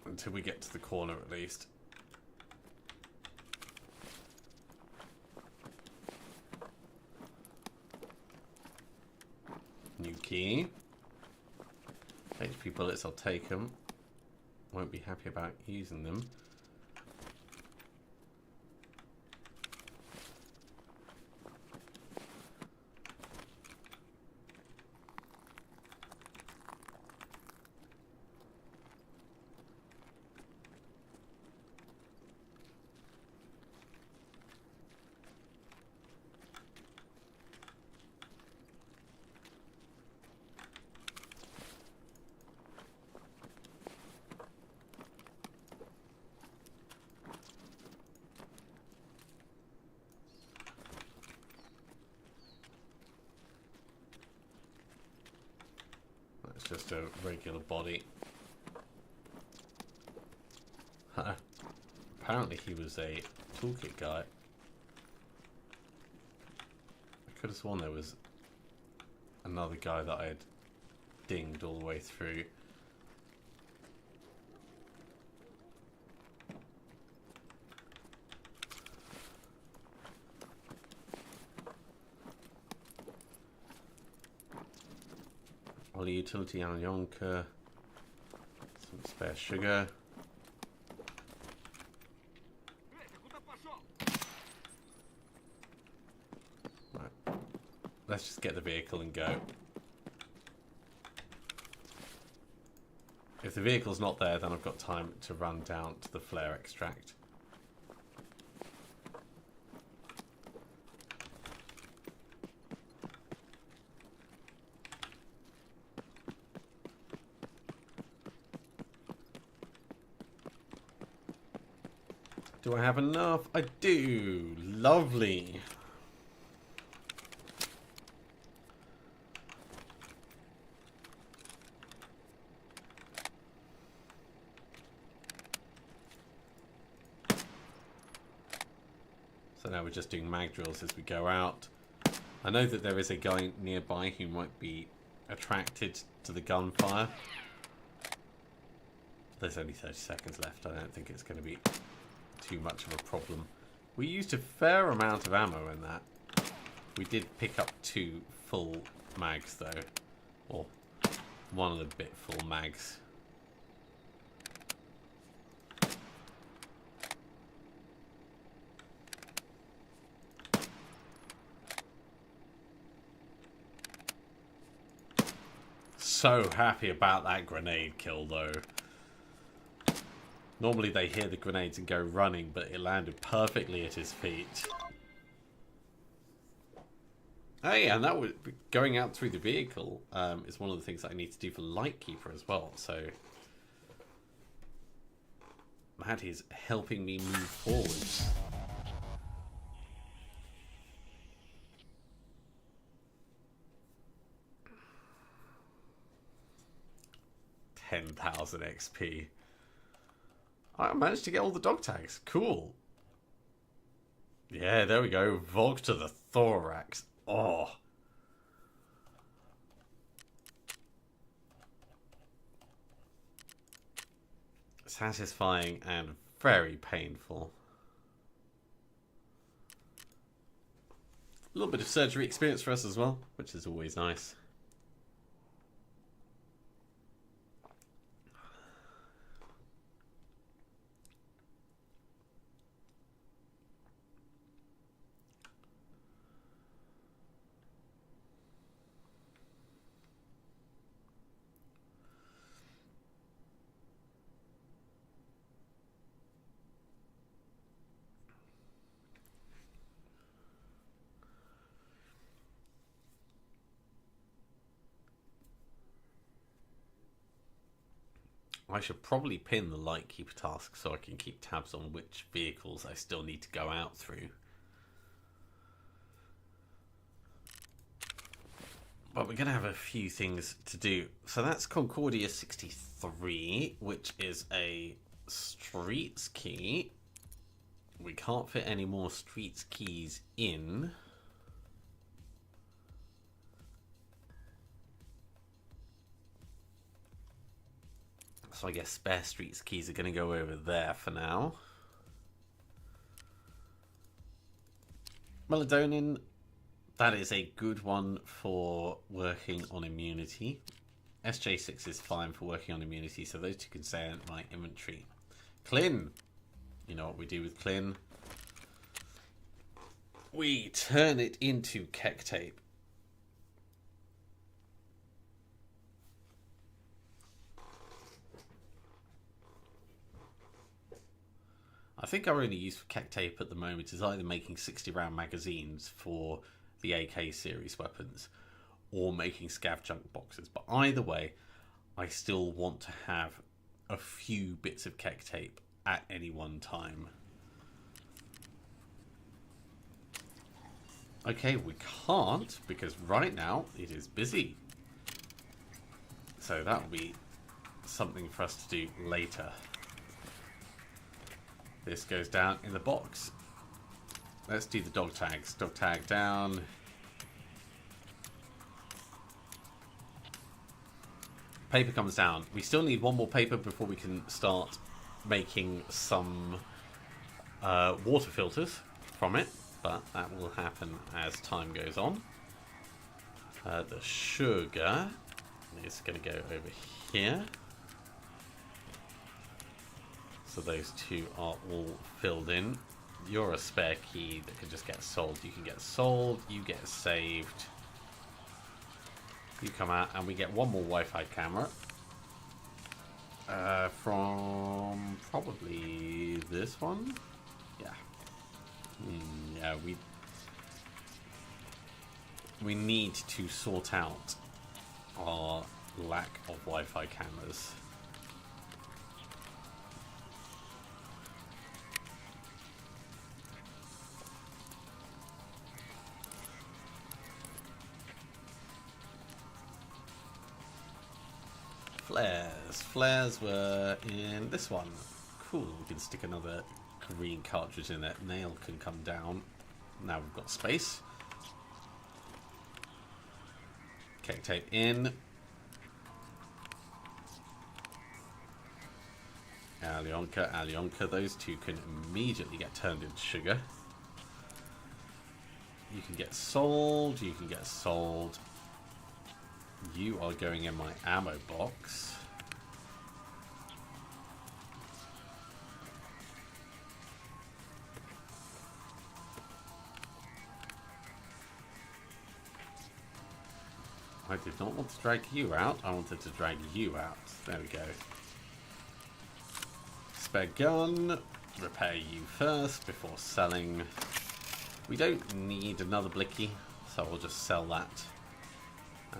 Until we get to the corner, at least. New key. HP bullets, I'll take them. Won't be happy about using them. It's just a regular body. Apparently he was a toolkit guy. I could have sworn there was another guy that I had dinged all the way through. Ollie utility Alyonka. Some spare sugar. Right. Let's just get the vehicle and go. If the vehicle's not there, then I've got time to run down to the flare extract. Do I have enough? I do. Lovely. So now we're just doing mag drills as we go out. I know that there is a guy nearby who might be attracted to the gunfire. There's only 30 seconds left. I don't think it's going to be too much of a problem. We used a fair amount of ammo in that. We did pick up 2 full mags though, or 1 and a bit full mags. So happy about that grenade kill though. Normally they hear the grenades and go running, but it landed perfectly at his feet. Oh yeah, and that was going out through the vehicle is one of the things that I need to do for Lightkeeper as well. So that is helping me move forwards. $10,000 XP. I managed to get all the dog tags. Cool. Yeah, there we go. Vogue to the thorax. Oh. Satisfying and very painful. A little bit of surgery experience for us as well, which is always nice. I should probably pin the Lightkeeper task so I can keep tabs on which vehicles I still need to go out through. But we're going to have a few things to do. So that's Concordia 63, which is a streets key. We can't fit any more streets keys in. So I guess spare streets keys are going to go over there for now. Melatonin, that is a good one for working on immunity. SJ6 is fine for working on immunity, so those two can stay in my inventory. Clin, you know what we do with Clin? We turn it into Keck tape. I think our only use for Keck tape at the moment is either making 60-round magazines for the AK series weapons or making scav junk boxes. But either way, I still want to have a few bits of Keck tape at any one time. Okay, we can't because right now it is busy. So that will be something for us to do later. This goes down in the box. Let's do the dog tags. Dog tag down. Paper comes down. We still need one more paper before we can start making some water filters from it. But that will happen as time goes on. The sugar is going to go over here. So those two are all filled in. You're a spare key that can just get sold. You can get sold, you get saved. You come out and we get one more Wi-Fi camera. From probably this one? Yeah. Yeah, we need to sort out our lack of Wi-Fi cameras. Flares were in this one. Cool, we can stick another green cartridge in there. Nail can come down. Now we've got space. Keck tape in. Alyonka. Those two can immediately get turned into sugar. You can get sold. You are going in my ammo box. I did not want to drag you out. I wanted to drag you out. There we go. Spare gun. Repair you first before selling. We don't need another blicky, so we'll just sell that.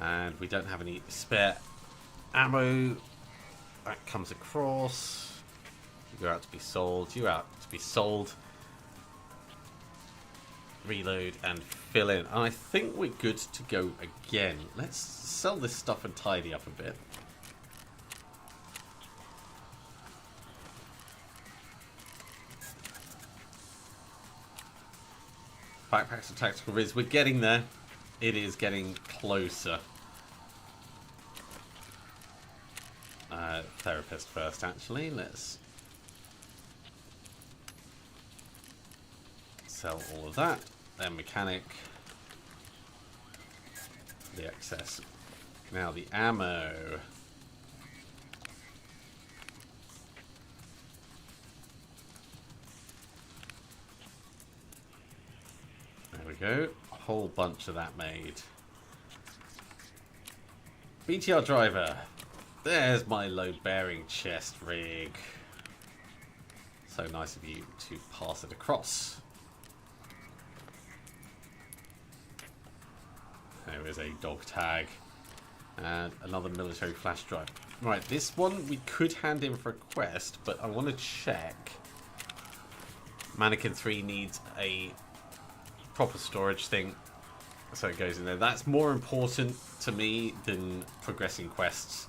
And we don't have any spare ammo. That comes across. You're out to be sold. You're out to be sold. Reload and fill in. I think we're good to go again. Let's sell this stuff and tidy up a bit. Backpacks and tactical riz. We're getting there. It is getting closer. Therapist first, actually. Let's sell all of that. Then mechanic. The excess. Now the ammo. There we go. A whole bunch of that made. BTR driver. There's my load-bearing chest rig. So nice of you to pass it across. There is a dog tag. And another military flash drive. Right, this one we could hand in for a quest, but I want to check. Mannequin 3 needs a proper storage thing, so it goes in there. That's more important to me than progressing quests.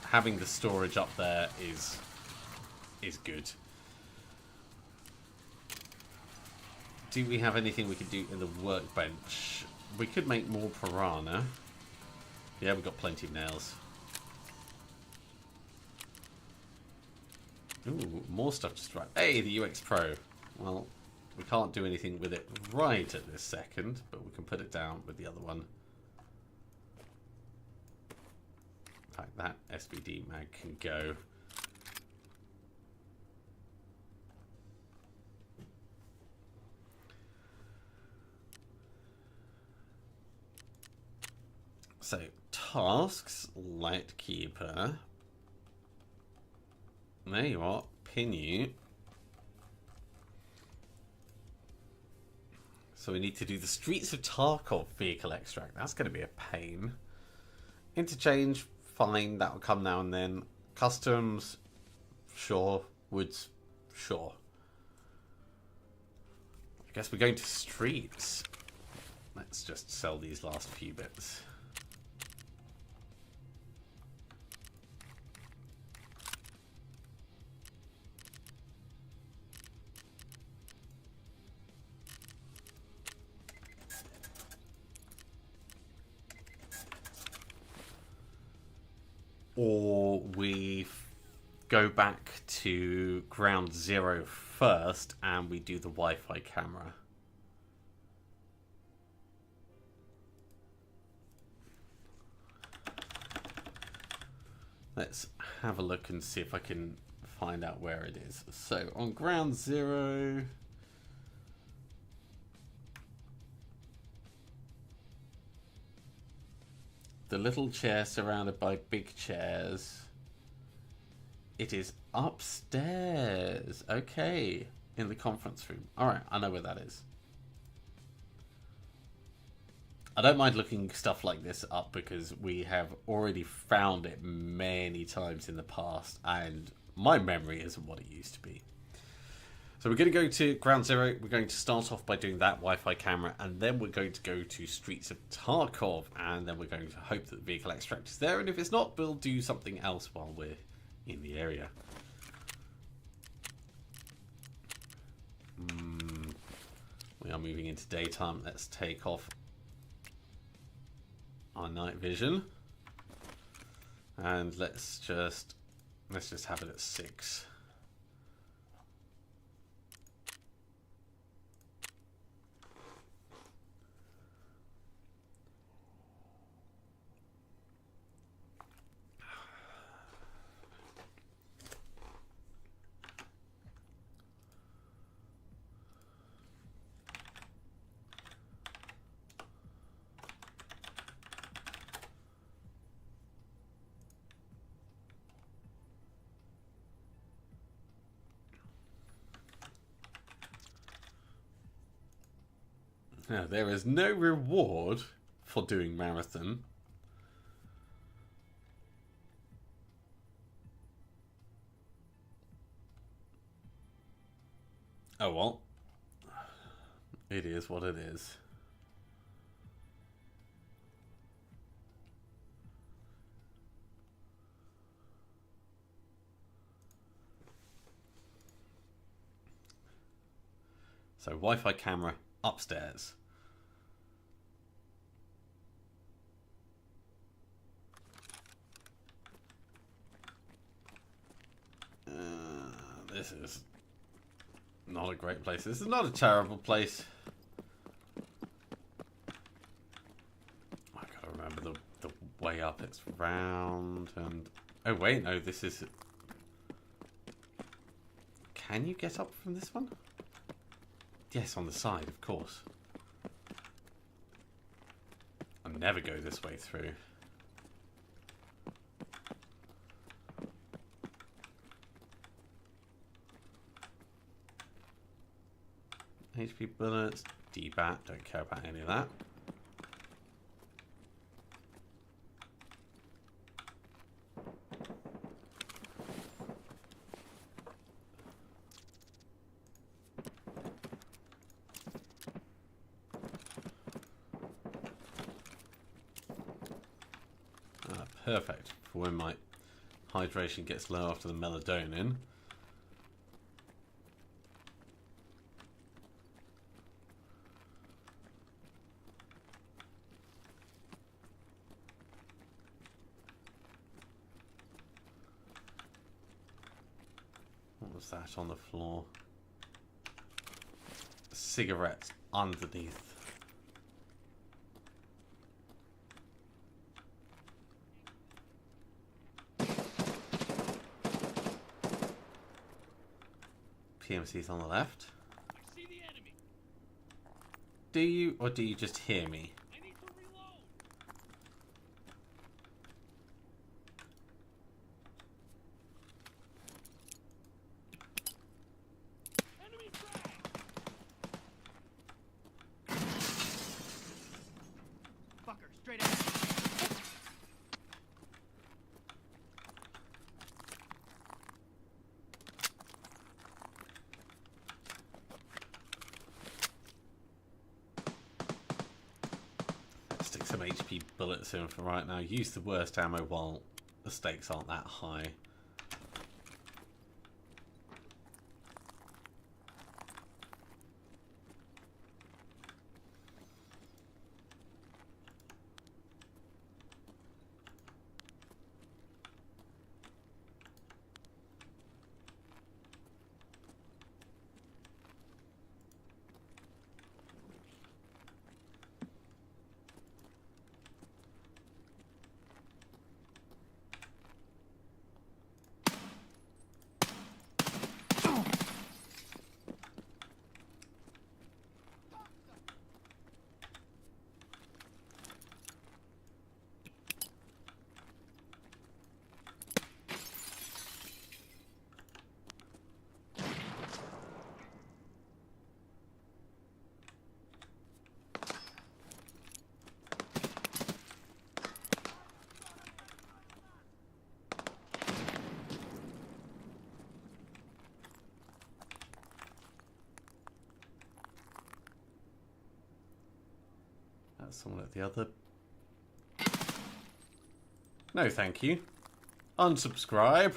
Having the storage up there is good. Do we have anything we could do in the workbench? We could make more piranha. Yeah, we've got plenty of nails. Ooh, more stuff just right. Hey, the UX Pro. Well, we can't do anything with it right at this second, but we can put it down with the other one. Like that SVD mag can go. So, tasks, Lightkeeper. There you are, pin you. So we need to do the Streets of Tarkov vehicle extract. That's going to be a pain. Interchange, fine, that'll come now and then. Customs, sure. Woods, sure. I guess we're going to streets. Let's just sell these last few bits. Or we go back to ground zero first and we do the Wi-Fi camera. Let's have a look and see if I can find out where it is. So on ground zero... the little chair surrounded by big chairs. It is upstairs. Okay. In the conference room. Alright, I know where that is. I don't mind looking stuff like this up because we have already found it many times in the past and my memory isn't what it used to be. So we're going to go to ground zero. We're going to start off by doing that Wi-Fi camera, and then we're going to go to Streets of Tarkov, and then we're going to hope that the vehicle extract is there, and if it's not, we'll do something else while we're in the area. We are moving into daytime. Let's take off our night vision, and let's just have it at 6. Now, there is no reward for doing marathon. Oh well. It is what it is. So, Wi-Fi camera upstairs. This is not a great place. This is not a terrible place. I gotta remember the way up. It's round and... oh wait, no, this is... can you get up from this one? Yes, on the side, of course. I'll never go this way through. HP bullets, D-bat, don't care about any of that. perfect for when my hydration gets low after the melatonin. What was that on the floor? Cigarettes underneath. PMC's on the left. I see the enemy. Do you, or do you just hear me? I need to reload. Enemy frag. Fucker, straight ahead. Stick some HP bullets in for right now. Use the worst ammo while the stakes aren't that high. That's someone at the other. No, thank you. Unsubscribe.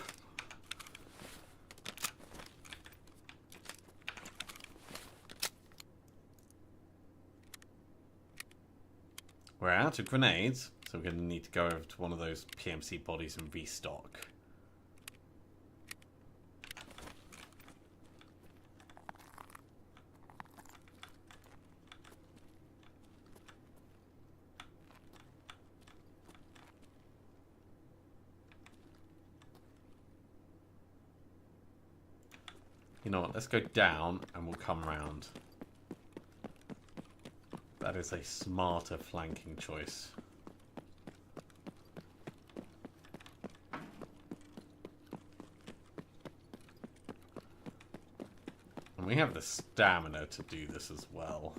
We're out of grenades, so we're going to need to go over to one of those PMC bodies and restock. You know what, let's go down and we'll come round. That is a smarter flanking choice. And we have the stamina to do this as well.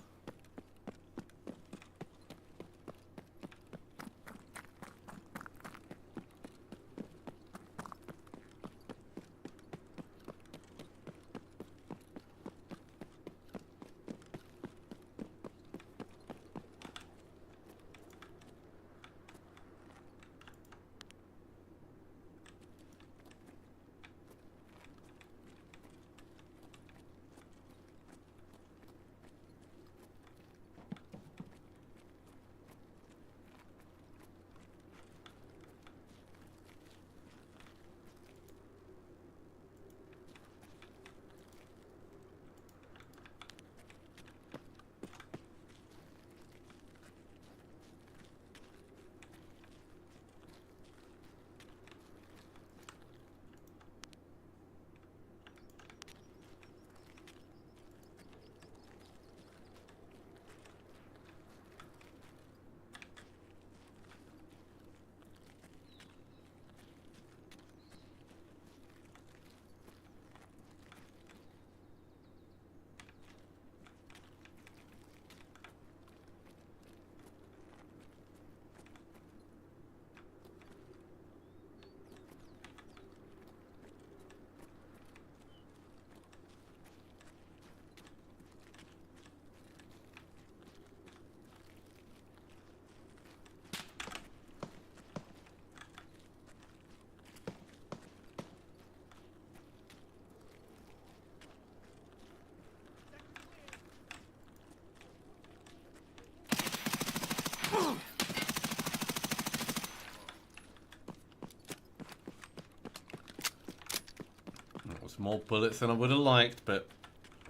more bullets than I would have liked, but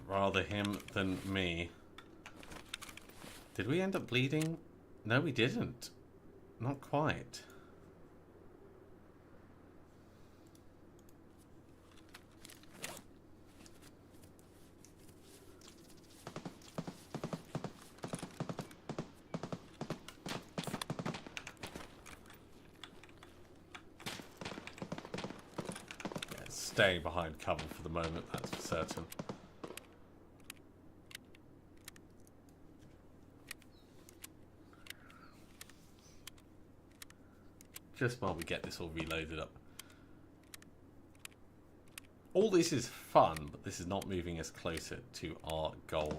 rather him than me. Did we end up bleeding? No, we didn't. Not quite. Yeah, staying behind cover for the moment, that's for certain. Just while we get this all reloaded up. All this is fun, but this is not moving us closer to our goal.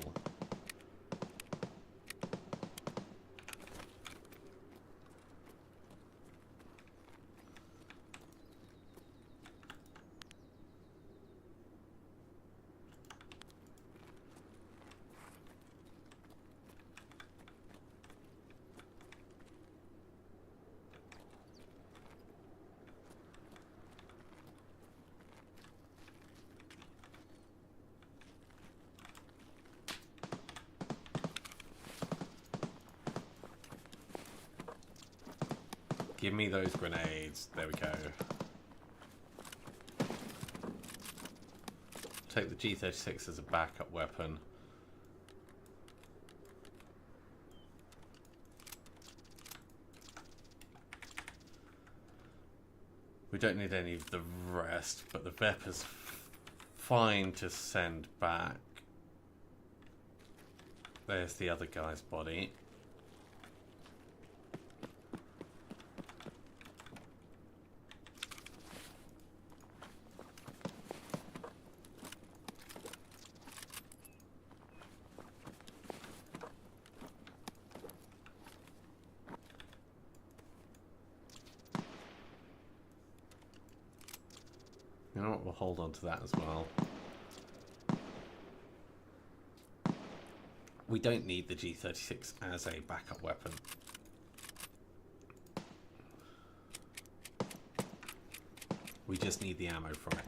Give me those grenades. There we go. Take the G36 as a backup weapon. We don't need any of the rest, but the VEP is fine to send back. There's the other guy's body. You know what, we'll hold on to that as well. We don't need the G36 as a backup weapon. We just need the ammo from it.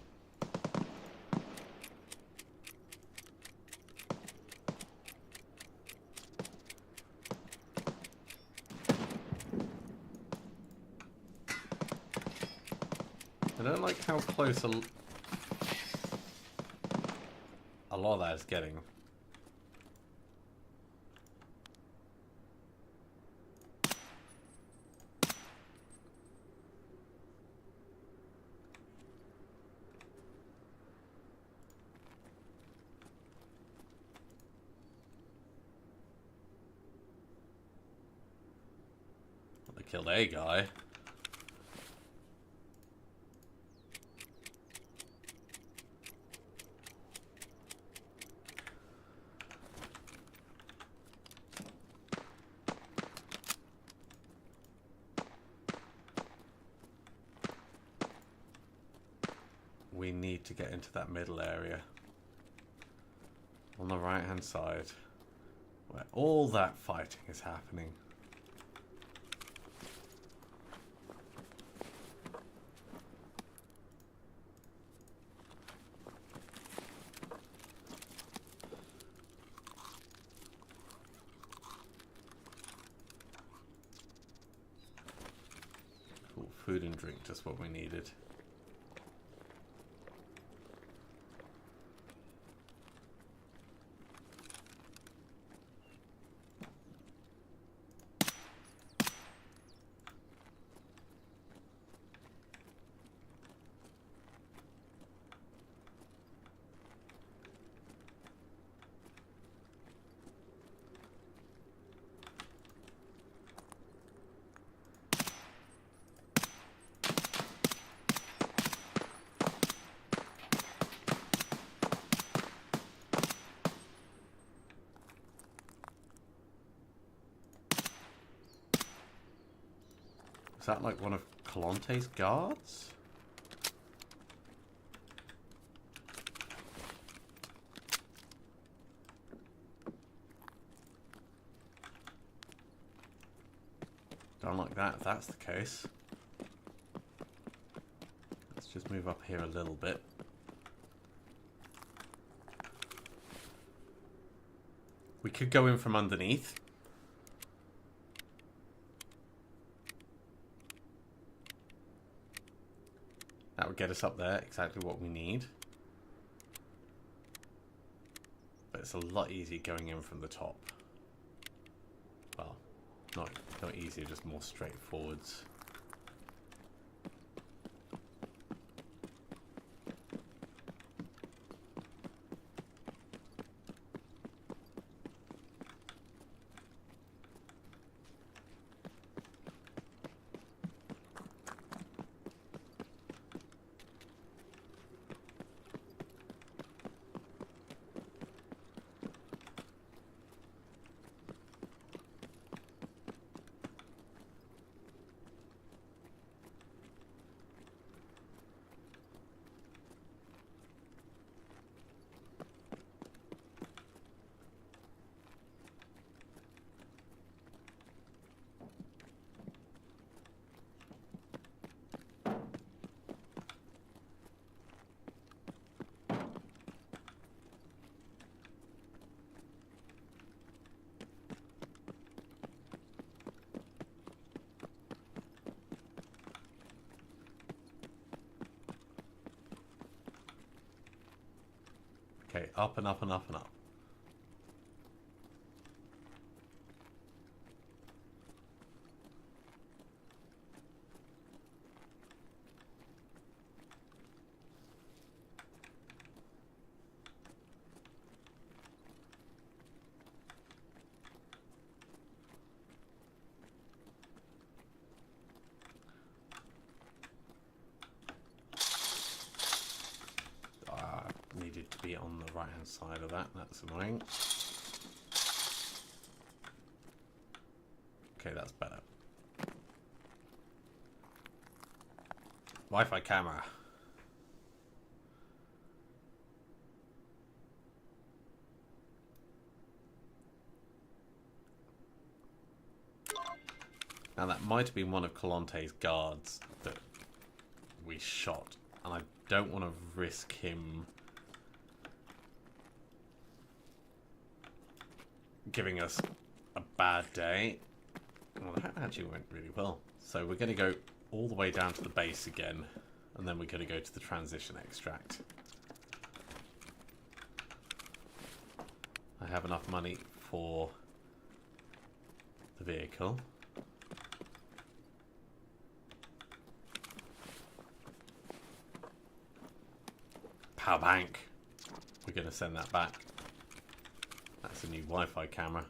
I don't like how close a lot of that is getting. Well, they killed a guy. We need to get into that middle area on the right hand side where all that fighting is happening. Cool, food and drink, just what we needed. Is that like one of Calante's guards? Don't like that if that's the case. Let's just move up here a little bit. We could go in from underneath. That would get us up there, exactly what we need. But it's a lot easier going in from the top. Well, not easier, just more straightforwards. Okay, up and up and up and up. Needed to be on the right hand side of that. That's annoying. Okay, that's better. Wi-Fi camera. Now that might have been one of Colante's guards that we shot, and I don't want to risk him giving us a bad day. Well, that actually went really well. So we're going to go all the way down to the base again, and then we're going to go to the transition extract. I have enough money for the vehicle. Power bank. We're going to send that back. That's a new Wi-Fi camera.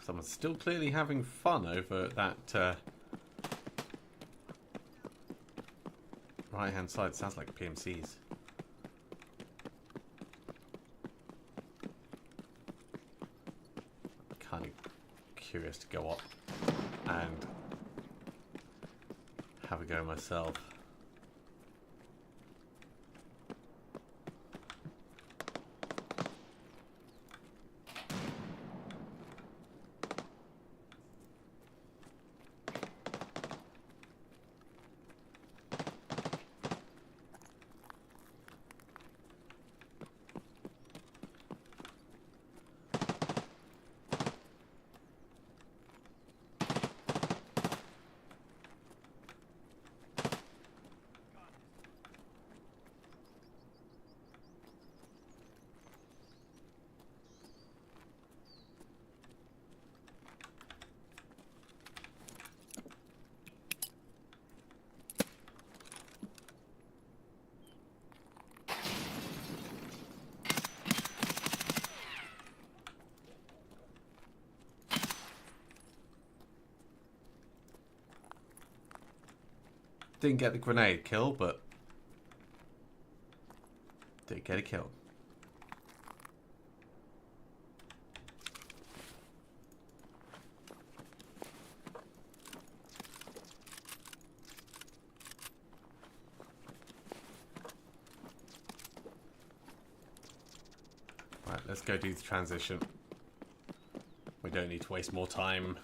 Someone's still clearly having fun over that right-hand side. Sounds like PMCs. Kind of curious to go up and have a go myself. Didn't get the grenade kill, but did get a kill. Right, let's go do the transition. We don't need to waste more time.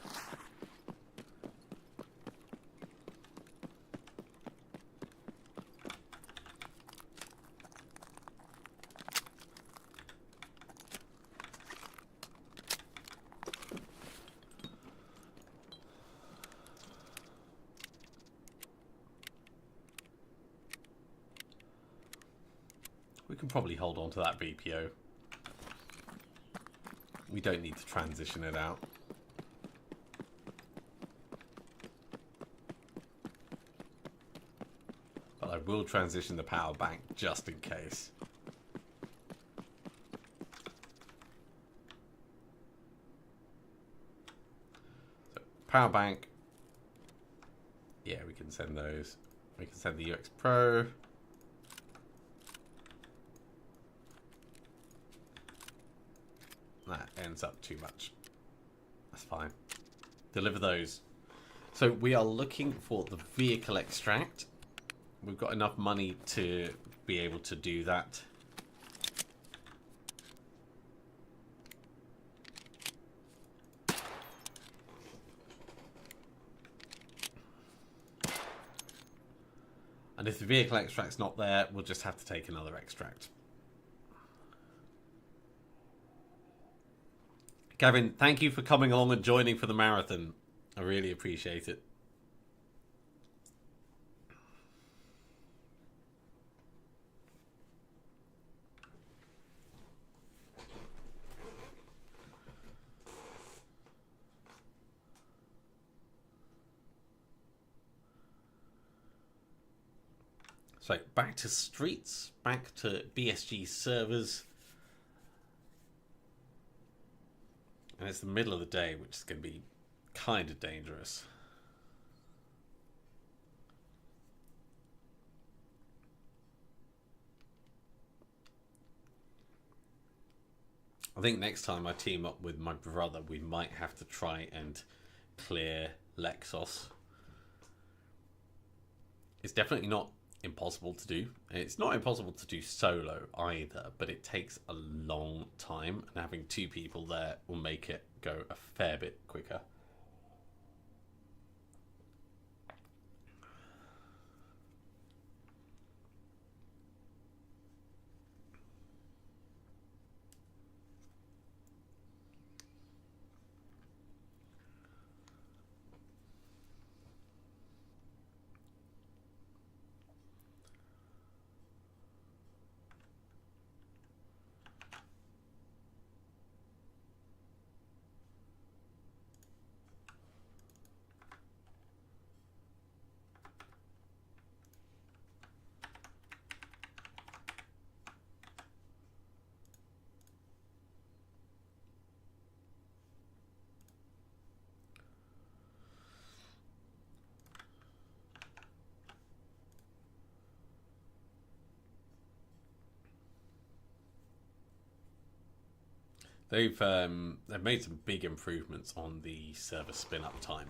We can probably hold on to that BPO. We don't need to transition it out. But I will transition the power bank just in case. So, power bank. Yeah, we can send those. We can send the UX Pro. That ends up too much. That's fine. Deliver those. So we are looking for the vehicle extract. We've got enough money to be able to do that. And if the vehicle extract's not there, we'll just have to take another extract. Kevin, thank you for coming along and joining for the marathon. I really appreciate it. So back to streets, back to BSG servers. And it's the middle of the day, which is going to be kind of dangerous. I think next time I team up with my brother, we might have to try and clear Lexos. It's definitely not impossible to do. It's not impossible to do solo either, but it takes a long time, and having two people there will make it go a fair bit quicker. They've made some big improvements on the server spin-up time.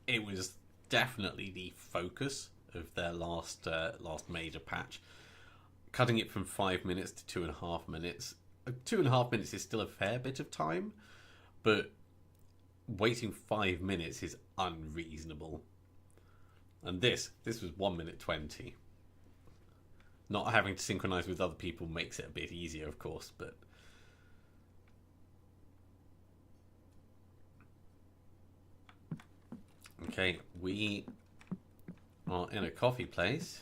It was definitely the focus of their last major patch. Cutting it from 5 minutes to 2.5 minutes. 2.5 minutes is still a fair bit of time, but waiting 5 minutes is unreasonable. And this was 1 minute 20. Not having to synchronize with other people makes it a bit easier, of course, but okay, we are in a coffee place,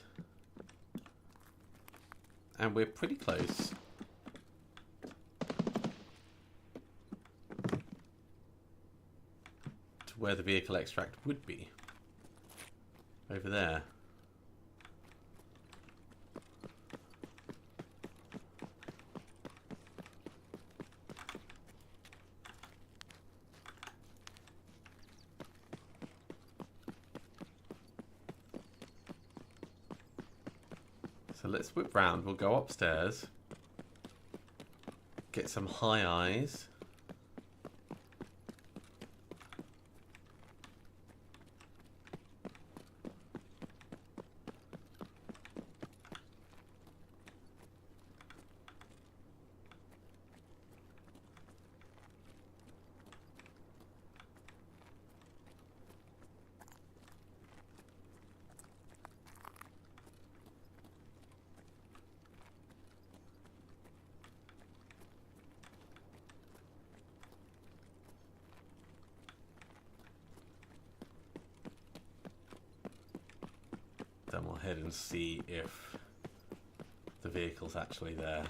and we're pretty close to where the vehicle extract would be. Over there. So let's whip round. We'll go upstairs. Get some high eyes. Then we'll head and see if the vehicle's actually there.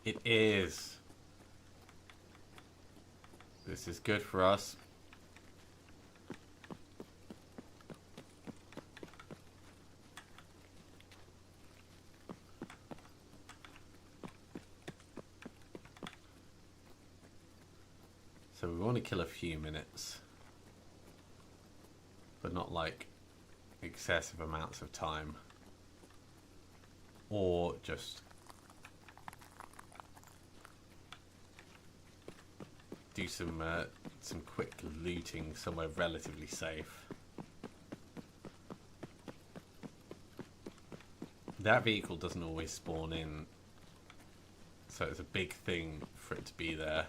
It is. This is good for us. So we want to kill a few minutes, but not like excessive amounts of time, or just do some quick looting somewhere relatively safe. That vehicle doesn't always spawn in, so it's a big thing for it to be there.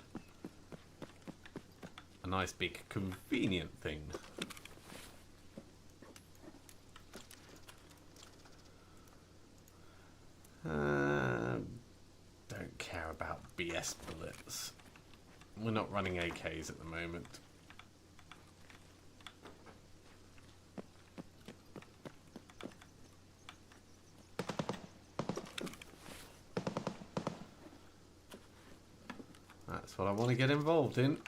A nice big convenient thing. Don't care about BS bullets. We're not running AKs at the moment. That's what I want to get involved in.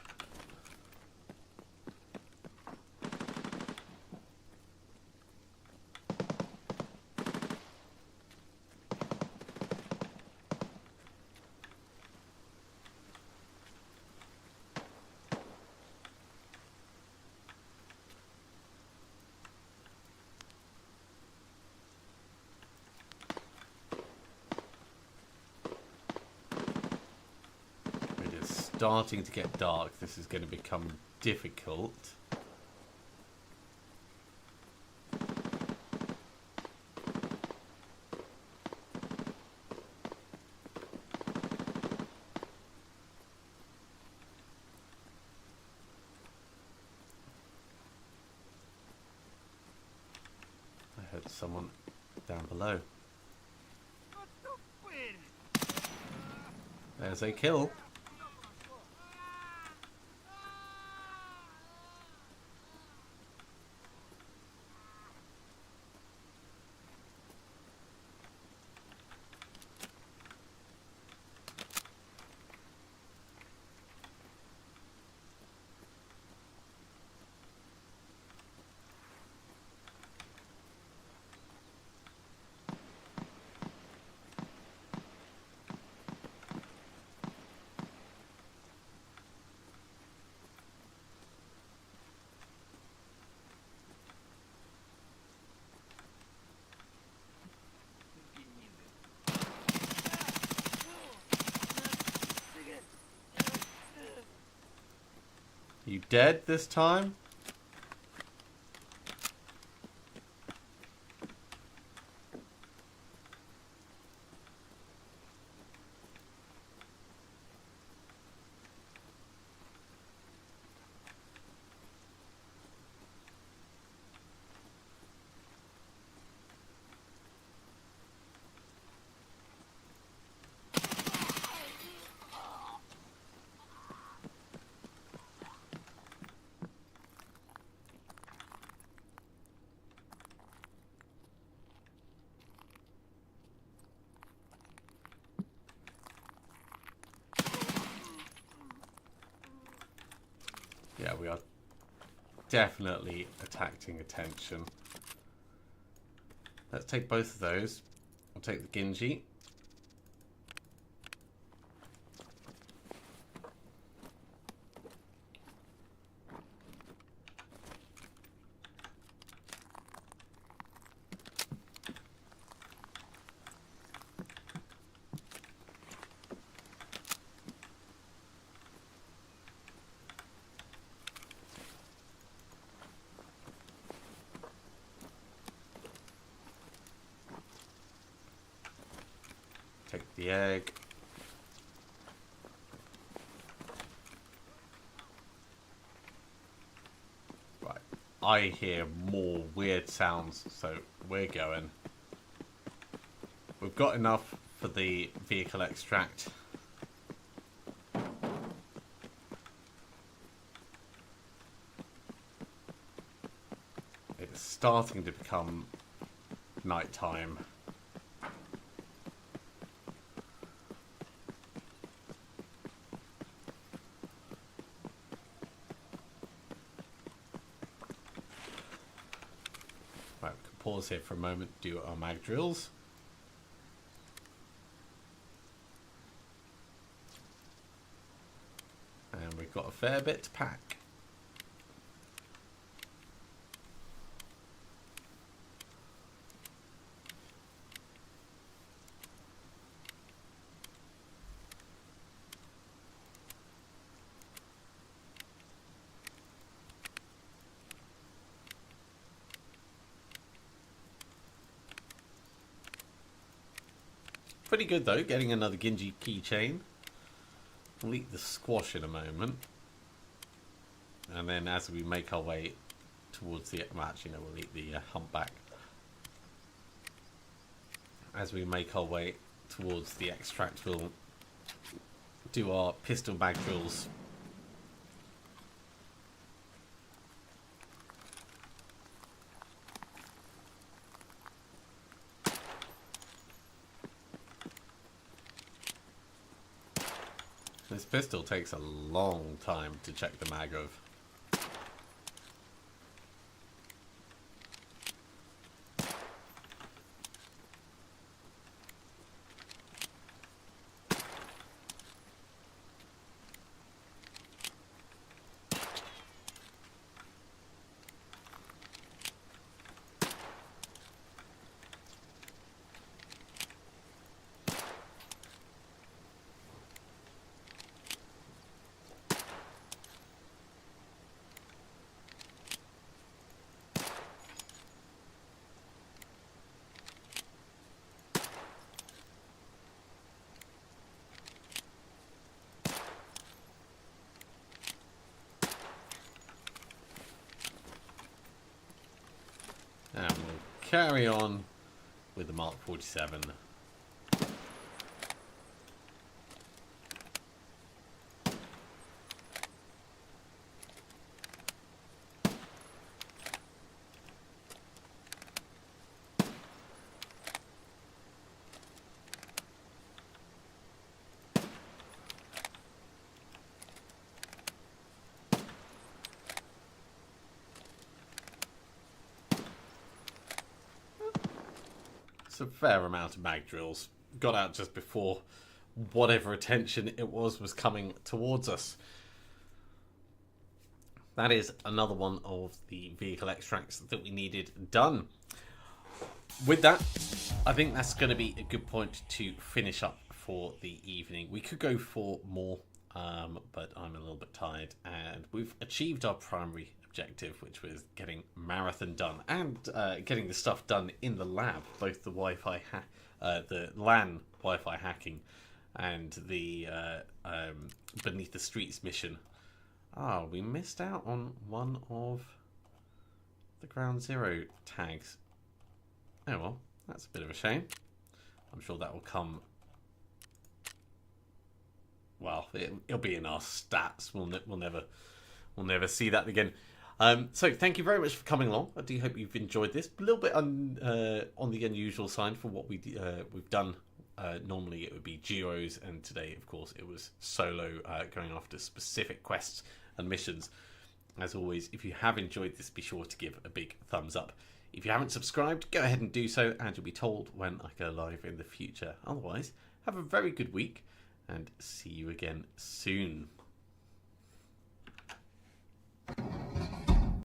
Starting to get dark. This is going to become difficult. I heard someone down below. There's a kill. You dead this time? definitely attracting attention. Let's take both of those. I'll take the Genji. Take the egg. Right. I hear more weird sounds, so we're going. We've got enough for the vehicle extract. It's starting to become nighttime. Right, we can pause here for a moment, do our mag drills. And we've got a fair bit to pack. Pretty good though, getting another Genji keychain. We'll eat the squash in a moment. And then as we make our way towards the... Well, actually, no, we'll eat the humpback. As we make our way towards the extract, we'll do our pistol bag drills. This pistol takes a long time to check the mag of. And we'll carry on with the Mark 47. It's a fair amount of mag drills. Got out just before whatever attention it was coming towards us. That is another one of the vehicle extracts that we needed done. With that, I think that's going to be a good point to finish up for the evening. We could go for more, but I'm a little bit tired, and we've achieved our primary objective, which was getting Marathon done and getting the stuff done in the lab, both the the LAN Wi-Fi hacking and the Beneath the Streets mission. We missed out on one of the Ground Zero tags. Oh well, that's a bit of a shame. I'm sure that will come. Well, it'll be in our stats. We'll never see that again. So thank you very much for coming along. I do hope you've enjoyed this. A little bit on the unusual side for what we've done. Normally it would be duos, and today, of course, it was solo, going after specific quests and missions. as always, if you have enjoyed this, be sure to give a big thumbs up. If you haven't subscribed, go ahead and do so, and you'll be told when I go live in the future. Otherwise, have a very good week, and see you again soon.